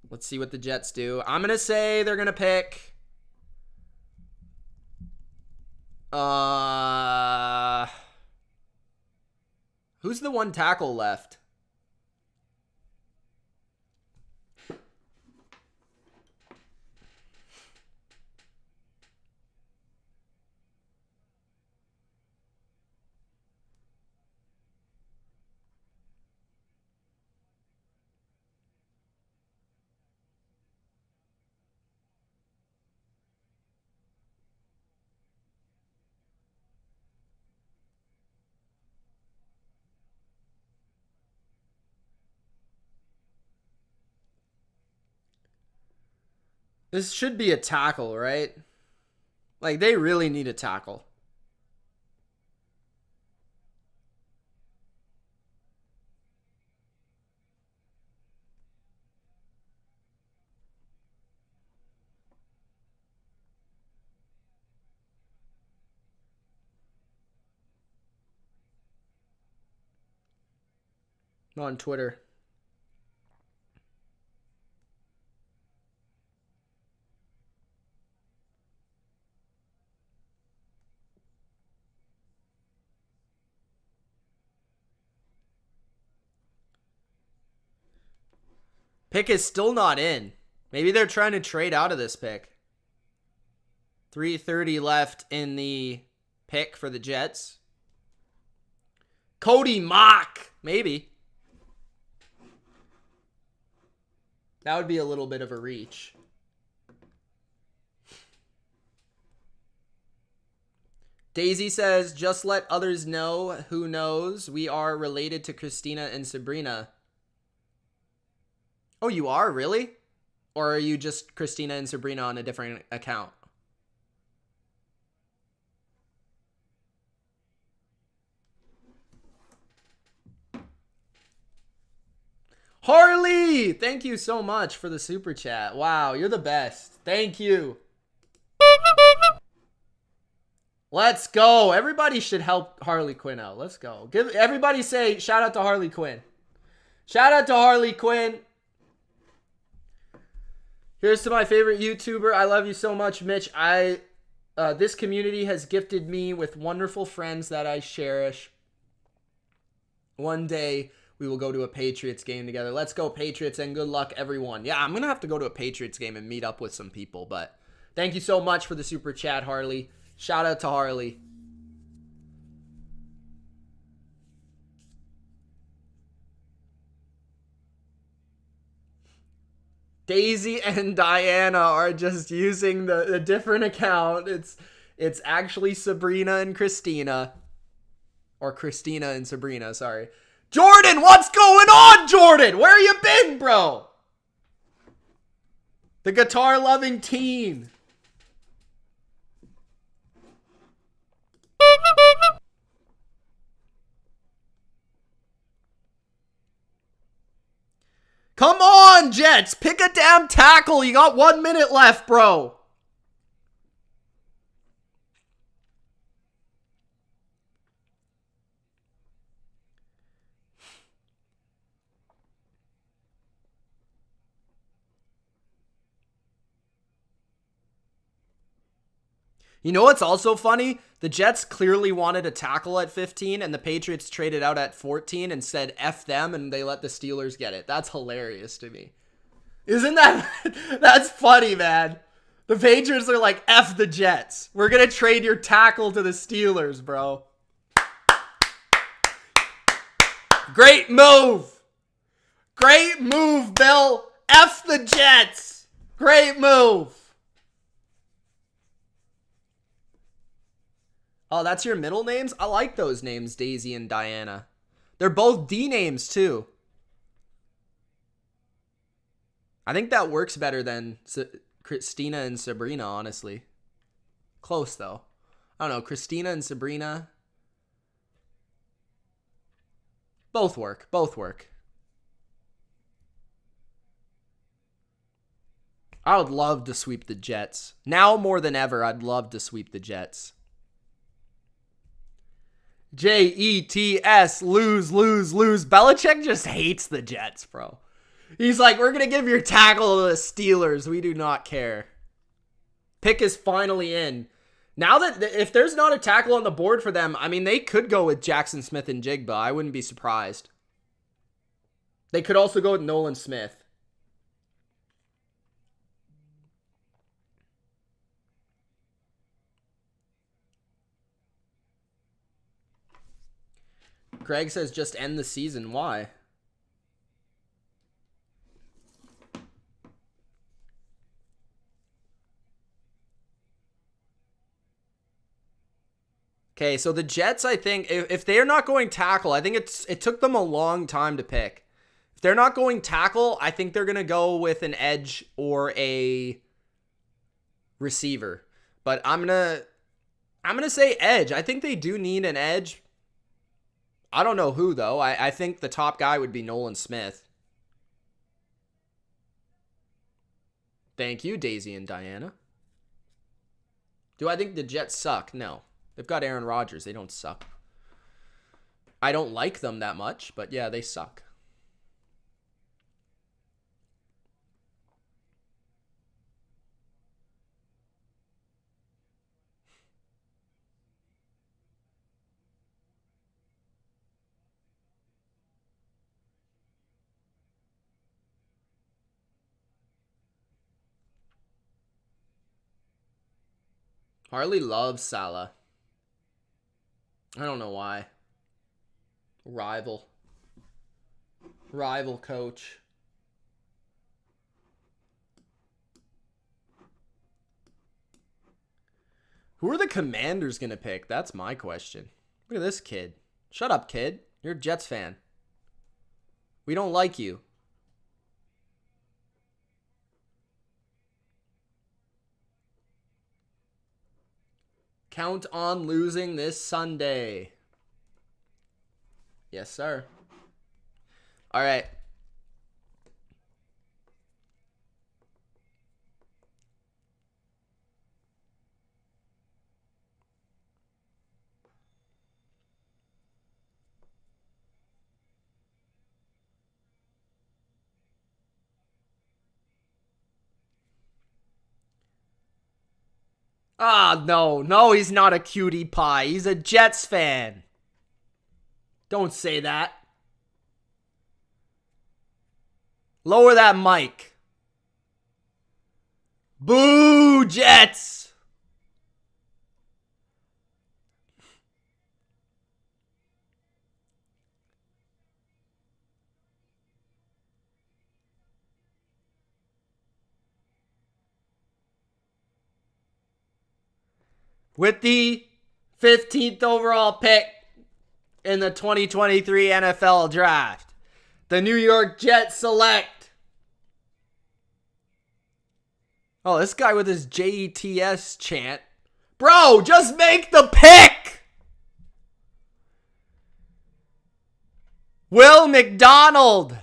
Let's see what the Jets do. I'm going to say they're going to pick... who's the one tackle left? This should be a tackle, right? Like, they really need a tackle. On Twitter. Pick is still not in. Maybe they're trying to trade out of this pick. 3:30 left in the pick for the Jets. Cody Mock. Maybe. That would be a little bit of a reach. Daisy says, just let others know who knows we are related to Christina and Sabrina. Oh, you are? Really? Or are you just Christina and Sabrina on a different account? Harley! Thank you so much for the super chat. Wow, you're the best. Thank you. Let's go. Everybody should help Harley Quinn out. Let's go. Everybody say shout out to Harley Quinn. Shout out to Harley Quinn. Here's to my favorite YouTuber. I love you so much, Mitch. This community has gifted me with wonderful friends that I cherish. One day we will go to a Patriots game together. Let's go Patriots and good luck, everyone. Yeah, I'm going to have to go to a Patriots game and meet up with some people. But thank you so much for the super chat, Harley. Shout out to Harley. Daisy and Diana are just using the different account. It's actually Sabrina and Christina. Or Christina and Sabrina, sorry. Jordan, what's going on, Jordan? Where you been, bro? The guitar-loving teen. Come on, Jets. Pick a damn tackle. You got 1 minute left, bro. You know what's also funny? The Jets clearly wanted a tackle at 15, and the Patriots traded out at 14 and said F them, and they let the Steelers get it. That's hilarious to me. Isn't that... That's funny, man. The Patriots are like, F the Jets. We're going to trade your tackle to the Steelers, bro. Great move. Great move, Bill. F the Jets. Great move. Oh, that's your middle names? I like those names, Daisy and Diana. They're both D names, too. I think that works better than Christina and Sabrina, honestly. Close, though. I don't know, Christina and Sabrina. Both work. Both work. I would love to sweep the Jets. Now more than ever, I'd love to sweep the Jets. Jets, lose, lose, lose. Belichick just hates the Jets, bro. He's like, we're going to give your tackle to the Steelers. We do not care. Pick is finally in. Now that, if there's not a tackle on the board for them, I mean, they could go with Jackson Smith and Jigba. I wouldn't be surprised. They could also go with Nolan Smith. Greg says just end the season. Why? Okay, so the Jets, I think, if they're not going tackle, I think it took them a long time to pick. If they're not going tackle, I think they're going to go with an edge or a receiver. But I'm going to say edge. I think they do need an edge. I don't know who, though. I think the top guy would be Nolan Smith. Thank you, Daisy and Diana. Do I think the Jets suck? No. They've got Aaron Rodgers. They don't suck. I don't like them that much, but yeah, they suck. Harley loves Salah. I don't know why. Rival coach. Who are the Commanders going to pick? That's my question. Look at this kid. Shut up, kid. You're a Jets fan. We don't like you. Count on losing this Sunday. Yes, sir. All right. Ah, no, he's not a cutie pie. He's a Jets fan. Don't say that. Lower that mic. Boo, Jets. With the 15th overall pick in the 2023 NFL Draft, the New York Jets select. Oh, this guy with his JETS chant. Bro, just make the pick! Will McDonald,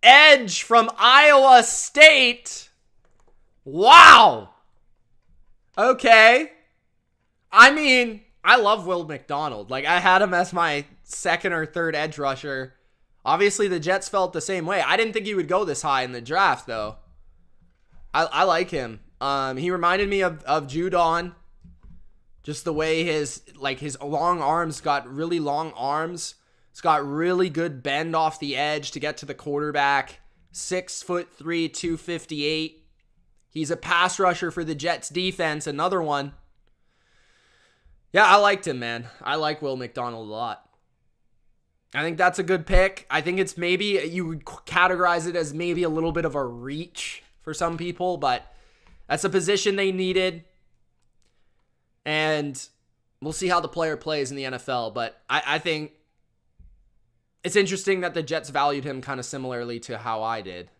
edge from Iowa State. Wow. Okay. I mean, I love Will McDonald. Like, I had him as my second or third edge rusher. Obviously, the Jets felt the same way. I didn't think he would go this high in the draft, though. I like him. He reminded me of Judon. Just the way his long arms got really long arms. It's got really good bend off the edge to get to the quarterback. 6'3", 258. He's a pass rusher for the Jets defense. Another one. Yeah, I liked him, man. I like Will McDonald a lot. I think that's a good pick. I think it's maybe, you would categorize it as maybe a little bit of a reach for some people, but that's a position they needed. And we'll see how the player plays in the NFL. But I think it's interesting that the Jets valued him kind of similarly to how I did.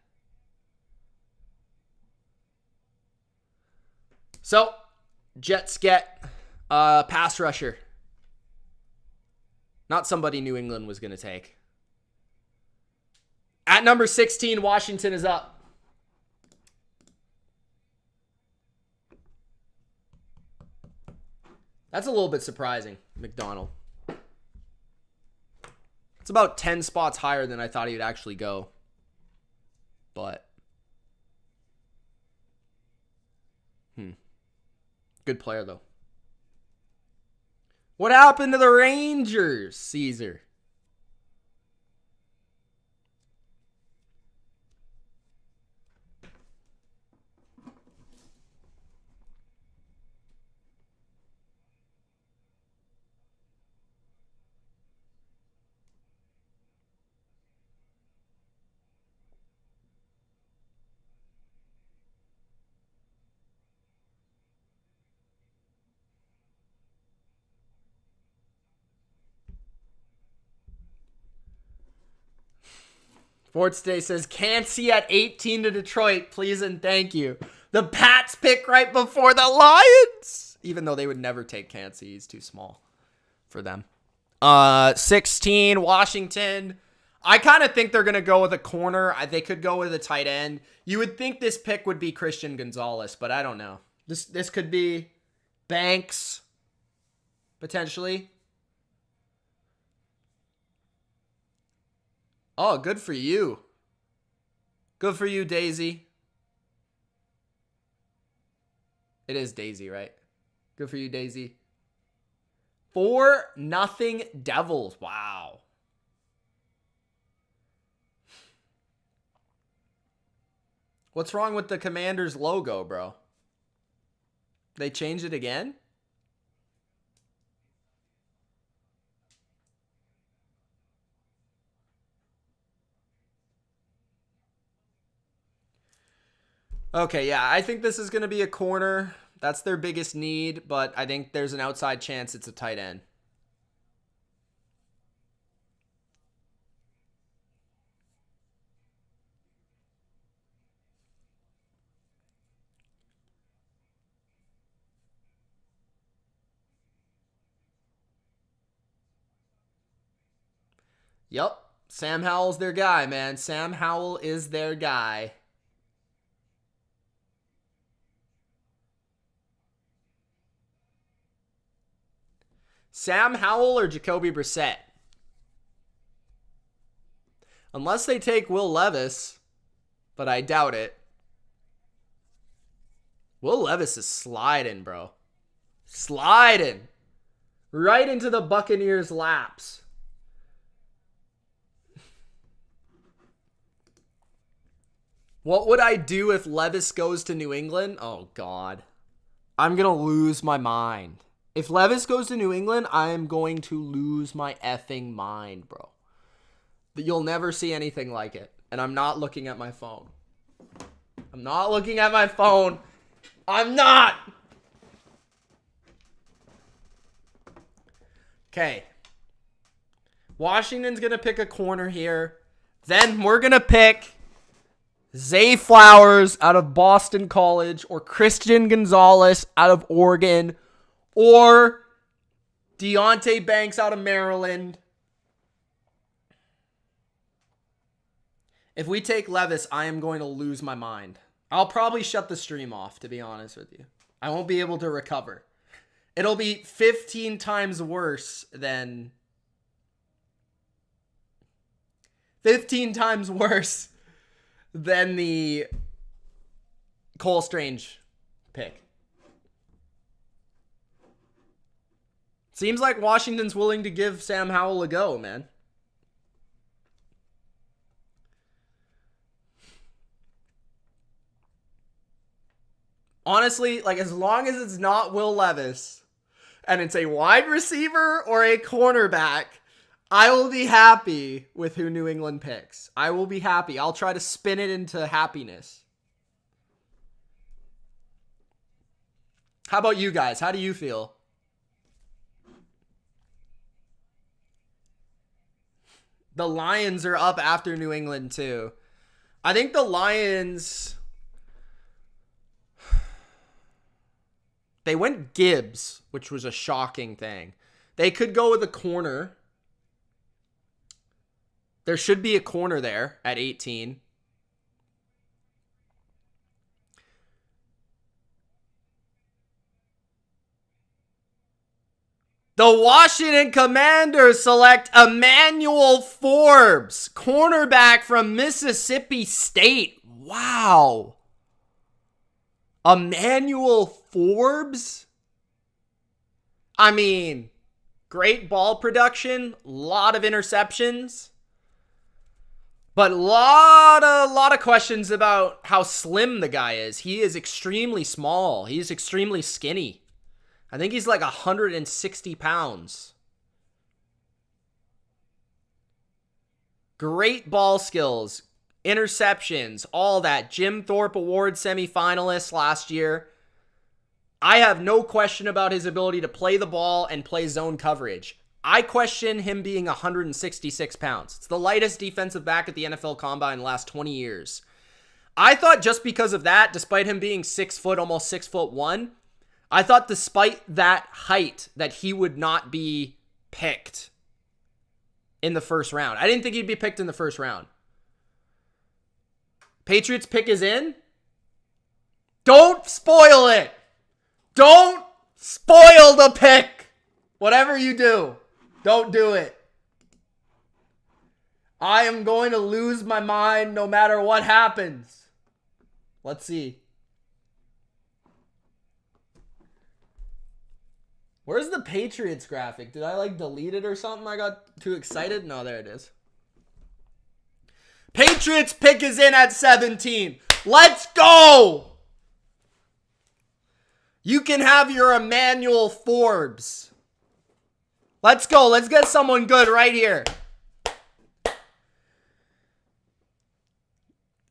So, Jets get a pass rusher. Not somebody New England was going to take. At number 16, Washington is up. That's a little bit surprising, McDonald. It's about 10 spots higher than I thought he would actually go. But, good player, though. What happened to the Rangers, Caesar? Sports Day says, can't see at 18 to Detroit, please and thank you. The Pats pick right before the Lions. Even though they would never take Cansey. He's too small for them. 16, Washington. I kind of think they're going to go with a corner. They could go with a tight end. You would think this pick would be Christian Gonzalez, but I don't know. This could be Banks, potentially. Oh, good for you. Good for you, Daisy. It is Daisy, right? Good for you, Daisy. 4-0 Devils. Wow. What's wrong with the Commanders logo, bro? They changed it again? Okay, yeah, I think this is going to be a corner. That's their biggest need, but I think there's an outside chance it's a tight end. Yep, Sam Howell's their guy, man. Sam Howell is their guy. Sam Howell or Jacoby Brissett? Unless they take Will Levis, but I doubt it. Will Levis is sliding, bro. Sliding. Right into the Buccaneers' laps. What would I do if Levis goes to New England? Oh, God. I'm going to lose my mind. If Levis goes to New England, I am going to lose my effing mind, bro. But you'll never see anything like it. And I'm not looking at my phone. I'm not looking at my phone. I'm not! Okay. Washington's going to pick a corner here. Then we're going to pick Zay Flowers out of Boston College or Christian Gonzalez out of Oregon or Deonte Banks out of Maryland. If we take Levis, I am going to lose my mind. I'll probably shut the stream off, to be honest with you. I won't be able to recover. It'll be 15 times worse than... 15 times worse than the Cole Strange pick. Seems like Washington's willing to give Sam Howell a go, man. Honestly, like, as long as it's not Will Levis and it's a wide receiver or a cornerback, I will be happy with who New England picks. I will be happy. I'll try to spin it into happiness. How about you guys? How do you feel? The Lions are up after New England, too. I think the Lions... They went Gibbs, which was a shocking thing. They could go with a corner. There should be a corner there at 18. The Washington Commanders select Emmanuel Forbes, cornerback from Mississippi State. Wow. Emmanuel Forbes? I mean, great ball production, a lot of interceptions, but a lot of questions about how slim the guy is. He is extremely small. He's extremely skinny. I think he's like 160 pounds. Great ball skills, interceptions, all that. Jim Thorpe Award semifinalist last year. I have no question about his ability to play the ball and play zone coverage. I question him being 166 pounds. It's the lightest defensive back at the NFL Combine in the last 20 years. I thought just because of that, despite him being 6 foot, almost 6'1", I thought despite that height that he would not be picked in the first round. I didn't think he'd be picked in the first round. Patriots pick is in. Don't spoil it. Don't spoil the pick. Whatever you do, don't do it. I am going to lose my mind no matter what happens. Let's see. Where's the Patriots graphic? Did I delete it or something? I got too excited? No, there it is. Patriots pick is in at 17. Let's go! You can have your Emmanuel Forbes. Let's go. Let's get someone good right here.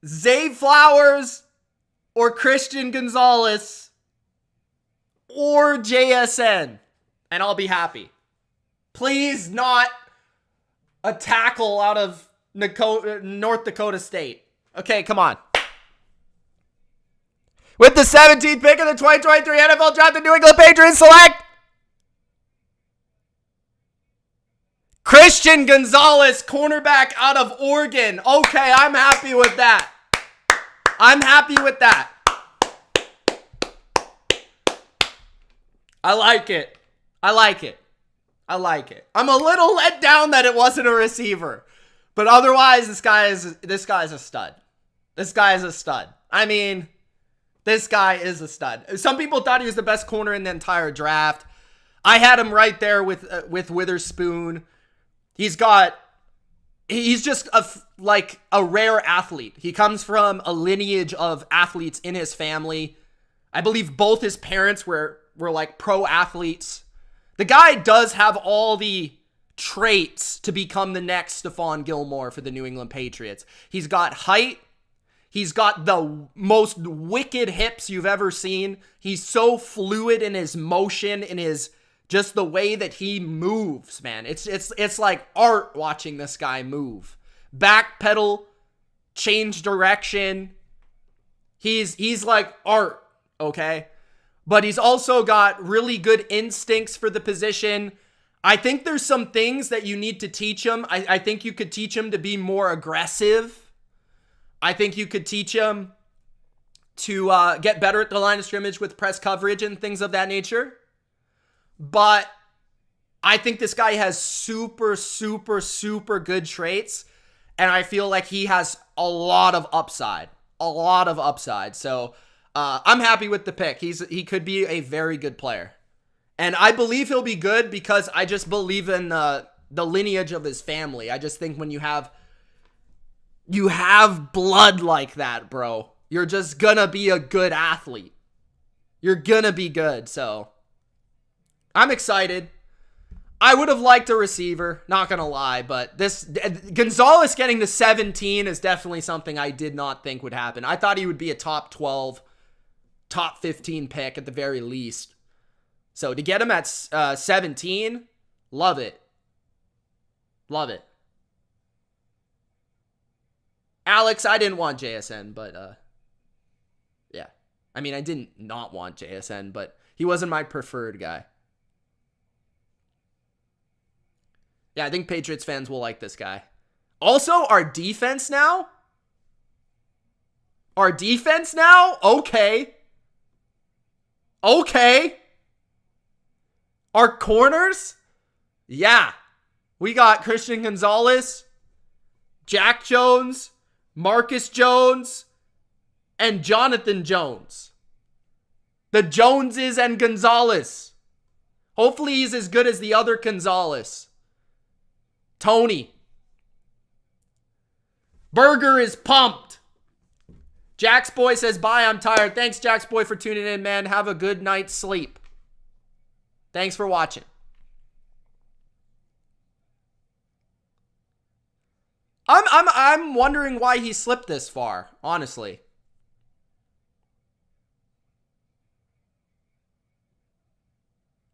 Zay Flowers or Christian Gonzalez or JSN. And I'll be happy. Please not a tackle out of North Dakota State. Okay, come on. With the 17th pick of the 2023 NFL Draft, the New England Patriots select Christian Gonzalez, cornerback out of Oregon. Okay, I'm happy with that. I'm happy with that. I like it. I like it. I like it. I'm a little let down that it wasn't a receiver. But otherwise, this guy is a stud. This guy is a stud. I mean, this guy is a stud. Some people thought he was the best corner in the entire draft. I had him right there with Witherspoon. He's just a rare athlete. He comes from a lineage of athletes in his family. I believe both his parents were like pro athletes. The guy does have all the traits to become the next Stephon Gilmore for the New England Patriots. He's got height. He's got the most wicked hips you've ever seen. He's so fluid in his motion, in his just the way that he moves, man. It's like art watching this guy move. Back pedal, change direction. He's like art, okay? But he's also got really good instincts for the position. I think there's some things that you need to teach him. I think you could teach him to be more aggressive. I think you could teach him to get better at the line of scrimmage with press coverage and things of that nature. But I think this guy has super, super, super good traits. And I feel like he has a lot of upside. A lot of upside. So I'm happy with the pick. He could be a very good player. And I believe he'll be good because I just believe in the lineage of his family. I just think when you have blood like that, bro, you're just gonna be a good athlete. You're gonna be good. So I'm excited. I would have liked a receiver, not gonna lie, but this Gonzalez getting to 17 is definitely something I did not think would happen. I thought he would be a top 12, top 15 pick at the very least. So to get him at 17, love it. Love it. Alex, I didn't want JSN, but yeah. I mean, I didn't not want JSN, but he wasn't my preferred guy. Yeah, I think Patriots fans will like this guy. Also, our defense now? Our defense now? Okay. Okay. Our corners? Yeah. We got Christian Gonzalez, Jack Jones, Marcus Jones, and Jonathan Jones. The Joneses and Gonzalez. Hopefully he's as good as the other Gonzalez. Tony. Burger is pumped. Jack's Boy says, bye, I'm tired. Thanks, Jack's Boy, for tuning in, man. Have a good night's sleep. Thanks for watching. I'm wondering why he slipped this far, honestly.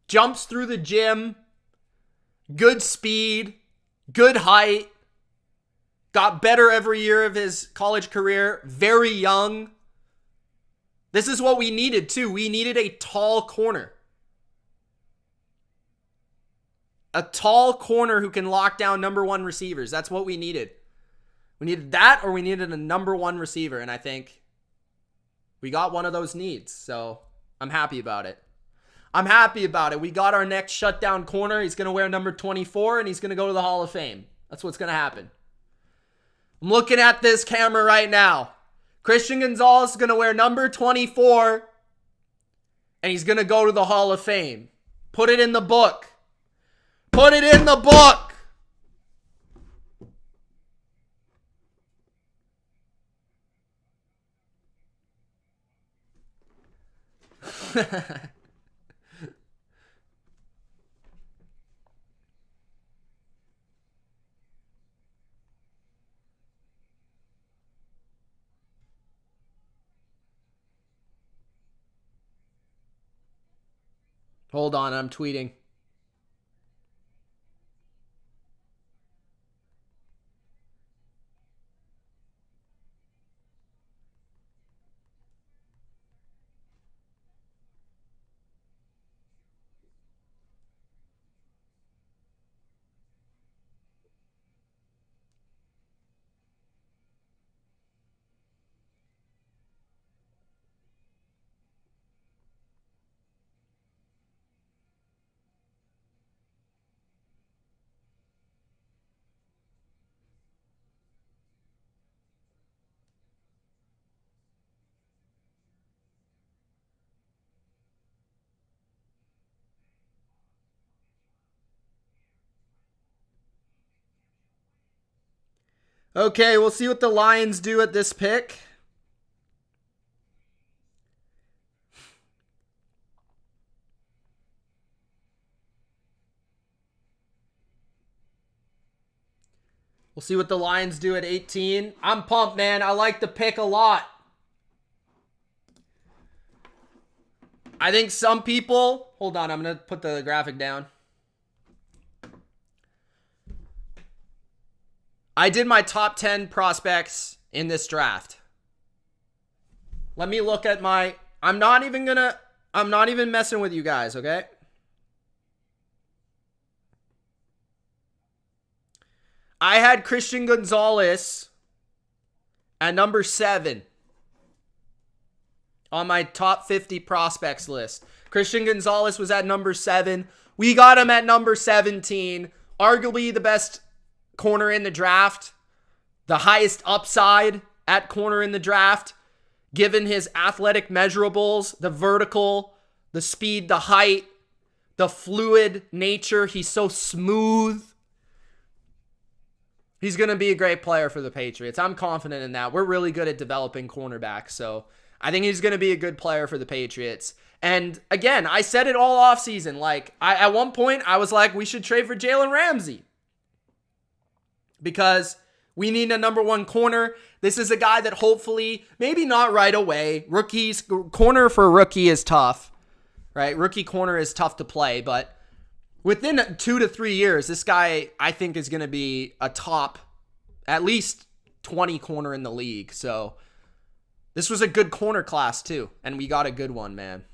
Jumps through the gym. Good speed. Good height. Got better every year of his college career. Very young. This is what we needed too. We needed a tall corner. A tall corner who can lock down number one receivers. That's what we needed. We needed that, or we needed a number one receiver. And I think we got one of those needs. So I'm happy about it. I'm happy about it. We got our next shutdown corner. He's going to wear number 24, and he's going to go to the Hall of Fame. That's what's going to happen. I'm looking at this camera right now. Christian Gonzalez is going to wear number 24, and he's going to go to the Hall of Fame. Put it in the book. Put it in the book. Hold on, I'm tweeting. Okay, we'll see what the Lions do at this pick. We'll see what the Lions do at 18. I'm pumped, man. I like the pick a lot. I think some people... Hold on, I'm going to put the graphic down. I did my top 10 prospects in this draft. Let me look at my... I'm not even messing with you guys, okay? I had Christian Gonzalez At number 7 on my top 50 prospects list, Christian Gonzalez was at number 7. We got him at number 17. Arguably the best corner in the draft. The highest upside at corner in the draft. Given his athletic measurables, the vertical, the speed, the height, the fluid nature. He's so smooth. He's going to be a great player for the Patriots. I'm confident in that. We're really good at developing cornerbacks, so I think he's going to be a good player for the Patriots. And again, I said it all offseason. Like, at one point, I was like, we should trade for Jalen Ramsey because we need a number 1 corner. This is a guy that hopefully, maybe not right away. Corner for a rookie is tough, right? Rookie corner is tough to play, but within 2 to 3 years, this guy, I think, is going to be a top, at least 20 corner in the league. So this was a good corner class too, and we got a good one, man.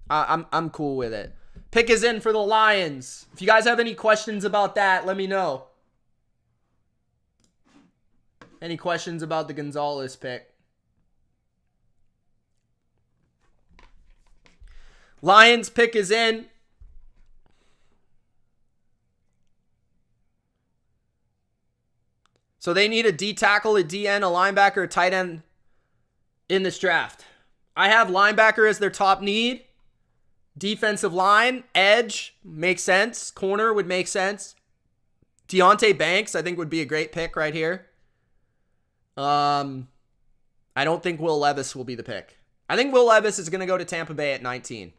I'm cool with it. Pick is in for the Lions. If you guys have any questions about that, let me know. Any questions about the Gonzalez pick? Lions pick is in. So they need a D tackle, a DN, a linebacker, a tight end in this draft. I have linebacker as their top need. Defensive line, edge, makes sense. Corner would make sense. Deonte Banks, I think, would be a great pick right here. I don't think Will Levis will be the pick. I think Will Levis is going to go to Tampa Bay at 19.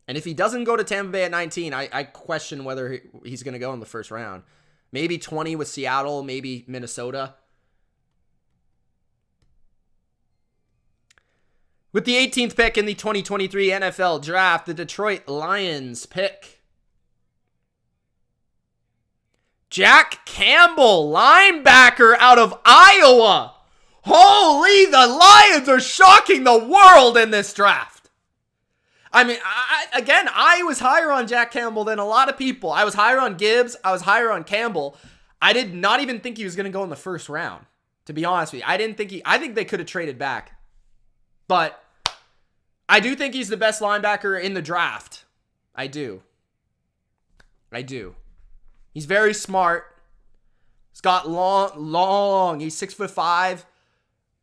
And if he doesn't go to Tampa Bay at 19, I question whether he's going to go in the first round. Maybe 20 with Seattle, maybe Minnesota. With the 18th pick in the 2023 NFL Draft, the Detroit Lions pick Jack Campbell, linebacker out of Iowa. Holy, the Lions are shocking the world in this draft. I mean, I was higher on Jack Campbell than a lot of people. I was higher on Gibbs. I was higher on Campbell. I did not even think he was going to go in the first round, to be honest with you. I think they could have traded back. But I do think he's the best linebacker in the draft. I do. He's very smart. He's got long. He's 6'5".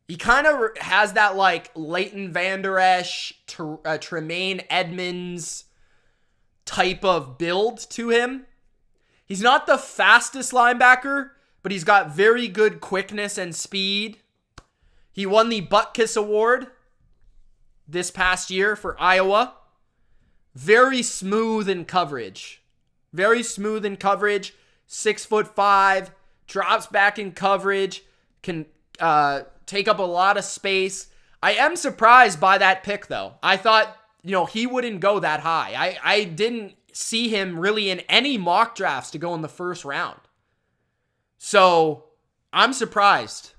He kind of has that like Leighton Vander Esch, Tremaine Edmonds type of build to him. He's not the fastest linebacker, but he's got very good quickness and speed. He won the Butkus Award this past year for Iowa. Very smooth in coverage. 6'5", drops back in coverage, can take up a lot of space. I am surprised by that pick, though. I thought, he wouldn't go that high. I didn't see him really in any mock drafts to go in the first round. So I'm surprised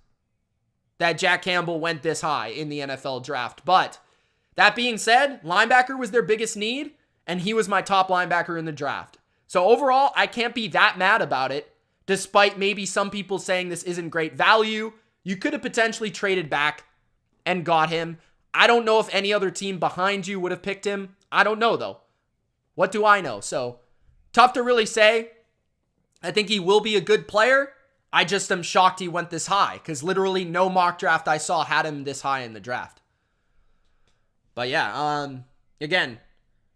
that Jack Campbell went this high in the NFL draft. But that being said, linebacker was their biggest need, and he was my top linebacker in the draft. So overall, I can't be that mad about it, despite maybe some people saying this isn't great value. You could have potentially traded back and got him. I don't know if any other team behind you would have picked him. I don't know, though. What do I know? So, tough to really say. I think he will be a good player. I just am shocked he went this high, because literally no mock draft I saw had him this high in the draft. But yeah, again,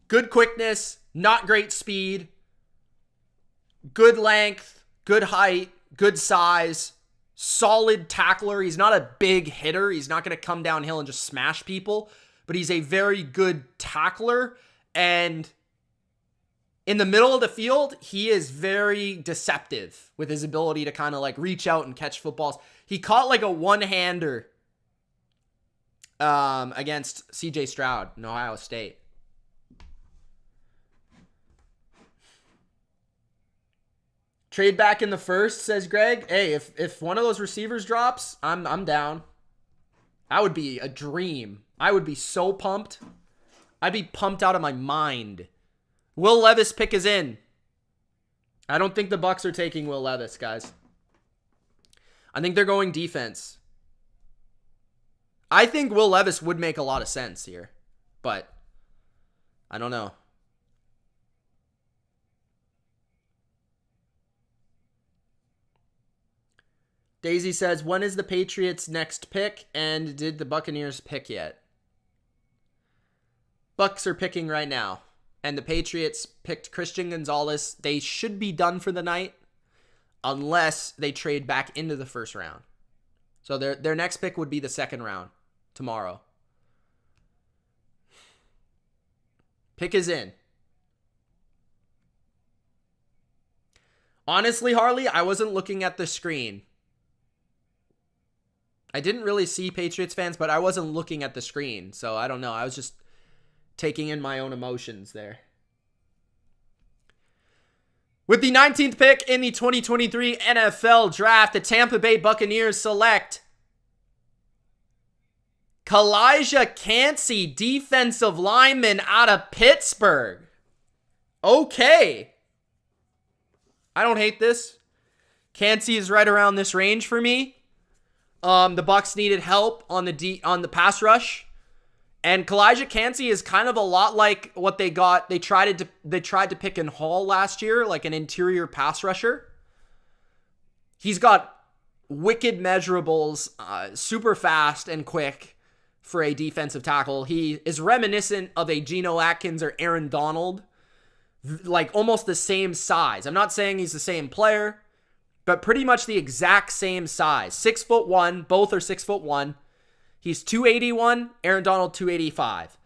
good quickness, not great speed, good length, good height, good size, solid tackler. He's not a big hitter. He's not going to come downhill and just smash people, but he's a very good tackler. And in the middle of the field, he is very deceptive with his ability to kind of like reach out and catch footballs. He caught like a one-hander against CJ Stroud in Ohio State. Trade back in the first, says Greg. Hey, if one of those receivers drops, I'm down. That would be a dream. I would be so pumped. I'd be pumped out of my mind. Will Levis pick is in. I don't think the Bucs are taking Will Levis, guys. I think they're going defense. I think Will Levis would make a lot of sense here, but I don't know. Daisy says, when is the Patriots' next pick, and did the Buccaneers pick yet? Bucs are picking right now, and the Patriots picked Christian Gonzalez. They should be done for the night unless they trade back into the first round. So their next pick would be the second round tomorrow. Pick is in. Honestly, Harley, I wasn't looking at the screen. I didn't really see Patriots fans, but I wasn't looking at the screen. So I don't know. I was just taking in my own emotions there. With the 19th pick in the 2023 NFL Draft, the Tampa Bay Buccaneers select Calijah Kancey, defensive lineman out of Pittsburgh. Okay. I don't hate this. Kancey is right around this range for me. The Bucs needed help on the pass rush, and Calijah Kancey is kind of a lot like what they got. They tried to pick in Hall last year, like an interior pass rusher. He's got wicked measurables, super fast and quick for a defensive tackle. He is reminiscent of a Geno Atkins or Aaron Donald, like almost the same size. I'm not saying he's the same player, but pretty much the exact same size. 6'1", both are 6'1". He's 281, Aaron Donald 285.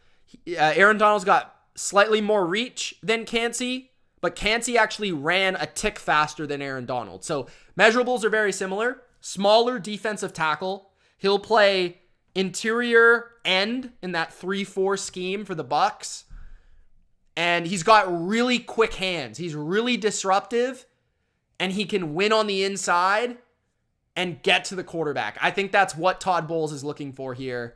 Aaron Donald's got slightly more reach than Kancey, but Kancey actually ran a tick faster than Aaron Donald. So measurables are very similar. Smaller defensive tackle. He'll play interior end in that 3-4 scheme for the Bucs. And he's got really quick hands. He's really disruptive. And he can win on the inside and get to the quarterback. I think that's what Todd Bowles is looking for here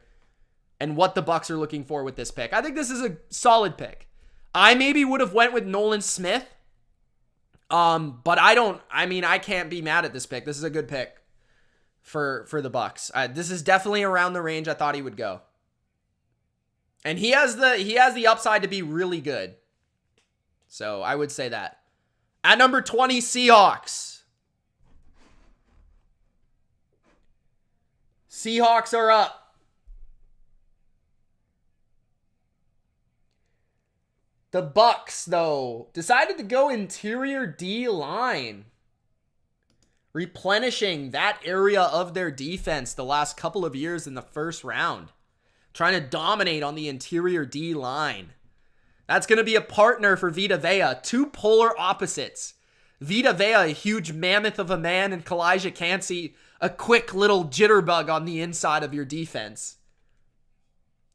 and what the Bucs are looking for with this pick. I think this is a solid pick. I maybe would have went with Nolan Smith, but I can't be mad at this pick. This is a good pick for the Bucs. This is definitely around the range I thought he would go. And he has the upside to be really good. So I would say that. At number 20, Seahawks. Seahawks are up. The Bucs, though, decided to go interior D-line, replenishing that area of their defense the last couple of years in the first round, trying to dominate on the interior D-line. That's going to be a partner for Vita Vea. Two polar opposites. Vita Vea, a huge mammoth of a man, and Calijah Kancey, a quick little jitterbug on the inside of your defense.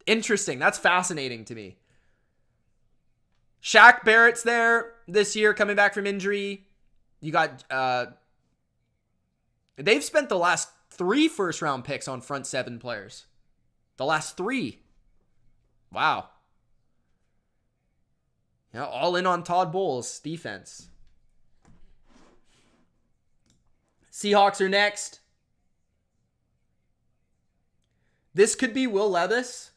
Interesting. That's fascinating to me. Shaq Barrett's there this year, coming back from injury. You got... they've spent the last 3 first-round picks on front 7 players. The last 3. Wow. Yeah, all in on Todd Bowles' defense. Seahawks are next. This could be Will Levis,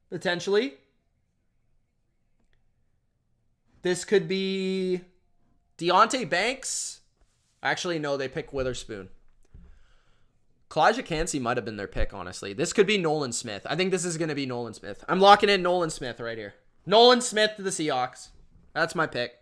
potentially. This could be Deonte Banks. Actually, no, they pick Witherspoon. Calijah Kancey might have been their pick, honestly. This could be Nolan Smith. I think this is going to be Nolan Smith. I'm locking in Nolan Smith right here. Nolan Smith to the Seahawks. That's my pick.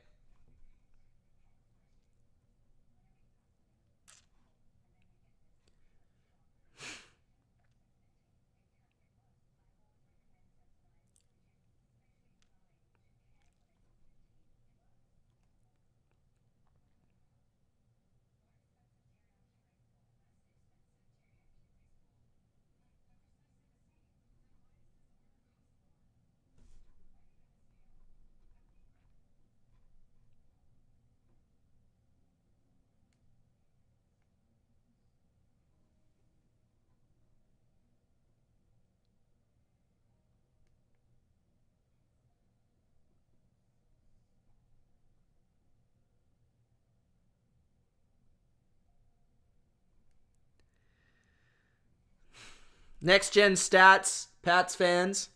Next gen stats, Pats fans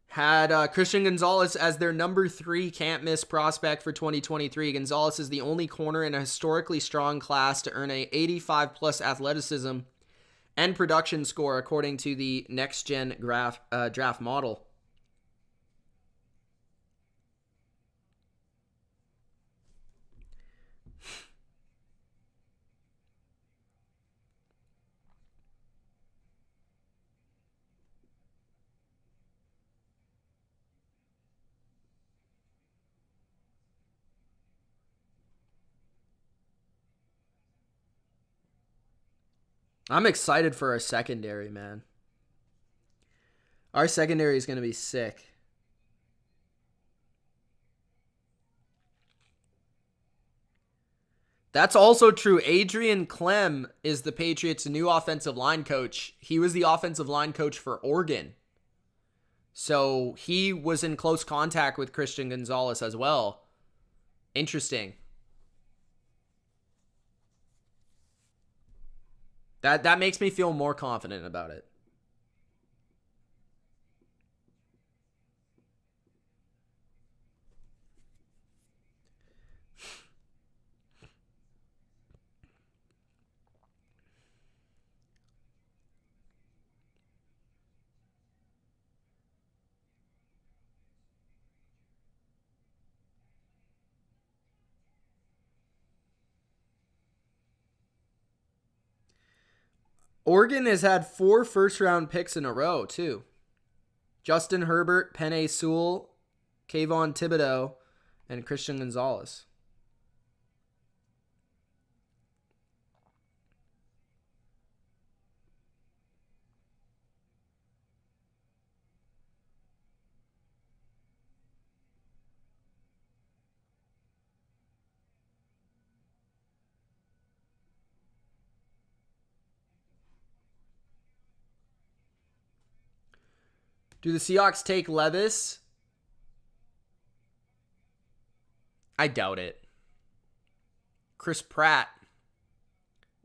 had Christian Gonzalez as their number 3 can't miss prospect for 2023. Gonzalez is the only corner in a historically strong class to earn a 85 plus athleticism and production score according to the next gen draft model. I'm excited for our secondary, man. Our secondary is going to be sick. That's also true. Adrian Clem is the Patriots' new offensive line coach. He was the offensive line coach for Oregon. So he was in close contact with Christian Gonzalez as well. Interesting. That makes me feel more confident about it. Oregon has had 4 first-round picks in a row, too. Justin Herbert, Penei Sewell, Kayvon Thibodeau, and Christian Gonzalez. Do the Seahawks take Levis? I doubt it. Chris Pratt.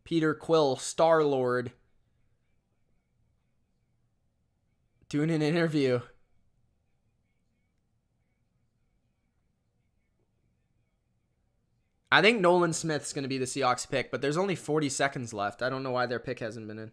Peter Quill, Star-Lord. Doing an interview. I think Nolan Smith's going to be the Seahawks pick, but there's only 40 seconds left. I don't know why their pick hasn't been in.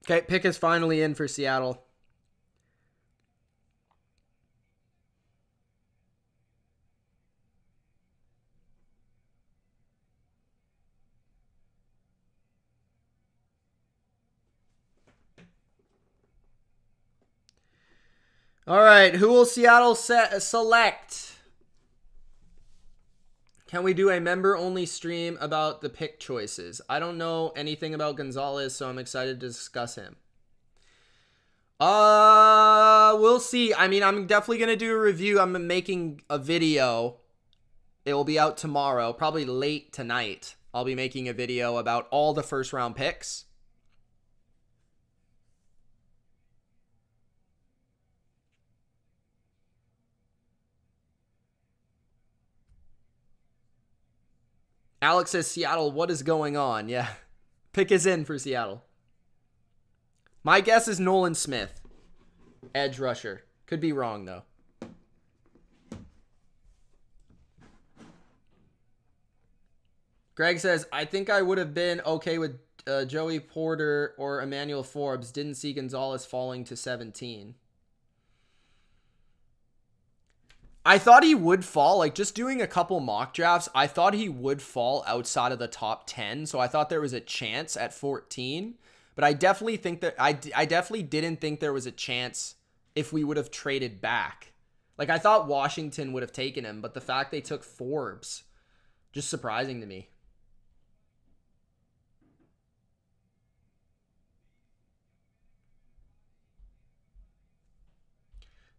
Okay, pick is finally in for Seattle. All right, who will Seattle select? Can we do a member-only stream about the pick choices? I don't know anything about Gonzalez, so I'm excited to discuss him. We'll see. I mean, I'm definitely going to do a review. I'm making a video. It will be out tomorrow, probably late tonight. I'll be making a video about all the first-round picks. Alex says, Seattle, what is going on? Yeah. Pick is in for Seattle. My guess is Nolan Smith. Edge rusher. Could be wrong, though. Greg says, I think I would have been okay with Joey Porter or Emmanuel Forbes. Didn't see Gonzalez falling to 17. I thought he would fall, like just doing a couple mock drafts, I thought he would fall outside of the top 10. So I thought there was a chance at 14, but I definitely think that I definitely didn't think there was a chance if we would have traded back. Like I thought Washington would have taken him, but the fact they took Forbes, just surprising to me.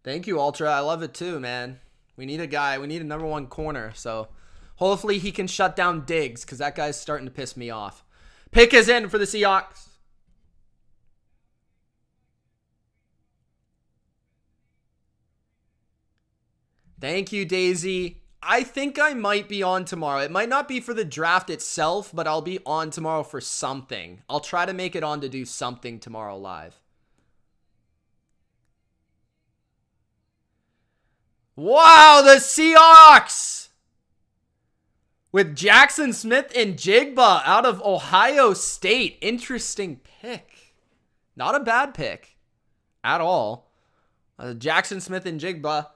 Thank you, Ultra. I love it too, man. We need a guy. We need a number one corner. So hopefully he can shut down Diggs because that guy's starting to piss me off. Pick is in for the Seahawks. Thank you, Daisy. I think I might be on tomorrow. It might not be for the draft itself, but I'll be on tomorrow for something. I'll try to make it on to do something tomorrow live. Wow, the Seahawks with Jackson Smith and Jigba out of Ohio State. Interesting pick. Not a bad pick at all. Jackson Smith and Jigba,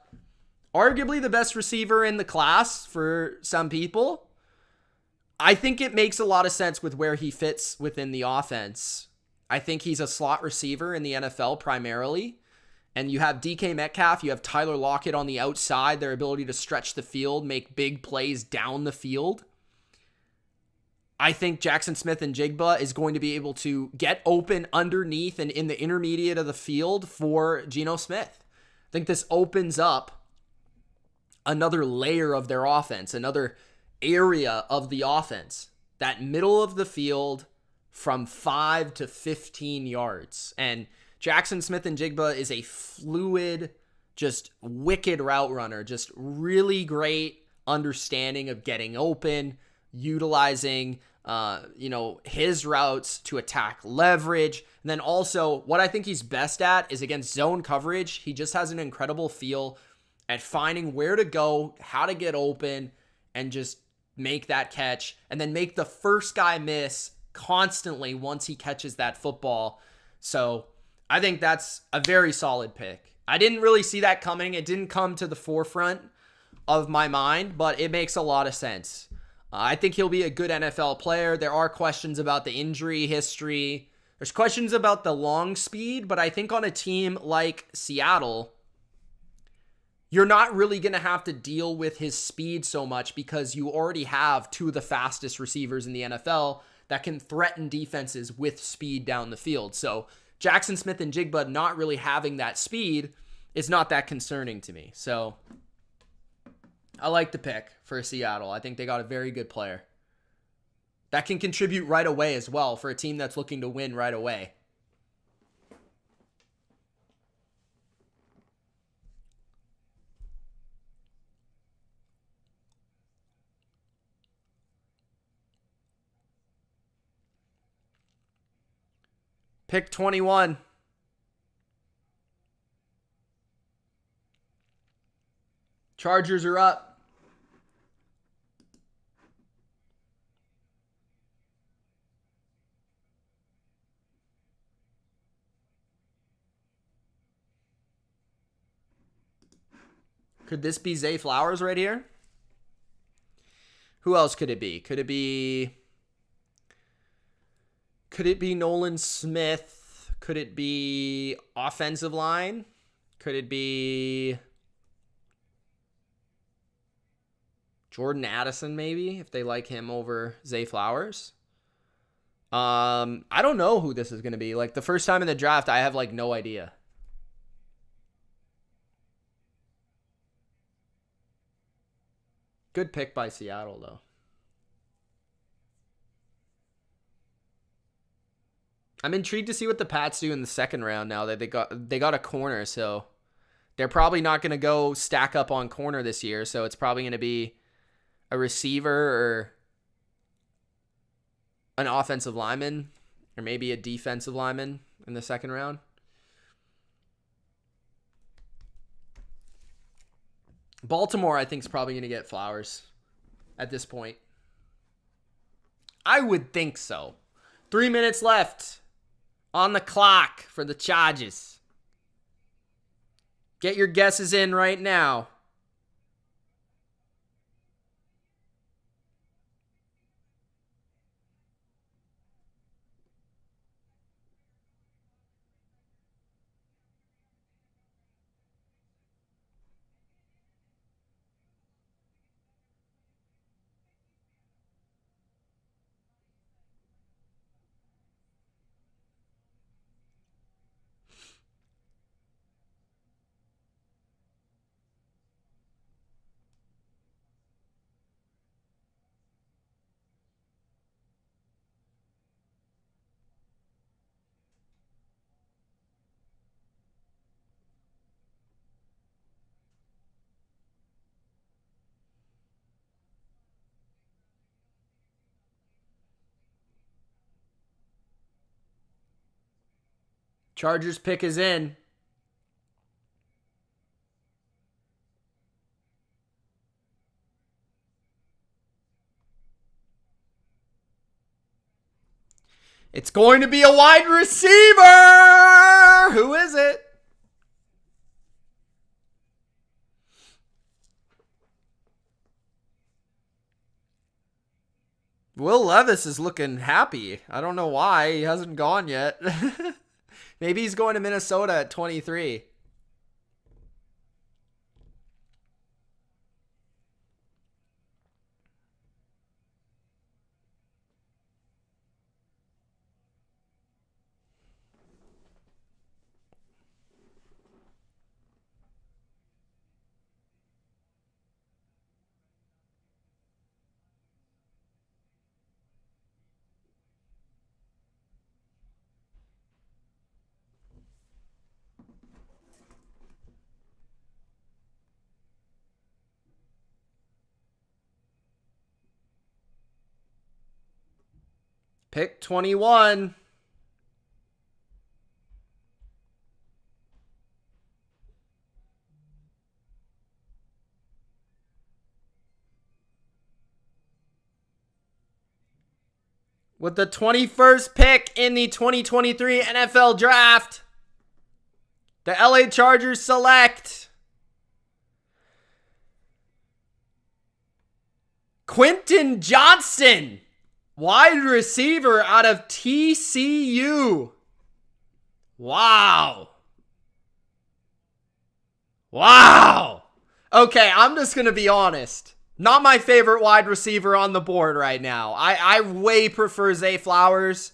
arguably the best receiver in the class for some people. I think it makes a lot of sense with where he fits within the offense. I think he's a slot receiver in the NFL primarily. And you have DK Metcalf, you have Tyler Lockett on the outside, their ability to stretch the field, make big plays down the field. I think Jackson Smith and Jigba is going to be able to get open underneath and in the intermediate of the field for Geno Smith. I think this opens up another layer of their offense, another area of the offense. That middle of the field from 5 to 15 yards. And Jackson Smith and Jigba is a fluid, just wicked route runner. Just really great understanding of getting open, utilizing, his routes to attack leverage. And then also what I think he's best at is against zone coverage. He just has an incredible feel at finding where to go, how to get open, and just make that catch. And then make the first guy miss constantly once he catches that football. So I think that's a very solid pick. I didn't really see that coming. It didn't come to the forefront of my mind, but it makes a lot of sense. I think he'll be a good NFL player. There are questions about the injury history. There's questions about the long speed, but I think on a team like Seattle, you're not really going to have to deal with his speed so much because you already have two of the fastest receivers in the NFL that can threaten defenses with speed down the field. So Jackson Smith and Jigba not really having that speed is not that concerning to me. So I like the pick for Seattle. I think they got a very good player that can contribute right away as well for a team that's looking to win right away. Pick 21. Chargers are up. Could this be Zay Flowers right here? Who else could it be? Could it be Nolan Smith? Could it be offensive line? Could it be Jordan Addison maybe, if they like him over Zay Flowers? I don't know who this is going to be. Like the first time in the draft, I have like no idea. Good pick by Seattle though. I'm intrigued to see what the Pats do in the second round now that they got a corner, so they're probably not going to go stack up on corner this year, so it's probably going to be a receiver or an offensive lineman or maybe a defensive lineman in the second round. Baltimore, I think, is probably going to get Flowers at this point. I would think so. 3 minutes left on the clock for the Chargers. Get your guesses in right now. Chargers pick is in. It's going to be a wide receiver. Who is it? Will Levis is looking happy. I don't know why. He hasn't gone yet. Maybe he's going to Minnesota at 23. Pick 21. With the 21st pick in the 2023 NFL Draft, the LA Chargers select Quentin Johnston, wide receiver out of TCU. Wow. Okay, I'm just going to be honest. Not my favorite wide receiver on the board right now. I way prefer Zay Flowers.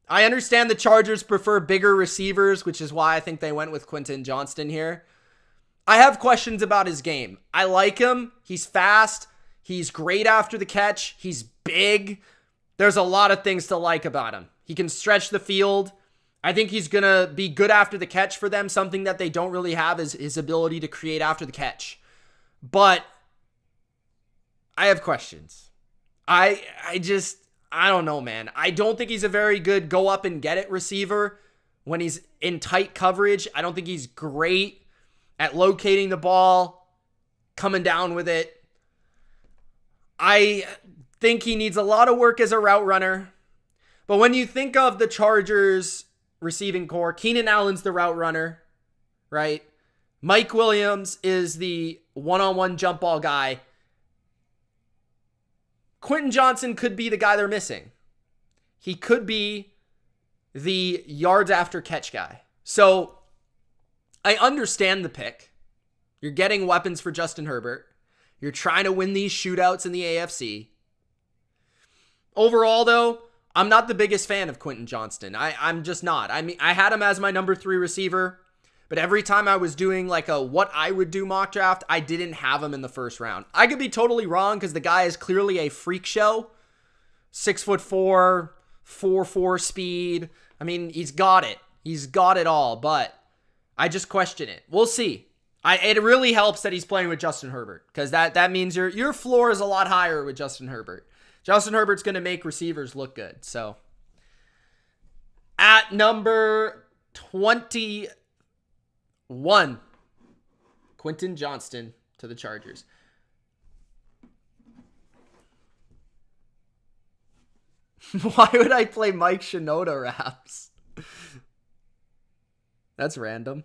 I understand the Chargers prefer bigger receivers, which is why I think they went with Quentin Johnston here. I have questions about his game. I like him. He's fast. He's great after the catch. He's big. There's a lot of things to like about him. He can stretch the field. I think he's going to be good after the catch for them. Something that they don't really have is his ability to create after the catch. But I have questions. I don't know, man. I don't think he's a very good go up and get it receiver when he's in tight coverage. I don't think he's great at locating the ball, coming down with it. I think he needs a lot of work as a route runner. But when you think of the Chargers receiving core, Keenan Allen's the route runner, right? Mike Williams is the one-on-one jump ball guy. Quentin Johnston could be the guy they're missing. He could be the yards after catch guy. So I understand the pick. You're getting weapons for Justin Herbert. You're trying to win these shootouts in the AFC. Overall, though, I'm not the biggest fan of Quentin Johnston. I'm just not. I mean, I had him as my number 3 receiver, but every time I was doing like a what I would do mock draft, I didn't have him in the first round. I could be totally wrong because the guy is clearly a freak show. 6'4", 4.4 speed. I mean, he's got it. He's got it all, but I just question it. We'll see. It really helps that he's playing with Justin Herbert because that means your floor is a lot higher with Justin Herbert. Justin Herbert's going to make receivers look good. So at number 21, Quentin Johnston to the Chargers. Why would I play Mike Shinoda raps? That's random.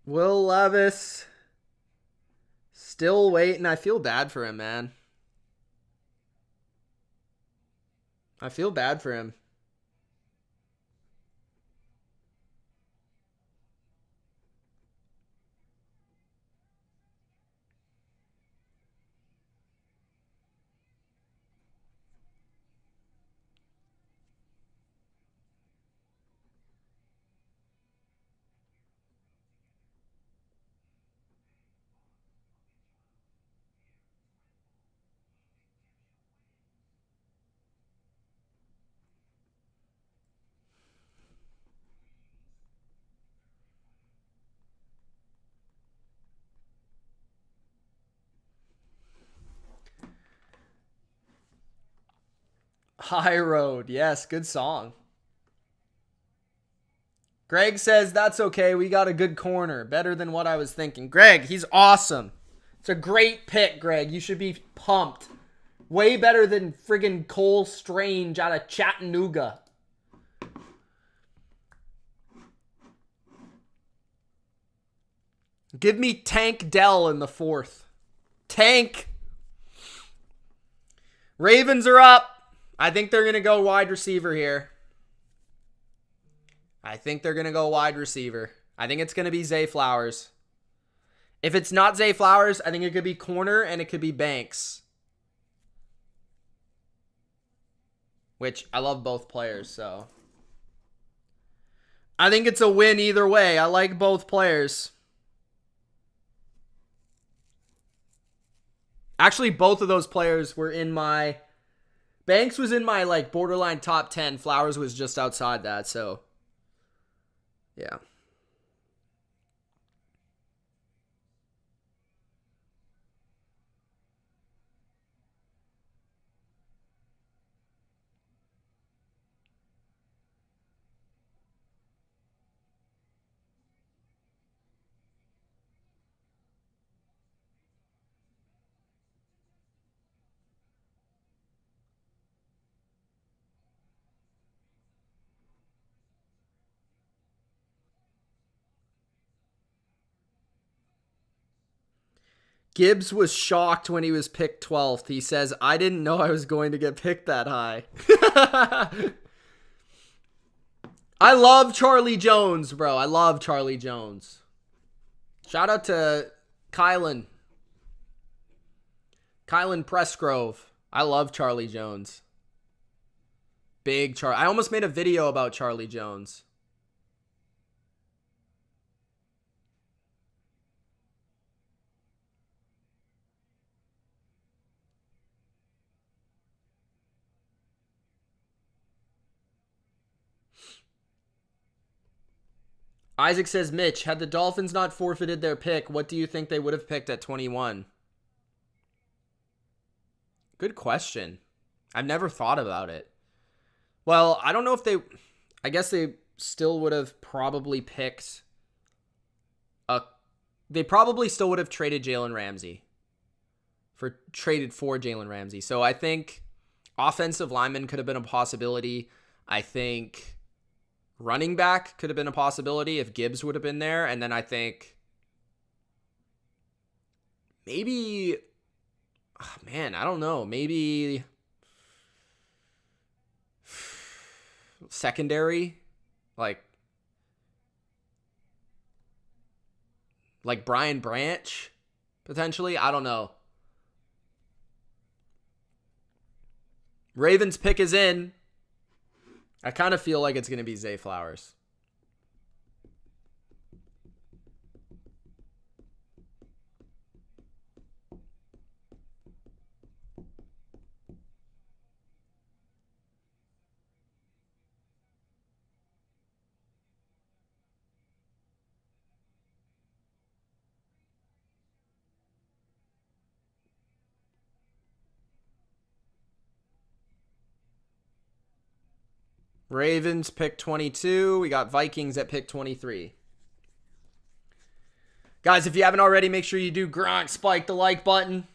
Will Levis. Still waiting. I feel bad for him, man. I feel bad for him. High Road. Yes, good song. Greg says, that's okay. We got a good corner. Better than what I was thinking. Greg, he's awesome. It's a great pick, Greg. You should be pumped. Way better than friggin' Cole Strange out of Chattanooga. Give me Tank Dell in the 4th. Tank. Ravens are up. I think they're going to go wide receiver here. I think they're going to go wide receiver. I think it's going to be Zay Flowers. If it's not Zay Flowers, I think it could be corner and it could be Banks. Which I love both players, so. I think it's a win either way. I like both players. Actually, both of those players were in my... Banks was in my, like, borderline top 10. Flowers was just outside that, so... Yeah. Gibbs was shocked when he was picked 12th. He says, I didn't know I was going to get picked that high. I love Charlie Jones, bro. I love Charlie Jones. Shout out to Kylan. Kylan Pressgrove. I love Charlie Jones. Big Charlie. I almost made a video about Charlie Jones. Isaac says, Mitch, had the Dolphins not forfeited their pick, what do you think they would have picked at 21? Good question. I've never thought about it. Well, I don't know if they... I guess they still would have probably picked... They probably still would have traded Jalen Ramsey. Traded for Jalen Ramsey. So I think offensive lineman could have been a possibility. I think... running back could have been a possibility if Gibbs would have been there. And then I think maybe, oh man, I don't know. Maybe secondary, like Brian Branch, potentially. I don't know. Ravens pick is in. I kind of feel like it's going to be Zay Flowers. Ravens pick 22. We got Vikings at pick 23. Guys, if you haven't already, make sure you do Gronk spike the like button.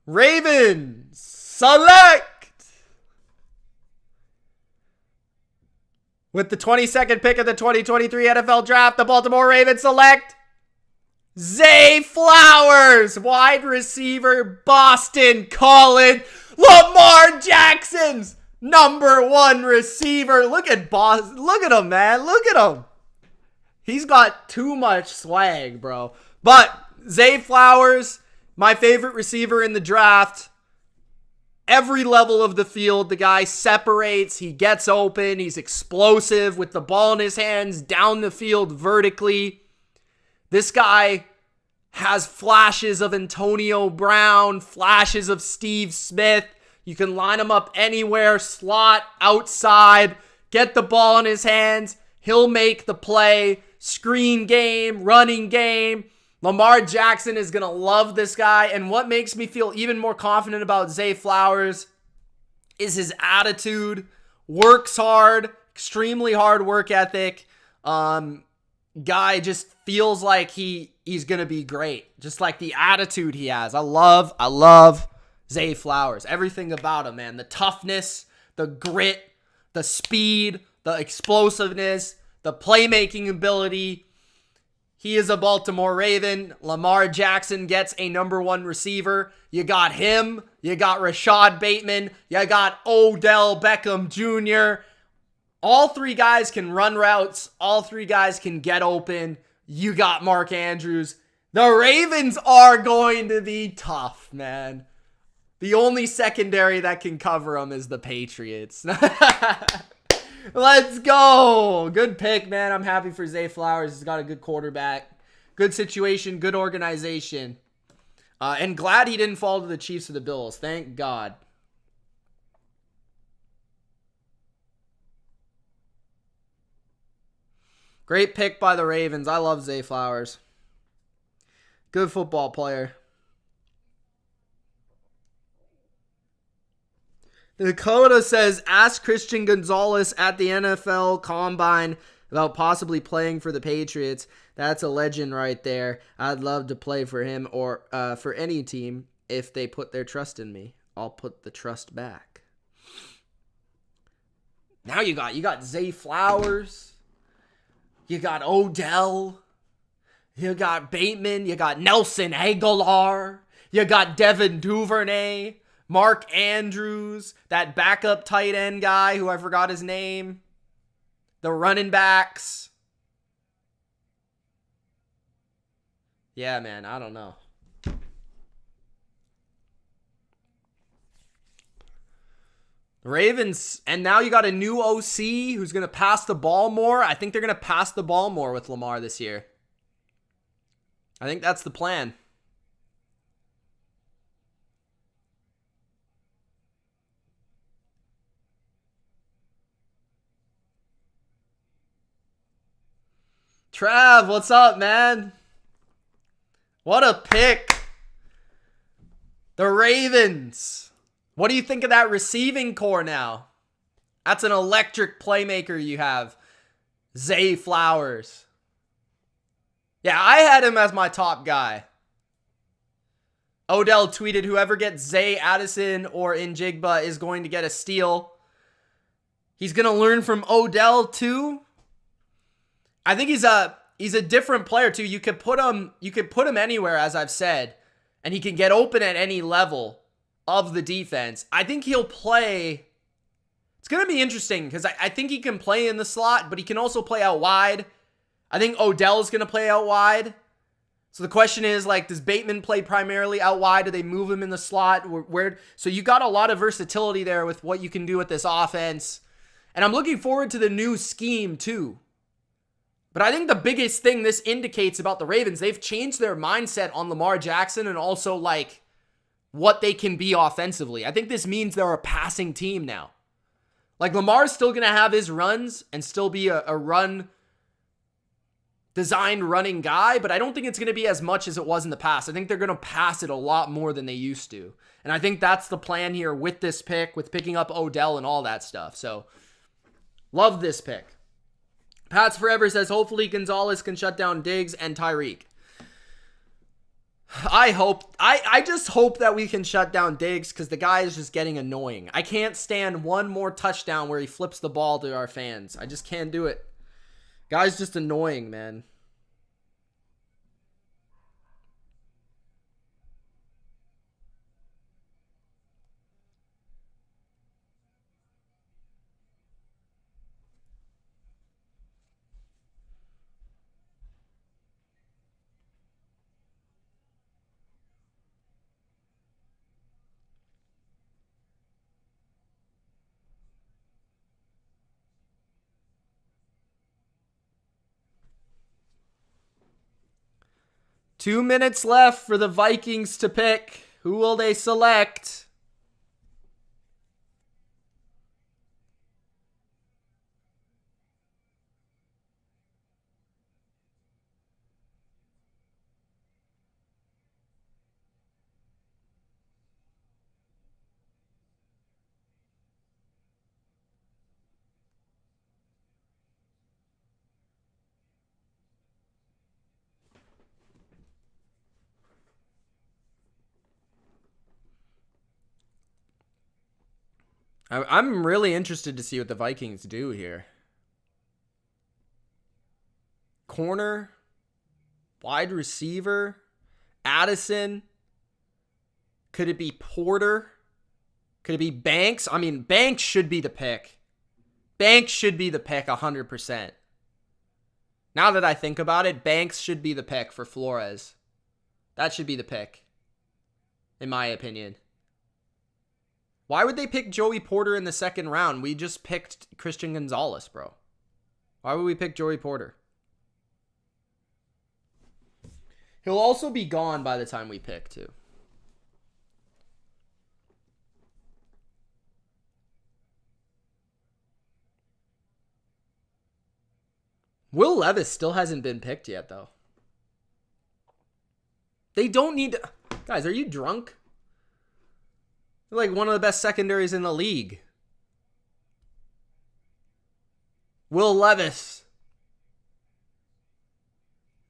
Ravens select! With the 22nd pick of the 2023 NFL Draft, the Baltimore Ravens select Zay Flowers, wide receiver, Boston College, Lamar Jackson's #1 receiver. Look at him, man. Look at him. He's got too much swag, bro. But Zay Flowers, my favorite receiver in the draft. Every level of the field, the guy separates, he gets open, he's explosive with the ball in his hands, down the field vertically. This guy has flashes of Antonio Brown, flashes of Steve Smith. You can line him up anywhere, slot, outside, get the ball in his hands. He'll make the play, screen game, running game. Lamar Jackson is going to love this guy. And what makes me feel even more confident about Zay Flowers is his attitude. Works hard, extremely hard work ethic. Guy just feels like he's going to be great. Just like the attitude he has. I love Zay Flowers. Everything about him, man. The toughness, the grit, the speed, the explosiveness, the playmaking ability. He is a Baltimore Raven. Lamar Jackson gets a #1 receiver. You got him. You got Rashad Bateman. You got Odell Beckham Jr. All three guys can run routes. All three guys can get open. You got Mark Andrews. The Ravens are going to be tough, man. The only secondary that can cover them is the Patriots. Let's go. Good pick, man. I'm happy for Zay Flowers. He's got a good quarterback. Good situation. Good organization. And glad he didn't fall to the Chiefs or the Bills. Thank God. Great pick by the Ravens. I love Zay Flowers. Good football player. Dakota says, ask Christian Gonzalez at the NFL Combine about possibly playing for the Patriots. That's a legend right there. I'd love to play for him or for any team if they put their trust in me. I'll put the trust back. Now you got Zay Flowers. You got Odell. You got Bateman. You got Nelson Aguilar. You got Devin Duvernay. Mark Andrews, that backup tight end guy who I forgot his name. The running backs. Yeah, man, I don't know. Ravens, and now you got a new OC who's going to pass the ball more. I think they're going to pass the ball more with Lamar this year. I think that's the plan. Trav, what's up, man? What a pick. The Ravens. What do you think of that receiving core now? That's an electric playmaker you have. Zay Flowers. Yeah, I had him as my top guy. Odell tweeted, whoever gets Zay, Addison, or Njigba is going to get a steal. He's going to learn from Odell, too. I think he's a different player too. You could put him anywhere, as I've said, and he can get open at any level of the defense. I think he'll play. It's going to be interesting because I think he can play in the slot, but he can also play out wide. I think Odell's going to play out wide. So the question is, like, does Bateman play primarily out wide? Do they move him in the slot? So you got a lot of versatility there with what you can do with this offense. And I'm looking forward to the new scheme too. But I think the biggest thing this indicates about the Ravens, they've changed their mindset on Lamar Jackson and also, like, what they can be offensively. I think this means they're a passing team now. Like, Lamar's still going to have his runs and still be a run designed running guy, but I don't think it's going to be as much as it was in the past. I think they're going to pass it a lot more than they used to. And I think that's the plan here with this pick, with picking up Odell and all that stuff. So, love this pick. Pats Forever says, hopefully Gonzalez can shut down Diggs and Tyreek. I just hope that we can shut down Diggs because the guy is just getting annoying. I can't stand one more touchdown where he flips the ball to our fans. I just can't do it. Guy's just annoying, man. Two minutes left for the Vikings to pick. Who will they select? I'm really interested to see what the Vikings do here. Corner, wide receiver, Addison. Could it be Porter? Could it be Banks? I mean, Banks should be the pick. Banks should be the pick 100%. Now that I think about it, Banks should be the pick for Flores. That should be the pick, in my opinion. Why would they pick Joey Porter in the second round? We just picked Christian Gonzalez, bro. Why would we pick Joey Porter? He'll also be gone by the time we pick, too. Will Levis still hasn't been picked yet, though. They don't need to... Guys, are you drunk? They're like one of the best secondaries in the league. Will Levis.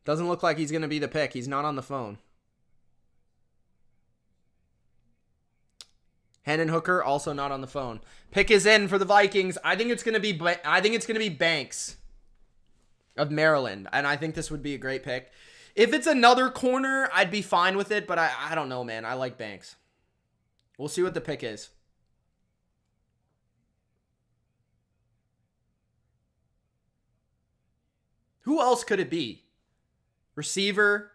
Doesn't look like he's going to be the pick. He's not on the phone. Hendon Hooker also not on the phone. Pick is in for the Vikings. I think it's going to be Banks of Maryland, and I think this would be a great pick. If it's another corner, I'd be fine with it, but I don't know, man. I like Banks. We'll see what the pick is. Who else could it be? Receiver?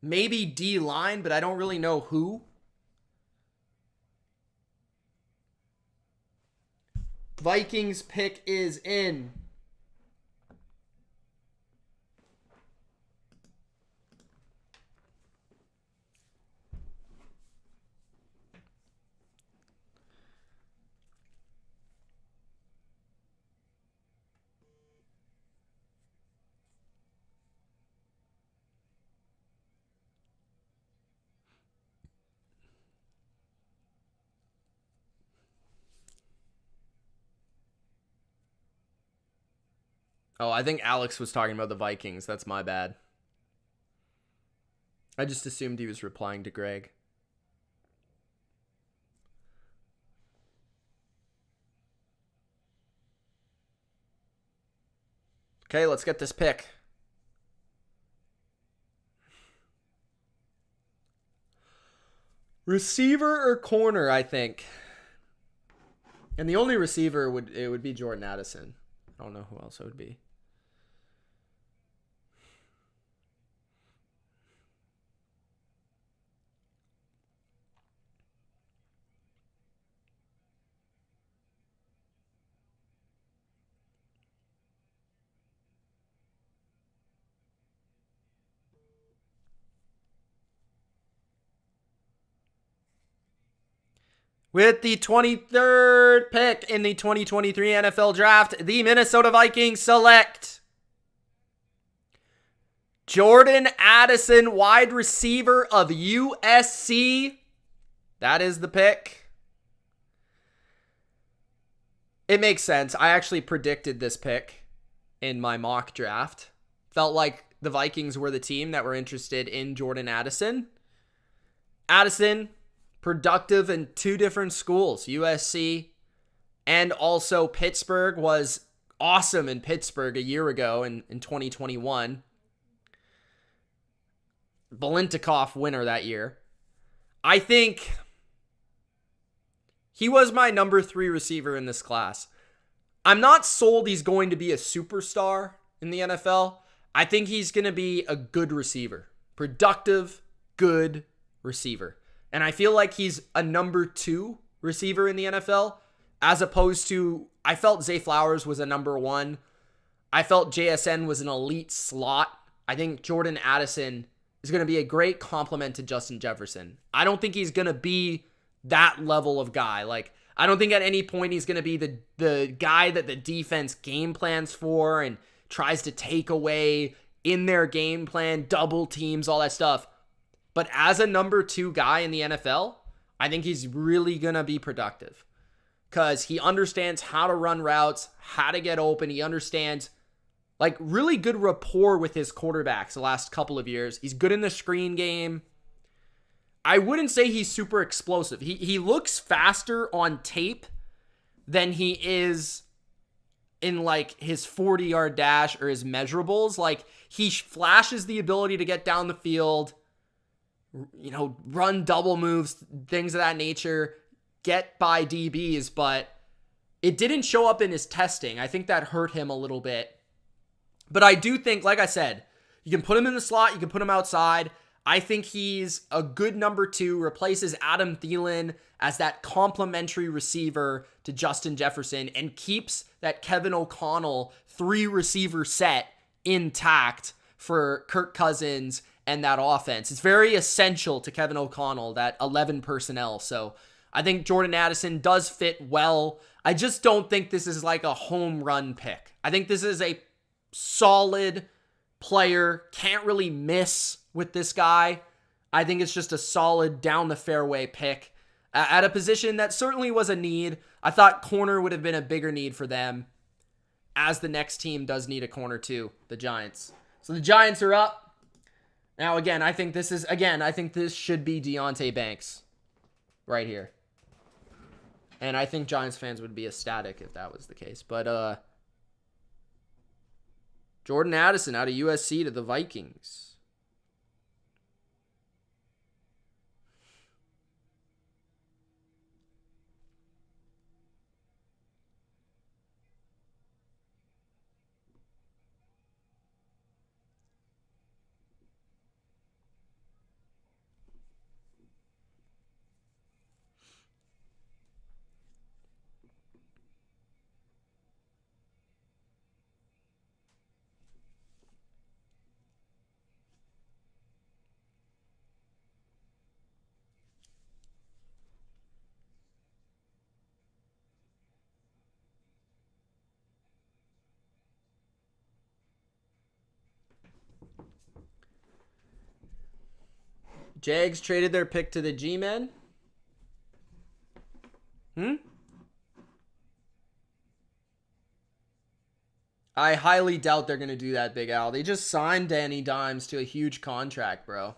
Maybe D-line, but I don't really know who. Vikings pick is in. Oh, I think Alex was talking about the Vikings. That's my bad. I just assumed he was replying to Greg. Okay, let's get this pick. Receiver or corner, I think. And the only receiver would be Jordan Addison. I don't know who else it would be. With the 23rd pick in the 2023 NFL Draft, the Minnesota Vikings select Jordan Addison, wide receiver of USC. That is the pick. It makes sense. I actually predicted this pick in my mock draft. Felt like the Vikings were the team that were interested in Jordan Addison. Addison, productive in two different schools, USC and also Pittsburgh, was awesome in Pittsburgh a year ago in 2021. Biletnikoff winner that year. I think he was my number 3 receiver in this class. I'm not sold he's going to be a superstar in the NFL. I think he's going to be a good receiver. Productive, good receiver. And I feel like he's a number 2 receiver in the NFL, as opposed to, I felt Zay Flowers was a number 1. I felt JSN was an elite slot. I think Jordan Addison is going to be a great complement to Justin Jefferson. I don't think he's going to be that level of guy. Like, I don't think at any point he's going to be the guy that the defense game plans for and tries to take away in their game plan, double teams, all that stuff. But as a number 2 guy in the NFL, I think he's really going to be productive because he understands how to run routes, how to get open. He understands like really good rapport with his quarterbacks the last couple of years. He's good in the screen game. I wouldn't say he's super explosive. He looks faster on tape than he is in like his 40-yard dash or his measurables. Like he flashes the ability to get down the field, you know, run double moves, things of that nature, get by DBs, but it didn't show up in his testing. I think that hurt him a little bit. But I do think, like I said, you can put him in the slot, you can put him outside. I think he's a good number 2, replaces Adam Thielen as that complementary receiver to Justin Jefferson and keeps that Kevin O'Connell 3-receiver set intact for Kirk Cousins and that offense. It's very essential to Kevin O'Connell, that 11 personnel. So I think Jordan Addison does fit well. I just don't think this is like a home run pick. I think this is a solid player. Can't really miss with this guy. I think it's just a solid down the fairway pick at a position that certainly was a need. I thought corner would have been a bigger need for them, as the next team does need a corner too, the Giants. So the Giants are up. Now again, I think this should be Deonte Banks right here. And I think Giants fans would be ecstatic if that was the case. But Jordan Addison out of USC to the Vikings. Jags traded their pick to the G-Men. I highly doubt they're going to do that, Big Al. They just signed Danny Dimes to a huge contract, bro.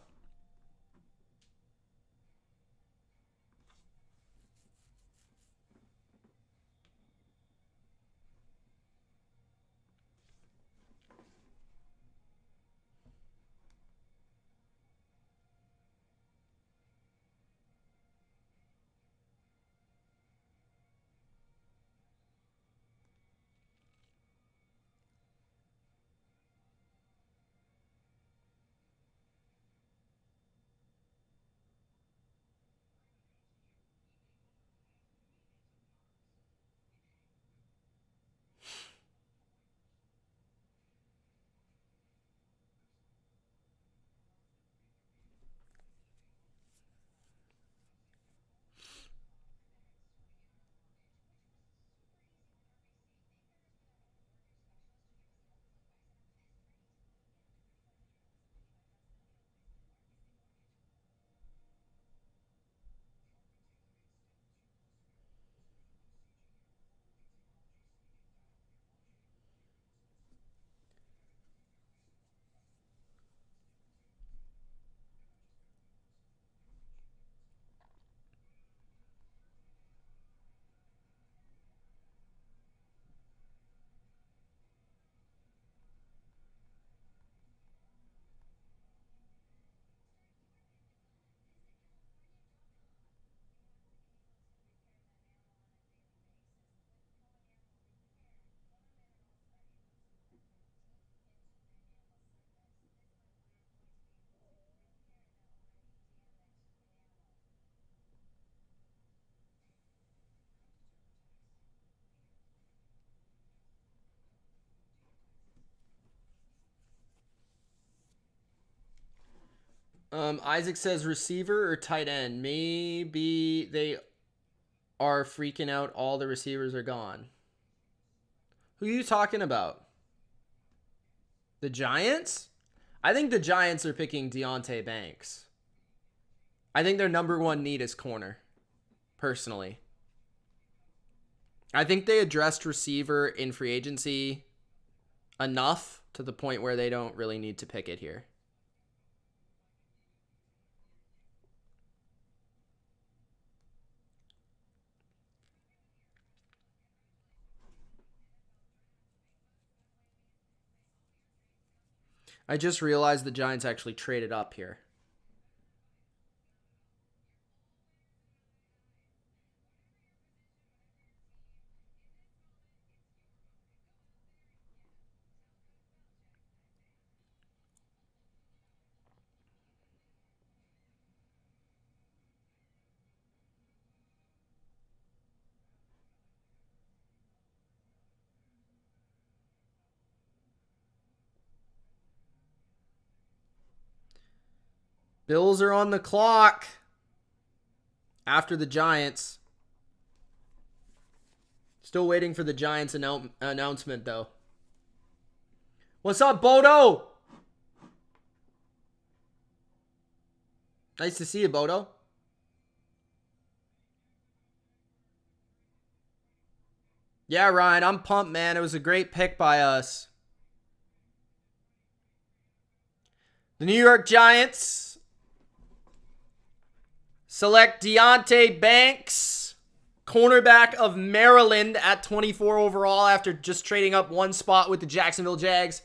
Isaac says receiver or tight end. Maybe they are freaking out. All the receivers are gone. Who are you talking about? The Giants? I think the Giants are picking Deonte Banks. I think their number one need is corner, personally. I think they addressed receiver in free agency enough to the point where they don't really need to pick it here. I just realized the Giants actually traded up here. Bills are on the clock after the Giants. Still waiting for the Giants announcement, though. What's up, Bodo? Nice to see you, Bodo. Yeah, Ryan, I'm pumped, man. It was a great pick by us. The New York Giants select Deonte Banks, cornerback of Maryland, at 24 overall after just trading up one spot with the Jacksonville Jags.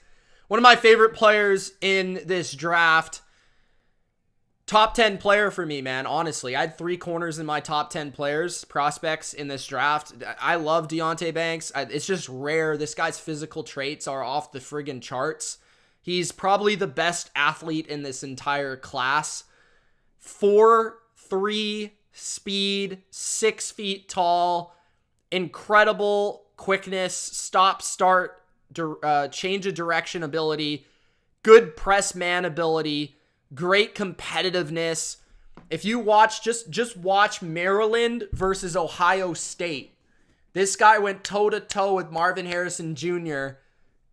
One of my favorite players in this draft. Top 10 player for me, man, honestly. I had 3 corners in my top 10 players, prospects in this draft. I love Deonte Banks. It's just rare. This guy's physical traits are off the friggin' charts. He's probably the best athlete in this entire class. 4'3" speed, 6 feet tall, incredible quickness, stop, start, change of direction ability, good press man ability, great competitiveness. If you watch, just watch Maryland versus Ohio State. This guy went toe-to-toe with Marvin Harrison Jr.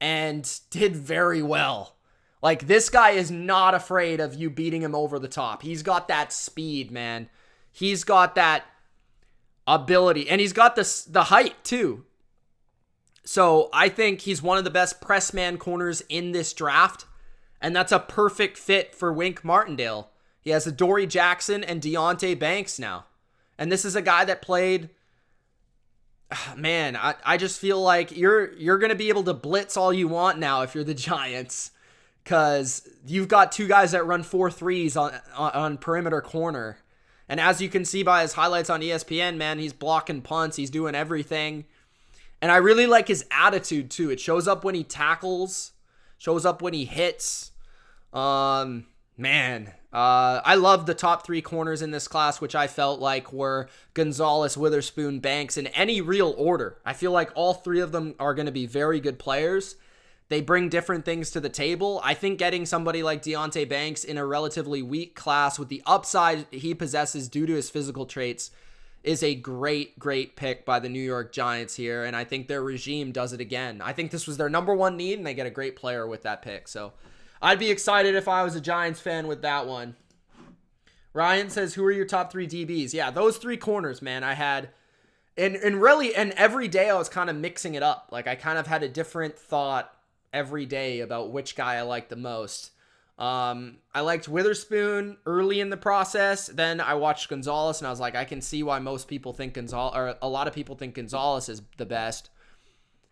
and did very well. Like, this guy is not afraid of you beating him over the top. He's got that speed, man. He's got that ability. And he's got the height, too. So, I think he's one of the best press man corners in this draft. And that's a perfect fit for Wink Martindale. He has Adoree Jackson and Deonte Banks now. And this is a guy that played... Man, I just feel like you're going to be able to blitz all you want now if you're the Giants. Because you've got 2 guys that run 4.3s on perimeter corner. And as you can see by his highlights on ESPN, man, he's blocking punts. He's doing everything. And I really like his attitude, too. It shows up when he tackles. Shows up when he hits. I love the top 3 corners in this class, which I felt like were Gonzalez, Witherspoon, Banks, in any real order. I feel like all 3 of them are going to be very good players. They bring different things to the table. I think getting somebody like Deonte Banks in a relatively weak class with the upside he possesses due to his physical traits is a great, great pick by the New York Giants here, and I think their regime does it again. I think this was their number 1 need, and they get a great player with that pick. So I'd be excited if I was a Giants fan with that one. Ryan says, who are your top 3 DBs? Yeah, those 3 corners, man, I had... And every day I was kind of mixing it up. Like, I kind of had a different thought every day about which guy I liked the most. I liked Witherspoon early in the process. Then I watched Gonzalez, and I was like, I can see why most people think Gonzalez, or a lot of people think Gonzalez is the best.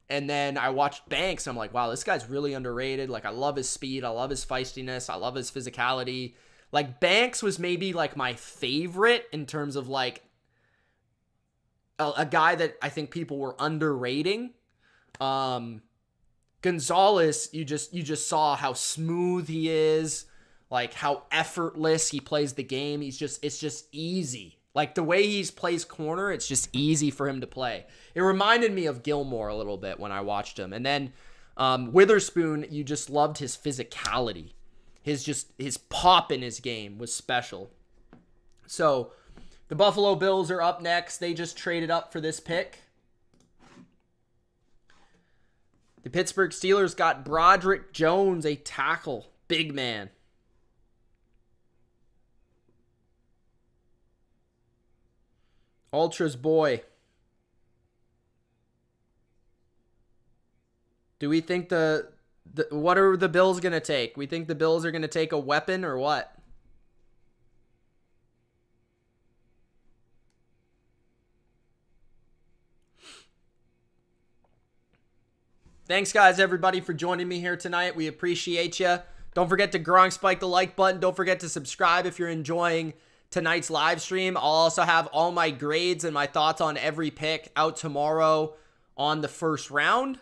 And then I watched Banks, and I'm like, wow, this guy's really underrated. Like, I love his speed. I love his feistiness. I love his physicality. Like, Banks was maybe, like, my favorite in terms of, like, a guy that I think people were underrating. Gonzalez, you just saw how smooth he is, like how effortless he plays the game. It's just easy. Like the way he plays corner, it's just easy for him to play. It reminded me of Gilmore a little bit when I watched him. And then Witherspoon, you just loved his physicality. His pop in his game was special. So the Buffalo Bills are up next. They just traded up for this pick. The Pittsburgh Steelers got Broderick Jones, a tackle. Big man. Ultras boy. Do we think what are the Bills going to take? We think the Bills are going to take a weapon or what? Thanks, guys, everybody, for joining me here tonight. We appreciate you. Don't forget to Gronk Spike the like button. Don't forget to subscribe if you're enjoying tonight's live stream. I'll also have all my grades and my thoughts on every pick out tomorrow on the first round.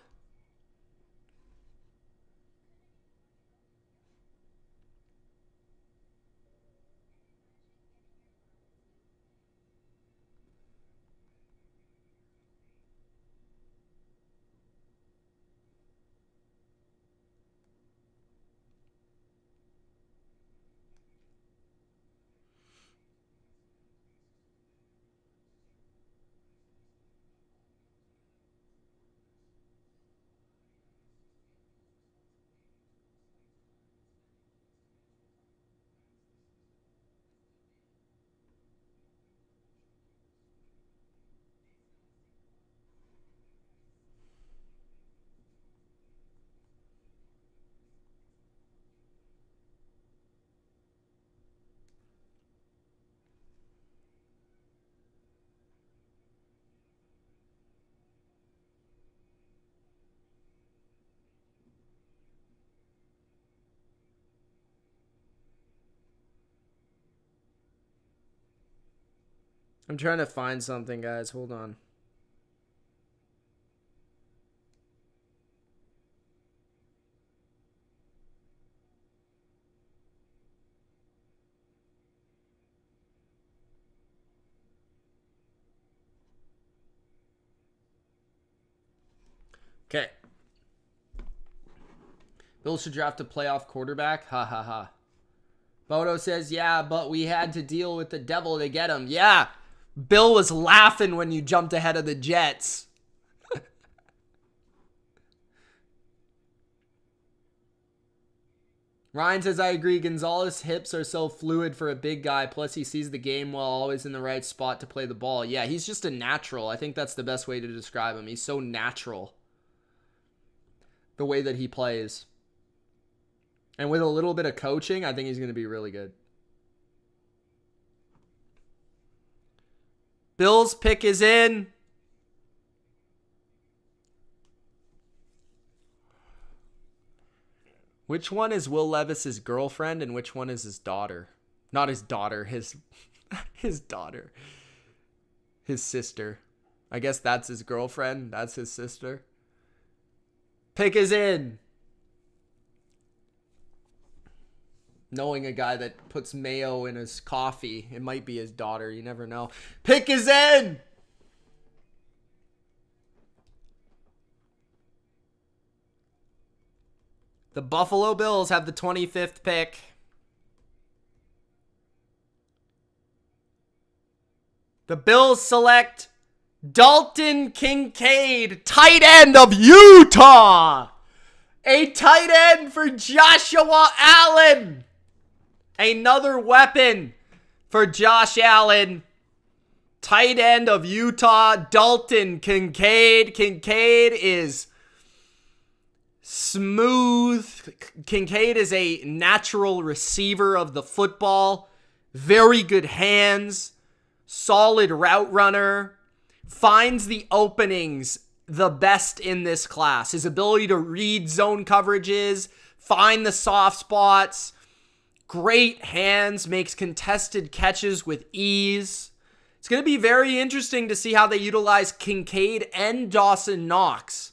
I'm trying to find something, guys. Hold on. Okay. Bills should draft a playoff quarterback. Ha ha ha. Bodo says, yeah, but we had to deal with the devil to get him. Yeah. Bill was laughing when you jumped ahead of the Jets. Ryan says, I agree. Gonzalez hips are so fluid for a big guy. Plus, he sees the game while always in the right spot to play the ball. Yeah, he's just a natural. I think that's the best way to describe him. He's so natural. The way that he plays. And with a little bit of coaching, I think he's going to be really good. Bills pick is in. Which one is Will Levis's girlfriend and which one is his daughter? Not his daughter, his daughter. His sister. I guess that's his girlfriend. That's his sister. Pick is in. Knowing a guy that puts mayo in his coffee, it might be his daughter. You never know. Pick is in. The Buffalo Bills have the 25th pick. The Bills select Dalton Kincaid, tight end of Utah. A tight end for Joshua Allen. Another weapon for Josh Allen. Tight end of Utah, Dalton Kincaid. Kincaid is smooth. Kincaid is a natural receiver of the football. Very good hands. Solid route runner. Finds the openings the best in this class. His ability to read zone coverages, find the soft spots, great hands, makes contested catches with ease. It's going to be very interesting to see how they utilize Kincaid and Dawson Knox.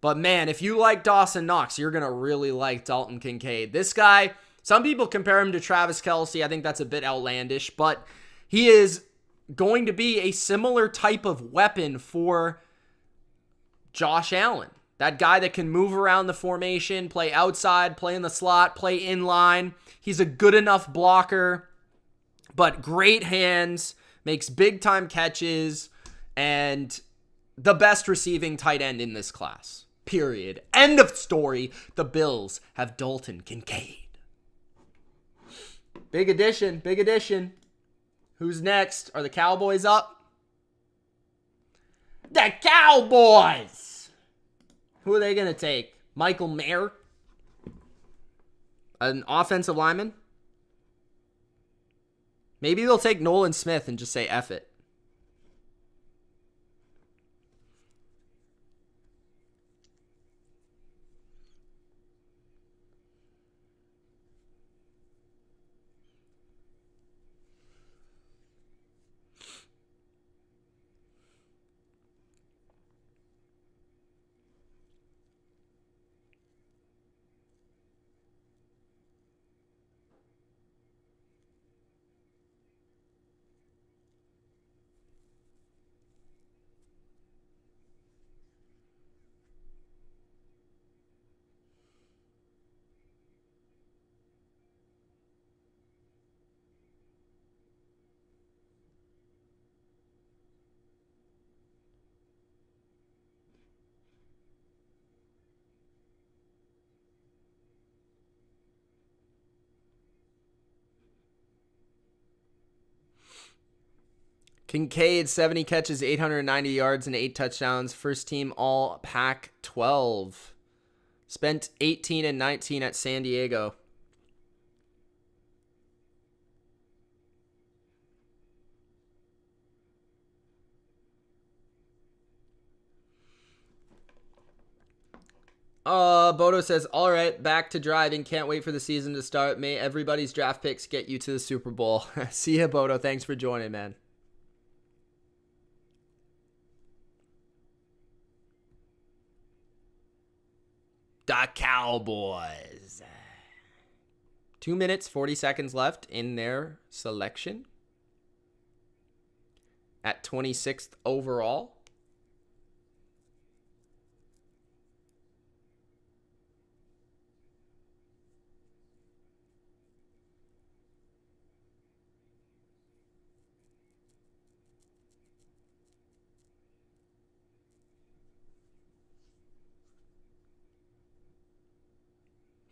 But man, if you like Dawson Knox, you're going to really like Dalton Kincaid. This guy, some people compare him to Travis Kelce. I think that's a bit outlandish, but he is going to be a similar type of weapon for Josh Allen. That guy that can move around the formation, play outside, play in the slot, play in line. He's a good enough blocker, but great hands, makes big-time catches, and the best receiving tight end in this class. Period. End of story. The Bills have Dalton Kincaid. Big addition. Big addition. Who's next? Are the Cowboys up? The Cowboys! Who are they going to take? Michael Mayer? An offensive lineman? Maybe they'll take Nolan Smith and just say F it. Kincaid, 70 catches, 890 yards, and 8 touchdowns. First team all Pac-12. Spent 18 and 19 at San Diego. Bodo says, all right, back to driving. Can't wait for the season to start. May everybody's draft picks get you to the Super Bowl. See ya, Bodo. Thanks for joining, man. The Cowboys. 2 minutes, 40 seconds left in their selection. At 26th overall.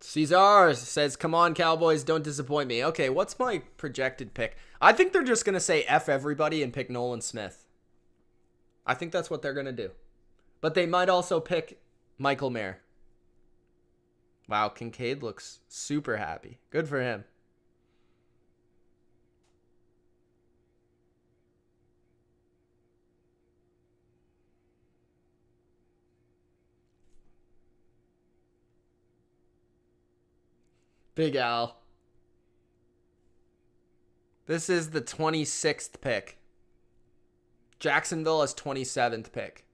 Cesar says, come on, Cowboys, don't disappoint me. Okay, what's my projected pick? I think they're just going to say F everybody and pick Nolan Smith. I think that's what they're going to do. But they might also pick Michael Mayer. Wow, Kincaid looks super happy. Good for him. Big Al. This is the 26th pick. Jacksonville has 27th pick.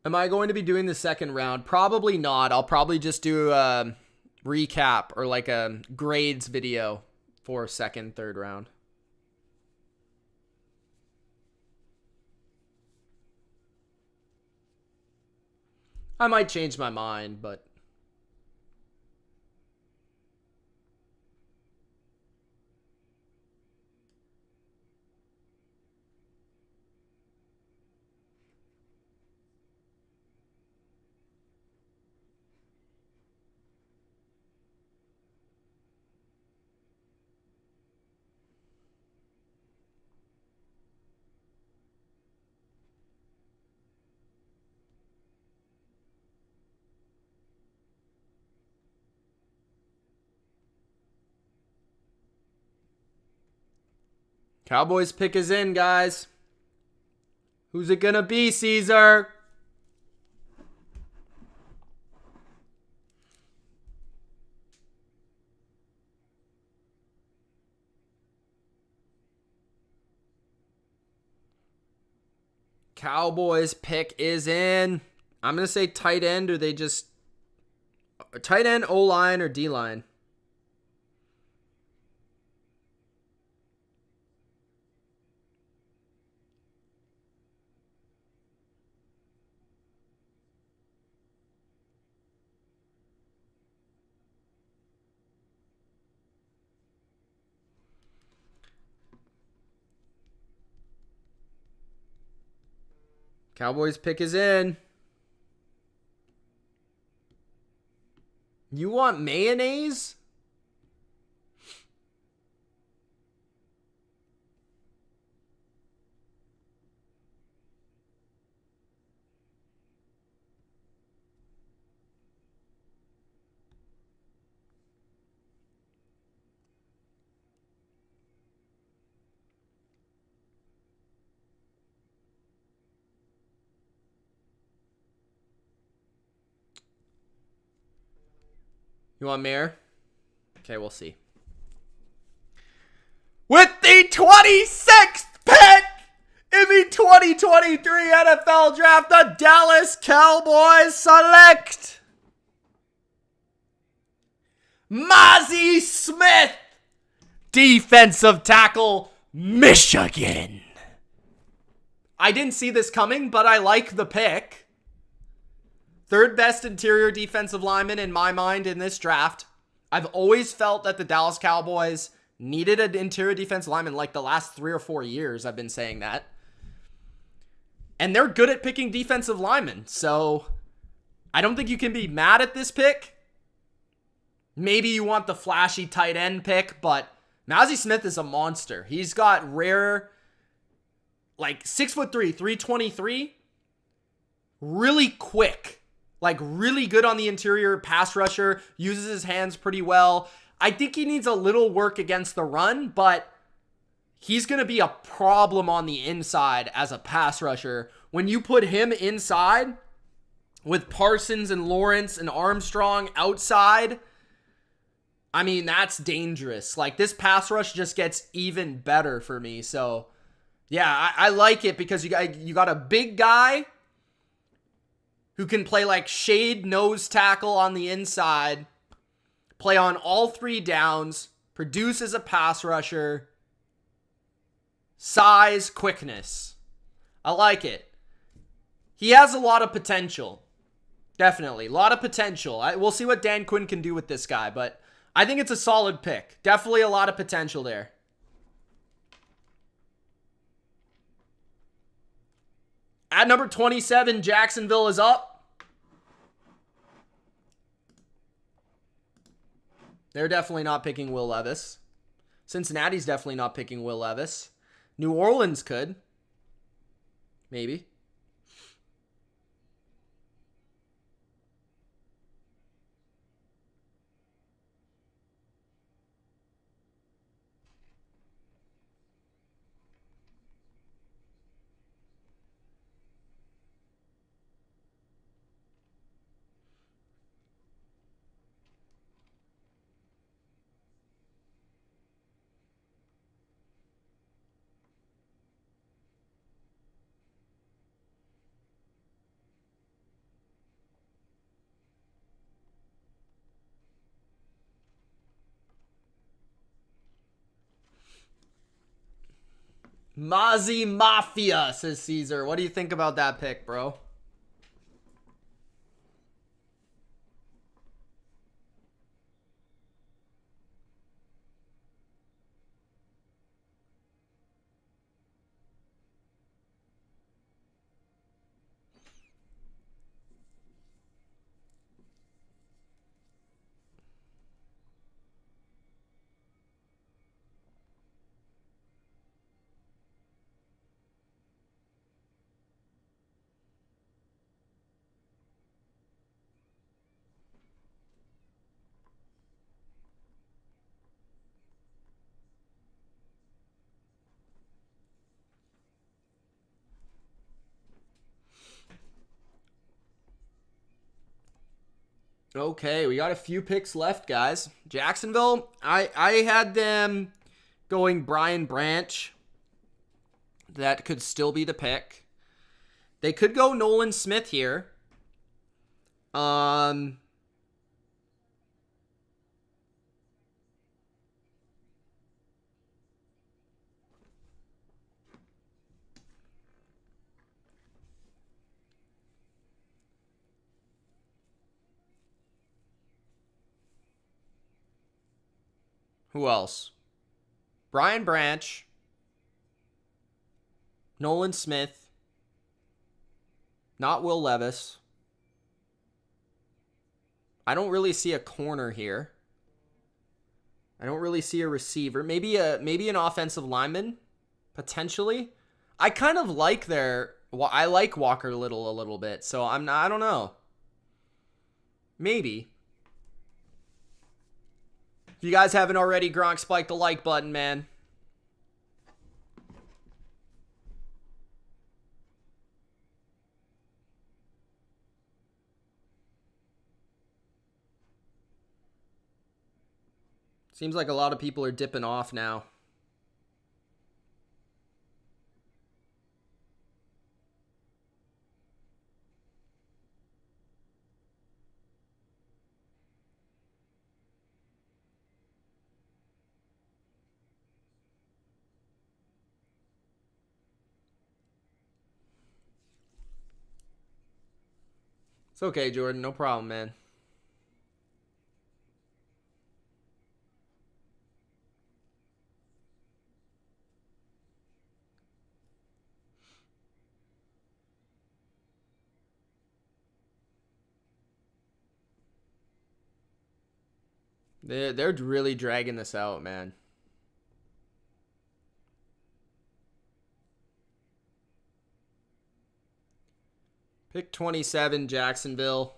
Am I going to be doing the second round? Probably not. I'll probably just do a recap or like a grades video for second, third round. I might change my mind, but... Cowboys pick is in, guys. Who's it gonna be, Caesar? Cowboys pick is in. I'm gonna say tight end, or they just tight end, O-line, or D-line. Cowboys pick is in. You want mayonnaise? You want mayor? Okay, we'll see. With the 26th pick in the 2023 NFL Draft, the Dallas Cowboys select Mazi Smith, defensive tackle, Michigan. I didn't see this coming, but I like the pick. Third best interior defensive lineman in my mind in this draft. I've always felt that the Dallas Cowboys needed an interior defensive lineman like the last 3 or 4 years. I've been saying that. And they're good at picking defensive linemen. So I don't think you can be mad at this pick. Maybe you want the flashy tight end pick, but Mazi Smith is a monster. He's got rare, like 6'3", 323. Really quick. Like, really good on the interior, pass rusher, uses his hands pretty well. I think he needs a little work against the run, but he's going to be a problem on the inside as a pass rusher. When you put him inside with Parsons and Lawrence and Armstrong outside, I mean, that's dangerous. Like, this pass rush just gets even better for me. So, yeah, I like it because you got a big guy who can play like shade nose tackle on the inside, play on all 3 downs, produce as a pass rusher, size, quickness. I like it. He has a lot of potential. Definitely. A lot of potential. We'll see what Dan Quinn can do with this guy, but I think it's a solid pick. Definitely a lot of potential there. At number 27, Jacksonville is up. They're definitely not picking Will Levis. Cincinnati's definitely not picking Will Levis. New Orleans could. Maybe. Mazi Mafia, says Caesar. What do you think about that pick, bro? Okay, we got a few picks left, guys. Jacksonville, I had them going Brian Branch. That could still be the pick. They could go Nolan Smith here. Who else? Brian Branch, Nolan Smith, not Will Levis. I don't really see a corner here. I don't really see a receiver. Maybe an offensive lineman, potentially. I kind of like I like Walker Little a little bit, so I don't know. Maybe. If you guys haven't already, Gronk, spike the like button, man. Seems like a lot of people are dipping off now. It's okay, Jordan. No problem, man. They're really dragging this out, man. Pick 27, Jacksonville.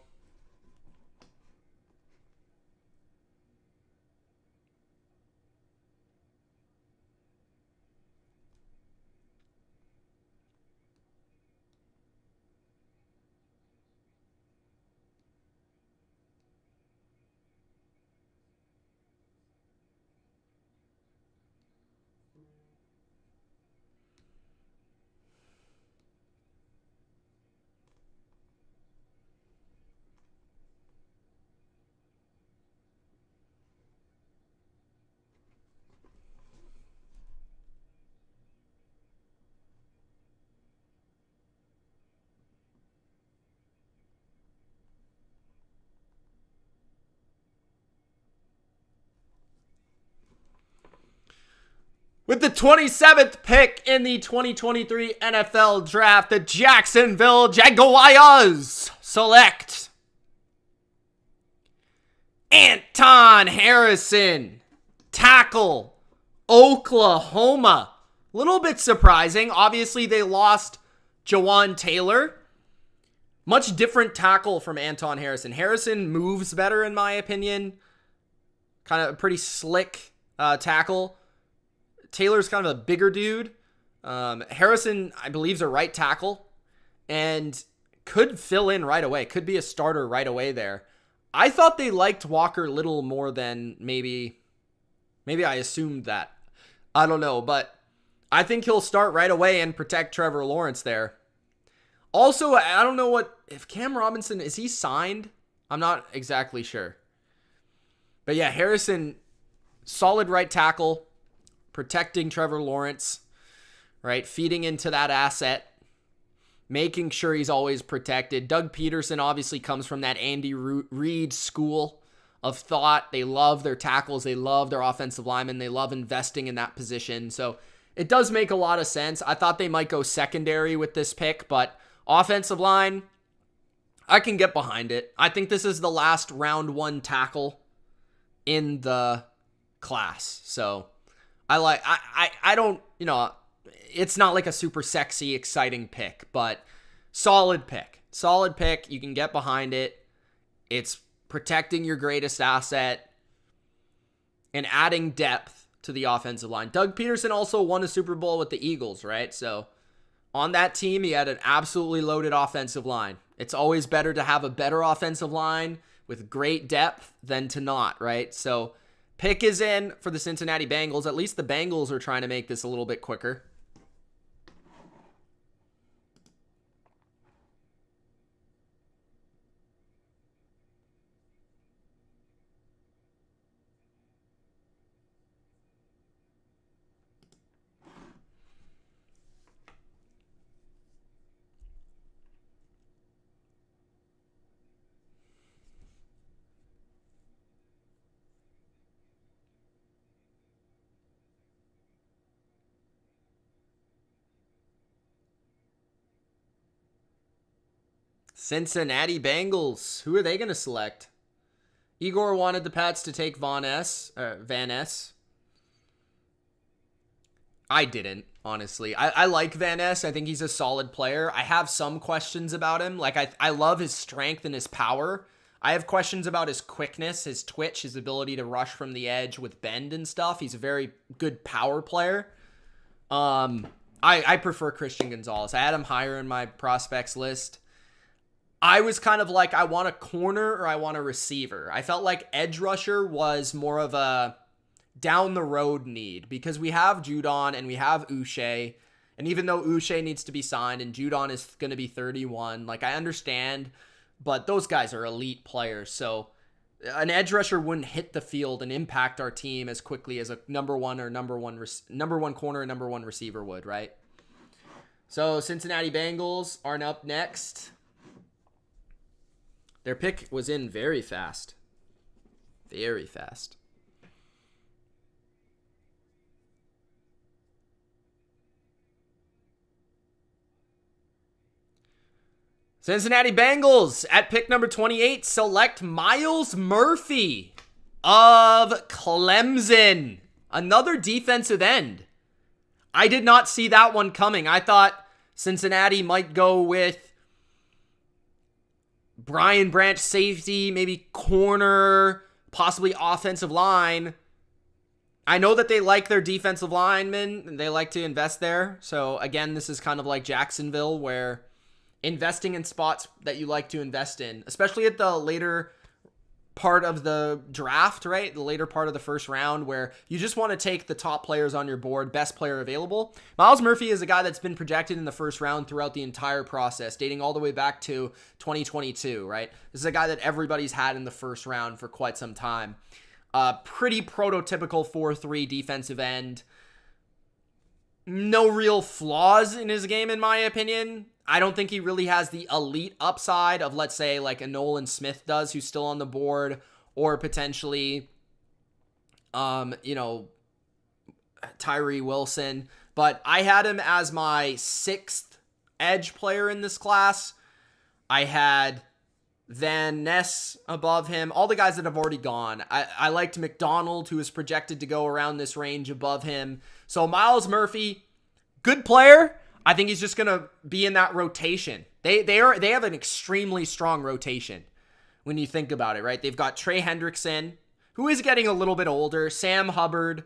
With the 27th pick in the 2023 NFL Draft, the Jacksonville Jaguars select Anton Harrison, tackle, Oklahoma. A little bit surprising. Obviously, they lost Jawan Taylor. Much different tackle from Anton Harrison. Harrison moves better, in my opinion. Kind of a pretty slick tackle. Taylor's kind of a bigger dude. Harrison, I believe, is a right tackle and could fill in right away. Could be a starter right away there. I thought they liked Walker Little more than maybe I assumed that. I don't know, but I think he'll start right away and protect Trevor Lawrence there. Also, I don't know if Cam Robinson, is he signed? I'm not exactly sure. But yeah, Harrison, solid right tackle, protecting Trevor Lawrence, right? Feeding into that asset, making sure he's always protected. Doug Peterson obviously comes from that Andy Reid school of thought. They love their tackles. They love their offensive linemen. They love investing in that position. So it does make a lot of sense. I thought they might go secondary with this pick, but offensive line, I can get behind it. I think this is the last round one tackle in the class. So I don't, it's not like a super sexy, exciting pick, but solid pick. Solid pick. You can get behind it. It's protecting your greatest asset and adding depth to the offensive line. Doug Peterson also won a Super Bowl with the Eagles, right? So on that team, he had an absolutely loaded offensive line. It's always better to have a better offensive line with great depth than to not, right? So pick is in for the Cincinnati Bengals. At least the Bengals are trying to make this a little bit quicker. Cincinnati Bengals. Who are they going to select? Igor wanted the Pats to take Van Ness. I didn't, honestly. I like Van Ness. I think he's a solid player. I have some questions about him. Like, I love his strength and his power. I have questions about his quickness, his twitch, his ability to rush from the edge with bend and stuff. He's a very good power player. I prefer Christian Gonzalez. I had him higher in my prospects list. I was kind of like, I want a corner or I want a receiver. I felt like edge rusher was more of a down the road need because we have Judon and we have Uche. And even though Uche needs to be signed and Judon is going to be 31, like I understand, but those guys are elite players. So an edge rusher wouldn't hit the field and impact our team as quickly as a number one corner and number one receiver would, right? So Cincinnati Bengals are up next. Their pick was in very fast. Very fast. Cincinnati Bengals at pick number 28 select Myles Murphy of Clemson. Another defensive end. I did not see that one coming. I thought Cincinnati might go with Brian Branch safety, maybe corner, possibly offensive line. I know that they like their defensive linemen and they like to invest there. So again, this is kind of like Jacksonville where investing in spots that you like to invest in, especially at the later part of the draft, right? The later part of the first round where you just want to take the top players on your board, best player available. Myles Murphy is a guy that's been projected in the first round throughout the entire process, dating all the way back to 2022, right? This is a guy that everybody's had in the first round for quite some time. Pretty prototypical 4-3 defensive end. No real flaws in his game, in my opinion. I don't think he really has the elite upside of, let's say, like a Nolan Smith does, who's still on the board, or potentially, Tyree Wilson. But I had him as my 6th edge player in this class. I had Van Ness above him. All the guys that have already gone. I liked McDonald, who is projected to go around this range above him. So Myles Murphy, good player. I think he's just going to be in that rotation. They have an extremely strong rotation when you think about it, right? They've got Trey Hendrickson, who is getting a little bit older, Sam Hubbard.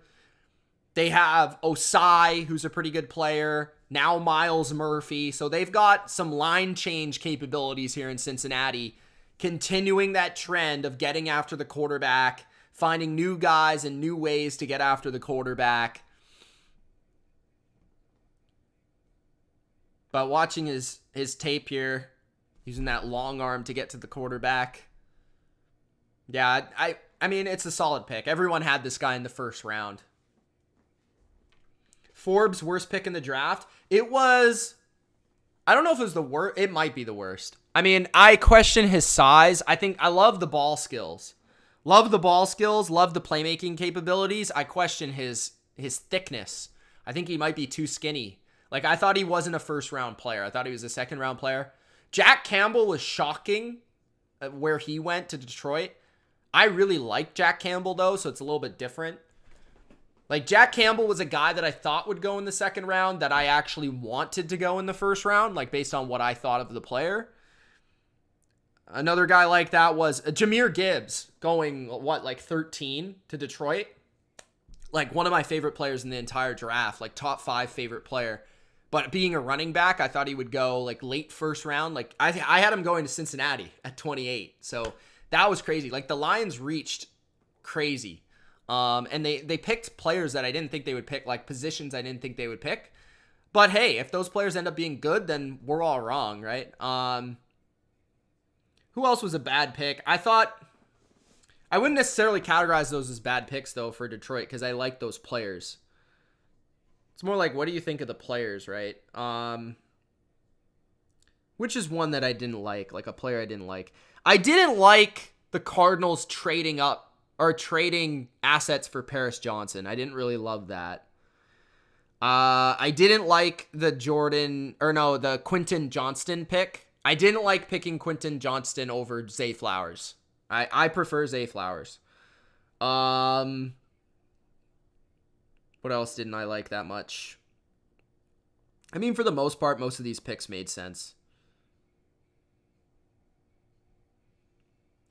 They have Osai, who's a pretty good player. Now Myles Murphy. So they've got some line change capabilities here in Cincinnati, continuing that trend of getting after the quarterback, finding new guys and new ways to get after the quarterback. But watching his tape here, using that long arm to get to the quarterback. Yeah, I mean, it's a solid pick. Everyone had this guy in the first round. Forbes' worst pick in the draft. It was, I don't know if it was the worst. It might be the worst. I mean, I question his size. I love the ball skills. Love the ball skills. Love the playmaking capabilities. I question his thickness. I think he might be too skinny. Like, I thought he wasn't a first-round player. I thought he was a second-round player. Jack Campbell was shocking where he went to Detroit. I really like Jack Campbell, though, so it's a little bit different. Like, Jack Campbell was a guy that I thought would go in the second round that I actually wanted to go in the first round, like, based on what I thought of the player. Another guy like that was Jahmyr Gibbs going, 13 to Detroit? Like, one of my favorite players in the entire draft, like, top 5 favorite player. But being a running back, I thought he would go like late first round. Like I had him going to Cincinnati at 28. So That was crazy. Like, the Lions reached crazy. And they picked players that I didn't think they would pick, like positions I didn't think they would pick. But hey, if those players end up being good, then we're all wrong, right? Who else was a bad pick? I wouldn't necessarily categorize those as bad picks, though, for Detroit, because I like those players. It's more like, what do you think of the players, right? Which is one that I didn't like a player I didn't like. I didn't like the Cardinals trading up, or trading assets for Paris Johnson. I didn't really love that. I didn't like the Quentin Johnston pick. I didn't like picking Quentin Johnston over Zay Flowers. I prefer Zay Flowers. What else didn't I like that much? I mean, for the most part, most of these picks made sense.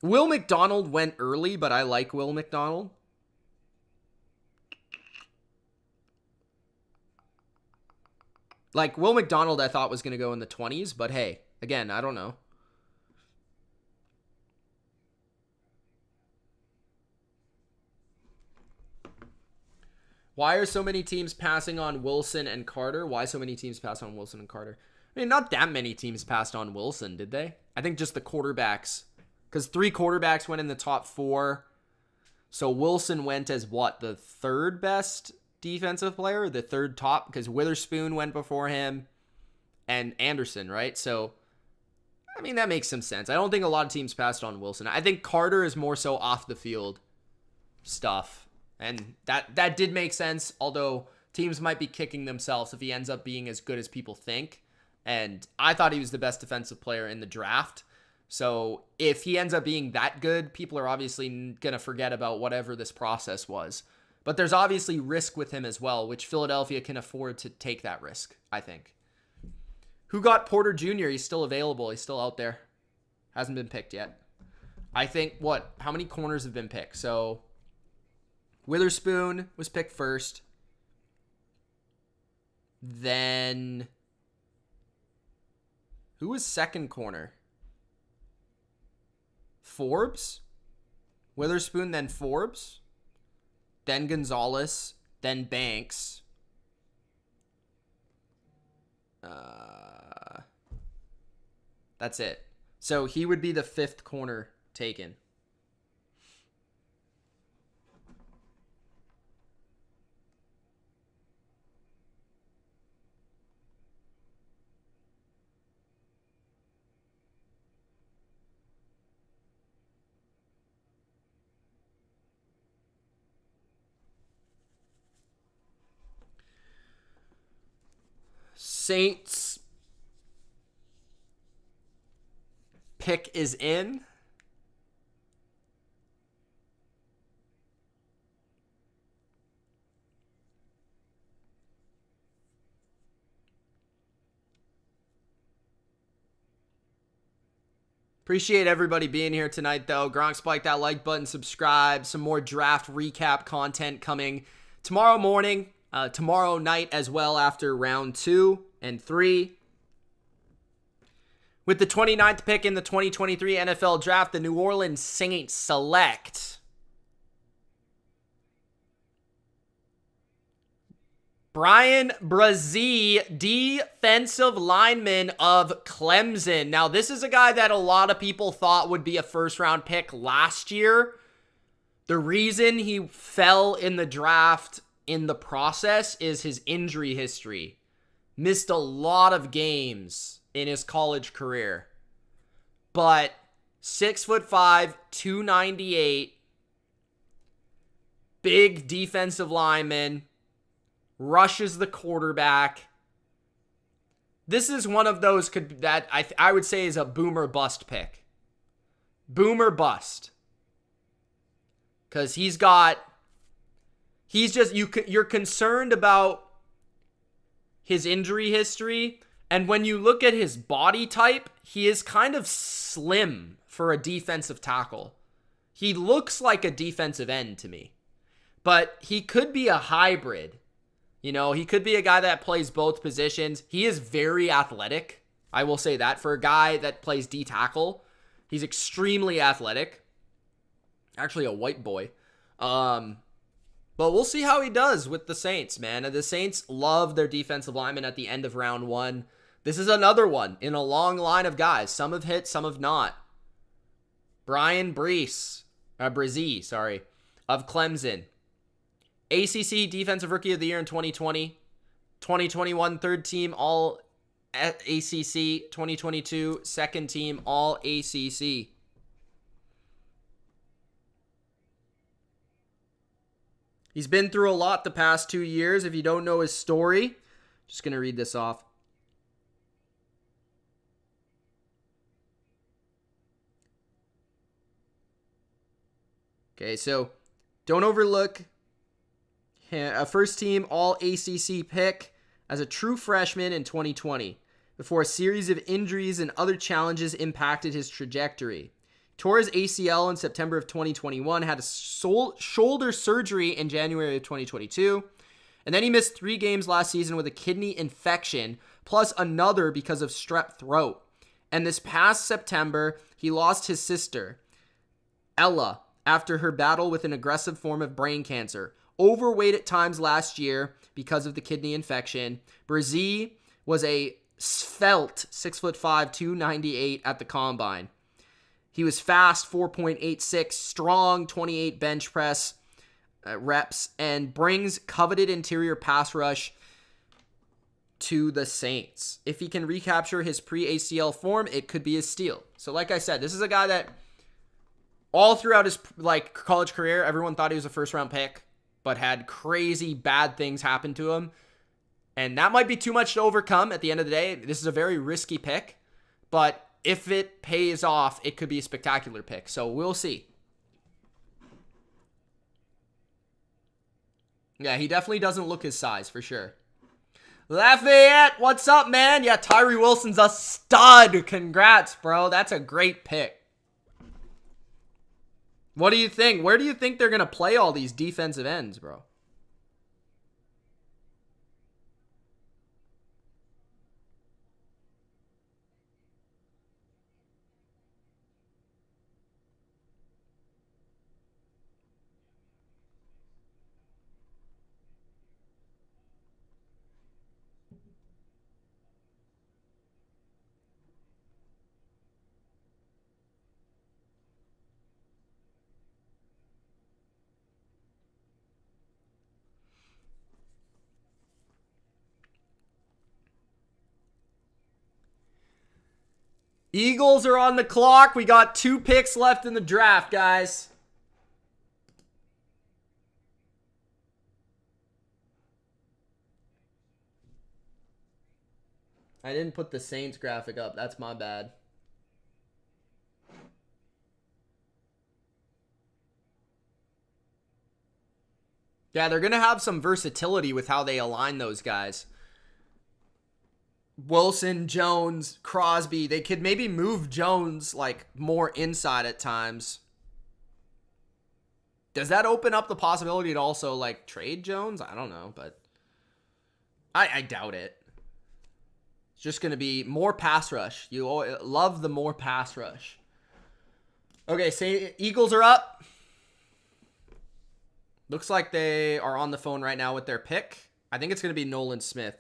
Will McDonald went early, but I like Will McDonald. Like, Will McDonald I thought was going to go in the 20s, but hey, again, I don't know. Why are so many teams passing on Wilson and Carter? Why so many teams pass on Wilson and Carter? I mean, not that many teams passed on Wilson, did they? I think just the quarterbacks. Because 3 quarterbacks went in the top 4. So Wilson went as what? The 3rd best defensive player? The 3rd top? Because Witherspoon went before him. And Anderson, right? So, I mean, that makes some sense. I don't think a lot of teams passed on Wilson. I think Carter is more so off the field stuff. And that did make sense. Although teams might be kicking themselves if he ends up being as good as people think. And I thought he was the best defensive player in the draft. So if he ends up being that good, people are obviously going to forget about whatever this process was. But there's obviously risk with him as well, which Philadelphia can afford to take that risk, I think. Who got Porter Jr.? He's still available. He's still out there. Hasn't been picked yet. I think, how many corners have been picked? So Witherspoon was picked first. Then who was second corner? Forbes, Witherspoon, then Forbes, then Gonzalez, then Banks. That's it. So he would be the 5th corner taken. Saints pick is in. Appreciate everybody being here tonight, though. Gronk, spike that like button, subscribe. Some more draft recap content coming tomorrow morning, tomorrow night as well after round 2 and 3. With the 29th pick in the 2023 NFL Draft, the New Orleans Saints select Brian Brzee, defensive lineman of Clemson. Now, this is a guy that a lot of people thought would be a first-round pick last year. The reason he fell in the draft in the process is his injury history. Missed a lot of games in his college career. But 6'5", 298, big defensive lineman, rushes the quarterback. This is one of those that I would say is a boomer bust pick. Boomer bust. Because you're concerned about his injury history, and when you look at his body type, he is kind of slim for a defensive tackle. He looks like a defensive end to me, but he could be a hybrid. You know, he could be a guy that plays both positions. He is very athletic. I will say that for a guy that plays D tackle, he's extremely athletic. Actually, a white boy. But we'll see how he does with the Saints, man. And the Saints love their defensive linemen at the end of round one. This is another one in a long line of guys. Some have hit, some have not. Brian Bresee, of Clemson. ACC Defensive Rookie of the Year in 2020. 2021 third team All ACC. 2022 second team All ACC. He's been through a lot the past 2 years. If you don't know his story, just going to read this off. Okay, so don't overlook a first team All ACC pick as a true freshman in 2020 before a series of injuries and other challenges impacted his trajectory. Tore his ACL in September of 2021, had a shoulder surgery in January of 2022, and then he missed 3 games last season with a kidney infection, plus another because of strep throat. And this past September, he lost his sister, Ella, after her battle with an aggressive form of brain cancer. Overweight at times last year because of the kidney infection. Bresee was a svelte 6'5", 298 at the combine. He was fast, 4.86, strong, 28 bench press reps, and brings coveted interior pass rush to the Saints. If he can recapture his pre-ACL form, it could be a steal. So like I said, this is a guy that all throughout his college career, everyone thought he was a first-round pick, but had crazy bad things happen to him. And that might be too much to overcome at the end of the day. This is a very risky pick, but if it pays off, it could be a spectacular pick. So we'll see. Yeah, he definitely doesn't look his size for sure. Lafayette, what's up, man? Yeah, Tyree Wilson's a stud. Congrats, bro. That's a great pick. What do you think? Where do you think they're going to play all these defensive ends, bro? Eagles are on the clock. We got 2 picks left in the draft, guys. I didn't put the Saints graphic up. That's my bad. Yeah, they're going to have some versatility with how they align those guys. Wilson, Jones, Crosby. They could maybe move Jones more inside at times. Does that open up the possibility to also trade Jones? I don't know, but I doubt it. It's just going to be more pass rush. You love the more pass rush. Okay, say Eagles are up. Looks like they are on the phone right now with their pick. I think it's going to be Nolan Smith.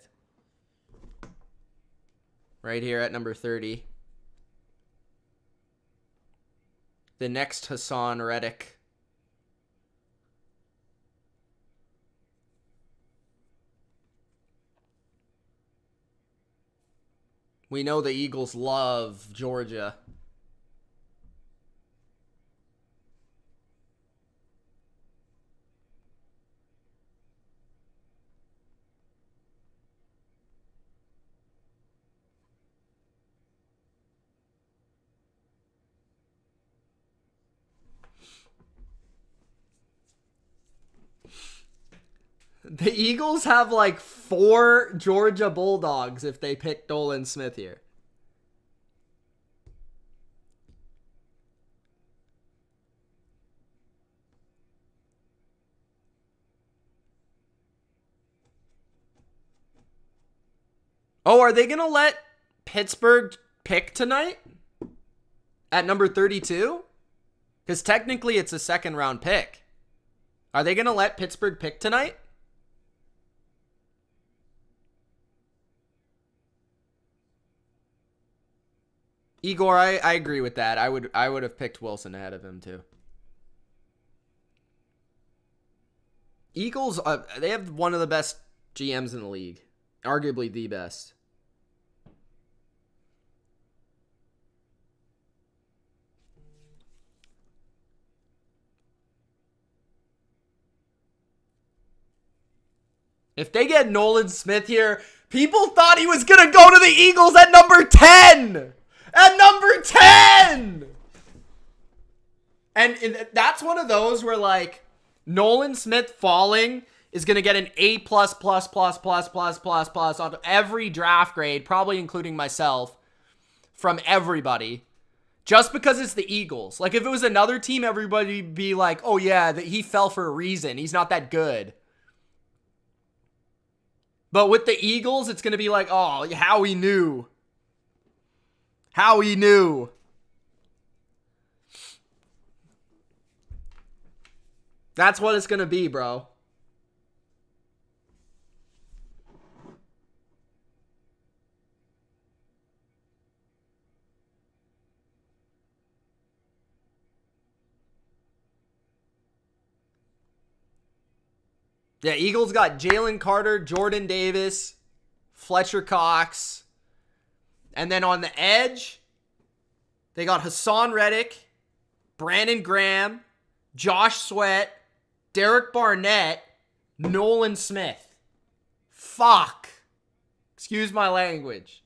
Right here at number 30. The next Hassan Reddick. We know the Eagles love Georgia. The Eagles have 4 Georgia Bulldogs if they pick Nolan Smith here. Oh, are they going to let Pittsburgh pick tonight? At number 32? Because technically it's a second round pick. Are they going to let Pittsburgh pick tonight? Igor, I agree with that. I would have picked Wilson ahead of him too. Eagles, they have one of the best GMs in the league. Arguably the best. If they get Nolan Smith here, people thought he was going to go to the Eagles at number 10. At number 10. And that's one of those where, like, Nolan Smith falling is going to get an A++++++ on every draft grade, probably including myself, from everybody. Just because it's the Eagles. Like, if it was another team, everybody would be like, oh, yeah, he fell for a reason. He's not that good. But with the Eagles, it's going to be like, oh, how he knew. How he knew. That's what it's going to be, bro. Yeah, Eagles got Jalen Carter, Jordan Davis, Fletcher Cox. And then on the edge, they got Hassan Reddick, Brandon Graham, Josh Sweat, Derek Barnett, Nolan Smith. Fuck. Excuse my language.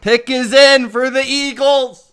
Pick is in for the Eagles.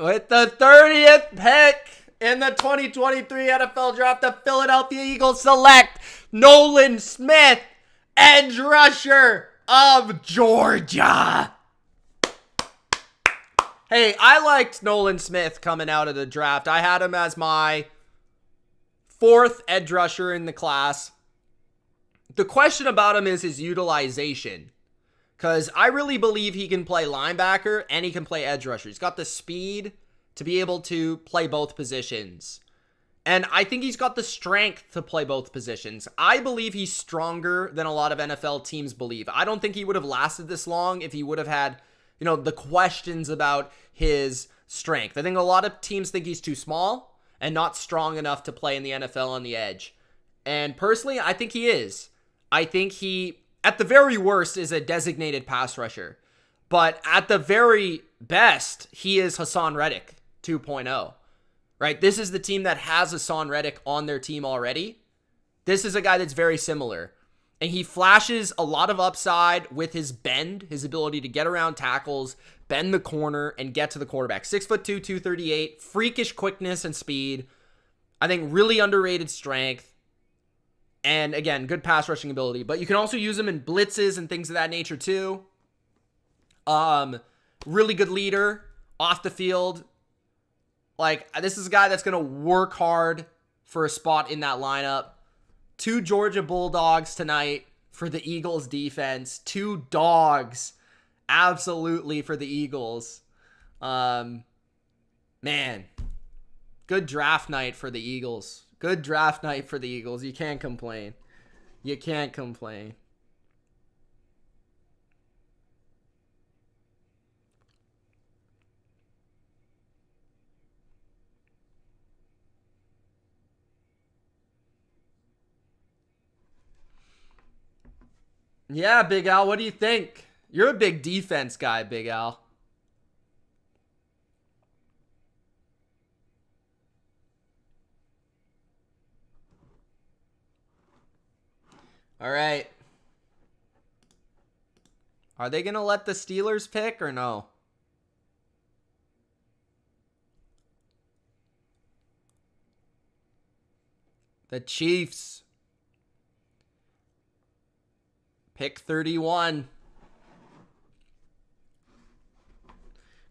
With the 30th pick in the 2023 NFL Draft, the Philadelphia Eagles select Nolan Smith, edge rusher of Georgia. Hey, I liked Nolan Smith coming out of the draft. I had him as my 4th edge rusher in the class. The question about him is his utilization. Because I really believe he can play linebacker and he can play edge rusher. He's got the speed to be able to play both positions. And I think he's got the strength to play both positions. I believe he's stronger than a lot of NFL teams believe. I don't think he would have lasted this long if he would have had, the questions about his strength. I think a lot of teams think he's too small and not strong enough to play in the NFL on the edge. And personally, I think he is. I think he, at the very worst, is a designated pass rusher. But at the very best, he is Hassan Reddick 2.0. Right? This is the team that has Hassan Reddick on their team already. This is a guy that's very similar. And he flashes a lot of upside with his bend, his ability to get around tackles, bend the corner, and get to the quarterback. 6'2", 238, freakish quickness and speed. I think really underrated strength. And again, good pass rushing ability. But you can also use him in blitzes and things of that nature too. Really good leader off the field. Like, this is a guy that's going to work hard for a spot in that lineup. 2 Georgia Bulldogs tonight for the Eagles defense. 2 dogs, absolutely, for the Eagles. Man, good draft night for the Eagles. Good draft night for the Eagles. You can't complain. You can't complain. Yeah, Big Al, what do you think? You're a big defense guy, Big Al. All right. Are they going to let the Steelers pick or no? The Chiefs. Pick 31.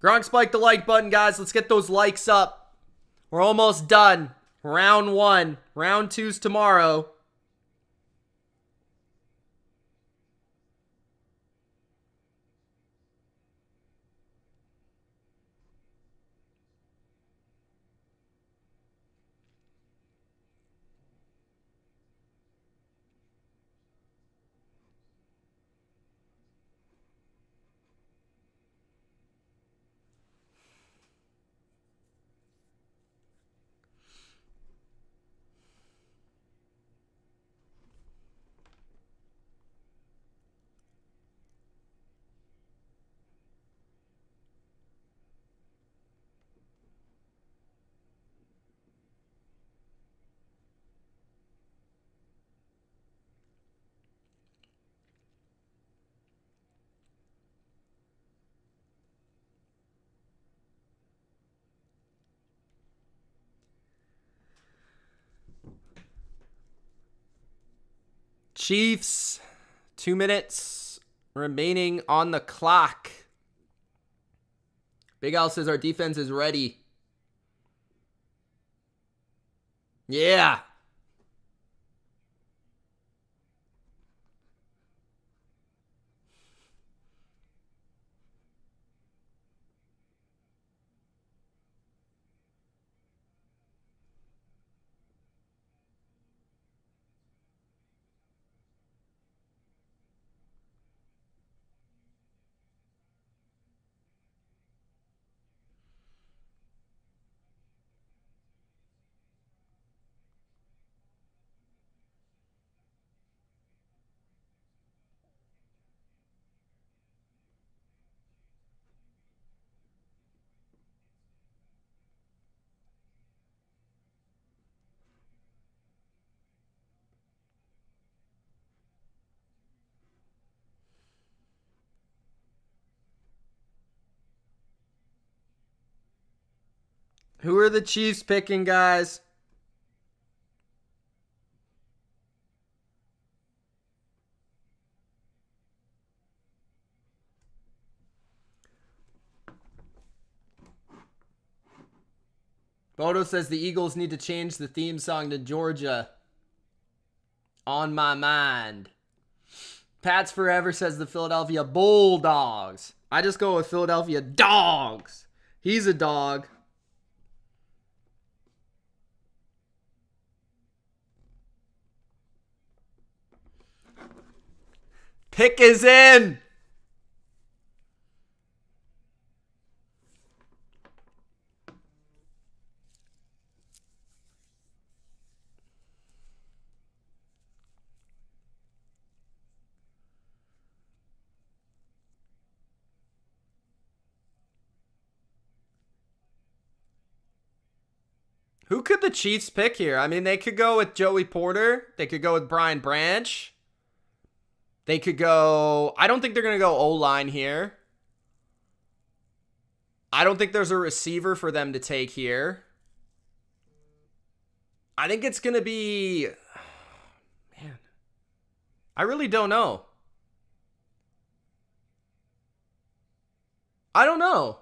Gronk, spike the like button, guys. Let's get those likes up. We're almost done. Round 1. Round 2's tomorrow. Chiefs, 2 minutes remaining on the clock. Big Al says our defense is ready. Yeah. Who are the Chiefs picking, guys? Bodo says the Eagles need to change the theme song to Georgia. On my mind. Pats Forever says the Philadelphia Bulldogs. I just go with Philadelphia Dogs. He's a dog. Pick is in. Who could the Chiefs pick here? I mean, they could go with Joey Porter. They could go with Brian Branch. They could go... I don't think they're going to go O-line here. I don't think there's a receiver for them to take here. I think it's going to be... Man. I really don't know. I don't know.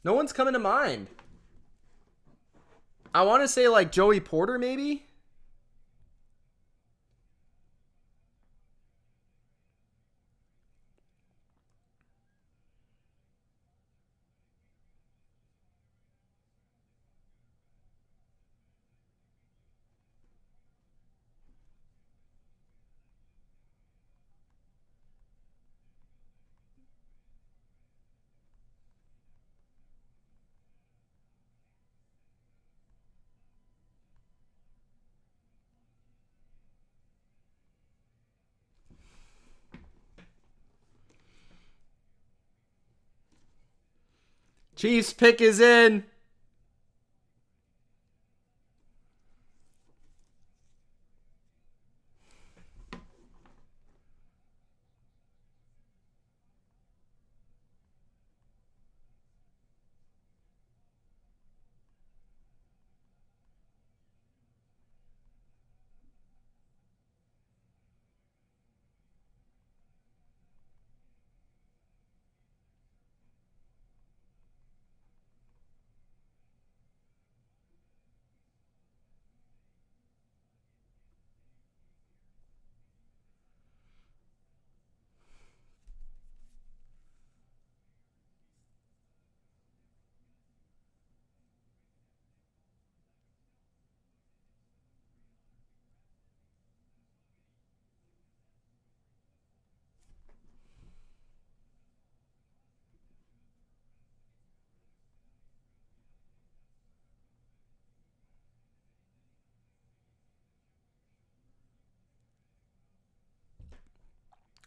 No one's coming to mind. I want to say like Joey Porter maybe. Chiefs pick is in.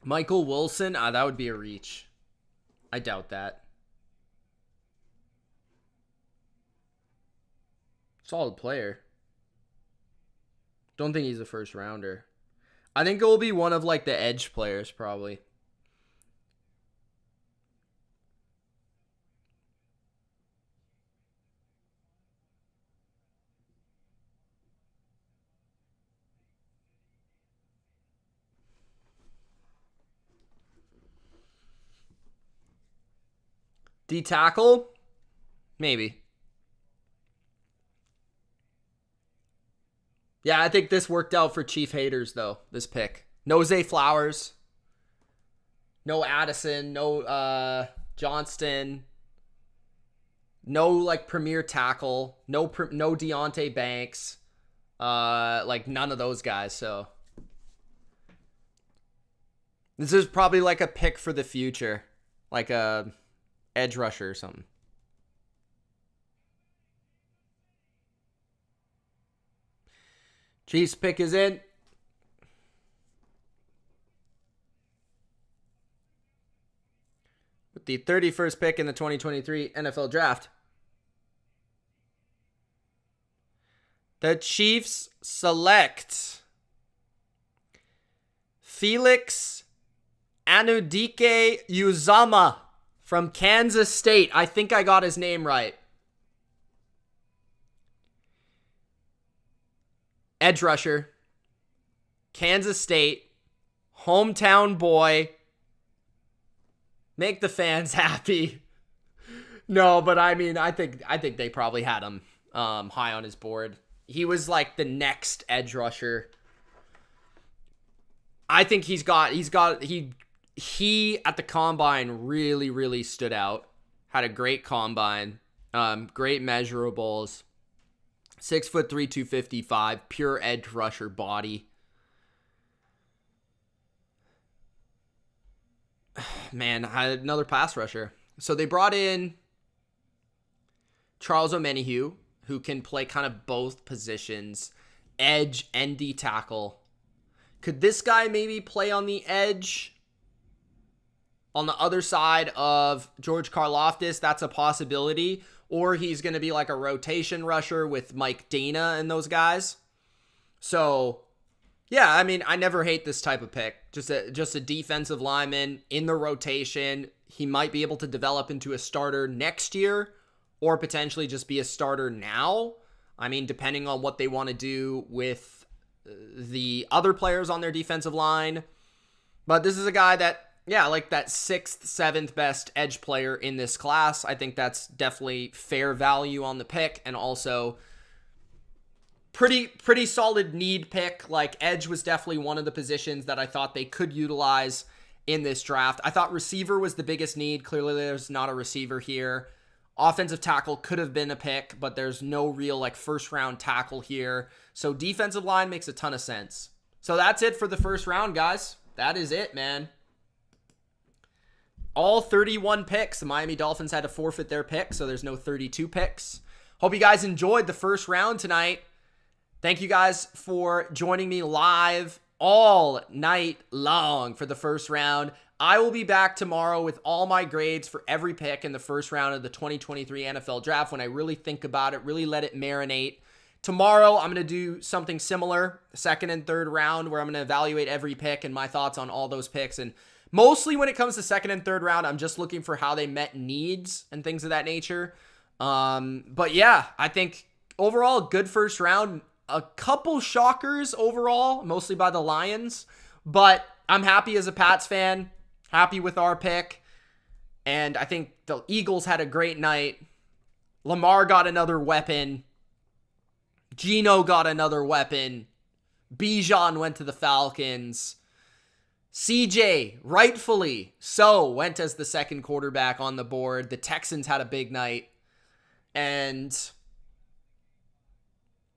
Michael Wilson? That would be a reach. I doubt that. Solid player. Don't think he's a first rounder. I think it will be one of like the edge players probably. D tackle? Maybe. Yeah, I think this worked out for Chief haters, though, this pick. No Zay Flowers. No Addison. No Johnston. No, like, premier tackle. No Deontay Banks. Like, none of those guys, so. This is probably, like, a pick for the future. Like a edge rusher or something. Chiefs pick is in. With the 31st pick in the 2023 NFL Draft. The Chiefs select Felix Anudike Uzama from Kansas State. I think I got his name right. Edge rusher, Kansas State, hometown boy. Make the fans happy. No, but I mean, I think they probably had him high on his board. He was like the next edge rusher. I think he at the combine really stood out. Had a great combine, great measurables. 6'3", 255, pure edge rusher body. Man, another pass rusher. So they brought in Charles Omenihu, who can play kind of both positions, edge and D tackle. Could this guy maybe play on the edge? On the other side of George Karlaftis, that's a possibility. Or he's going to be like a rotation rusher with Mike Dana and those guys. So, yeah, I mean, I never hate this type of pick. Just a defensive lineman in the rotation. He might be able to develop into a starter next year or potentially just be a starter now. I mean, depending on what they want to do with the other players on their defensive line. But this is a guy that, yeah, like that 6th, 7th best edge player in this class. I think that's definitely fair value on the pick, and also pretty solid need pick. Like, edge was definitely one of the positions that I thought they could utilize in this draft. I thought receiver was the biggest need. Clearly, there's not a receiver here. Offensive tackle could have been a pick, but there's no real like first round tackle here. So defensive line makes a ton of sense. So that's it for the first round, guys. That is it, man. All 31 picks. The Miami Dolphins had to forfeit their pick, so there's no 32 picks. Hope you guys enjoyed the first round tonight. Thank you guys for joining me live all night long for the first round. I will be back tomorrow with all my grades for every pick in the first round of the 2023 NFL Draft when I really think about it, really let it marinate. Tomorrow, I'm going to do something similar, second and third round, where I'm going to evaluate every pick and my thoughts on all those picks. And mostly when it comes to second and third round, I'm just looking for how they met needs and things of that nature. But yeah, I think overall, good first round. A couple shockers overall, mostly by the Lions. But I'm happy as a Pats fan, happy with our pick. And I think the Eagles had a great night. Lamar got another weapon. Geno got another weapon. Bijan went to the Falcons. CJ, rightfully so, went as the second quarterback on the board. The Texans had a big night. And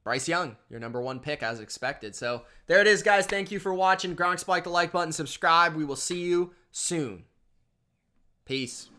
Bryce Young, your number one pick as expected. So there it is, guys. Thank you for watching. Gronk, spike the like button, subscribe. We will see you soon. Peace.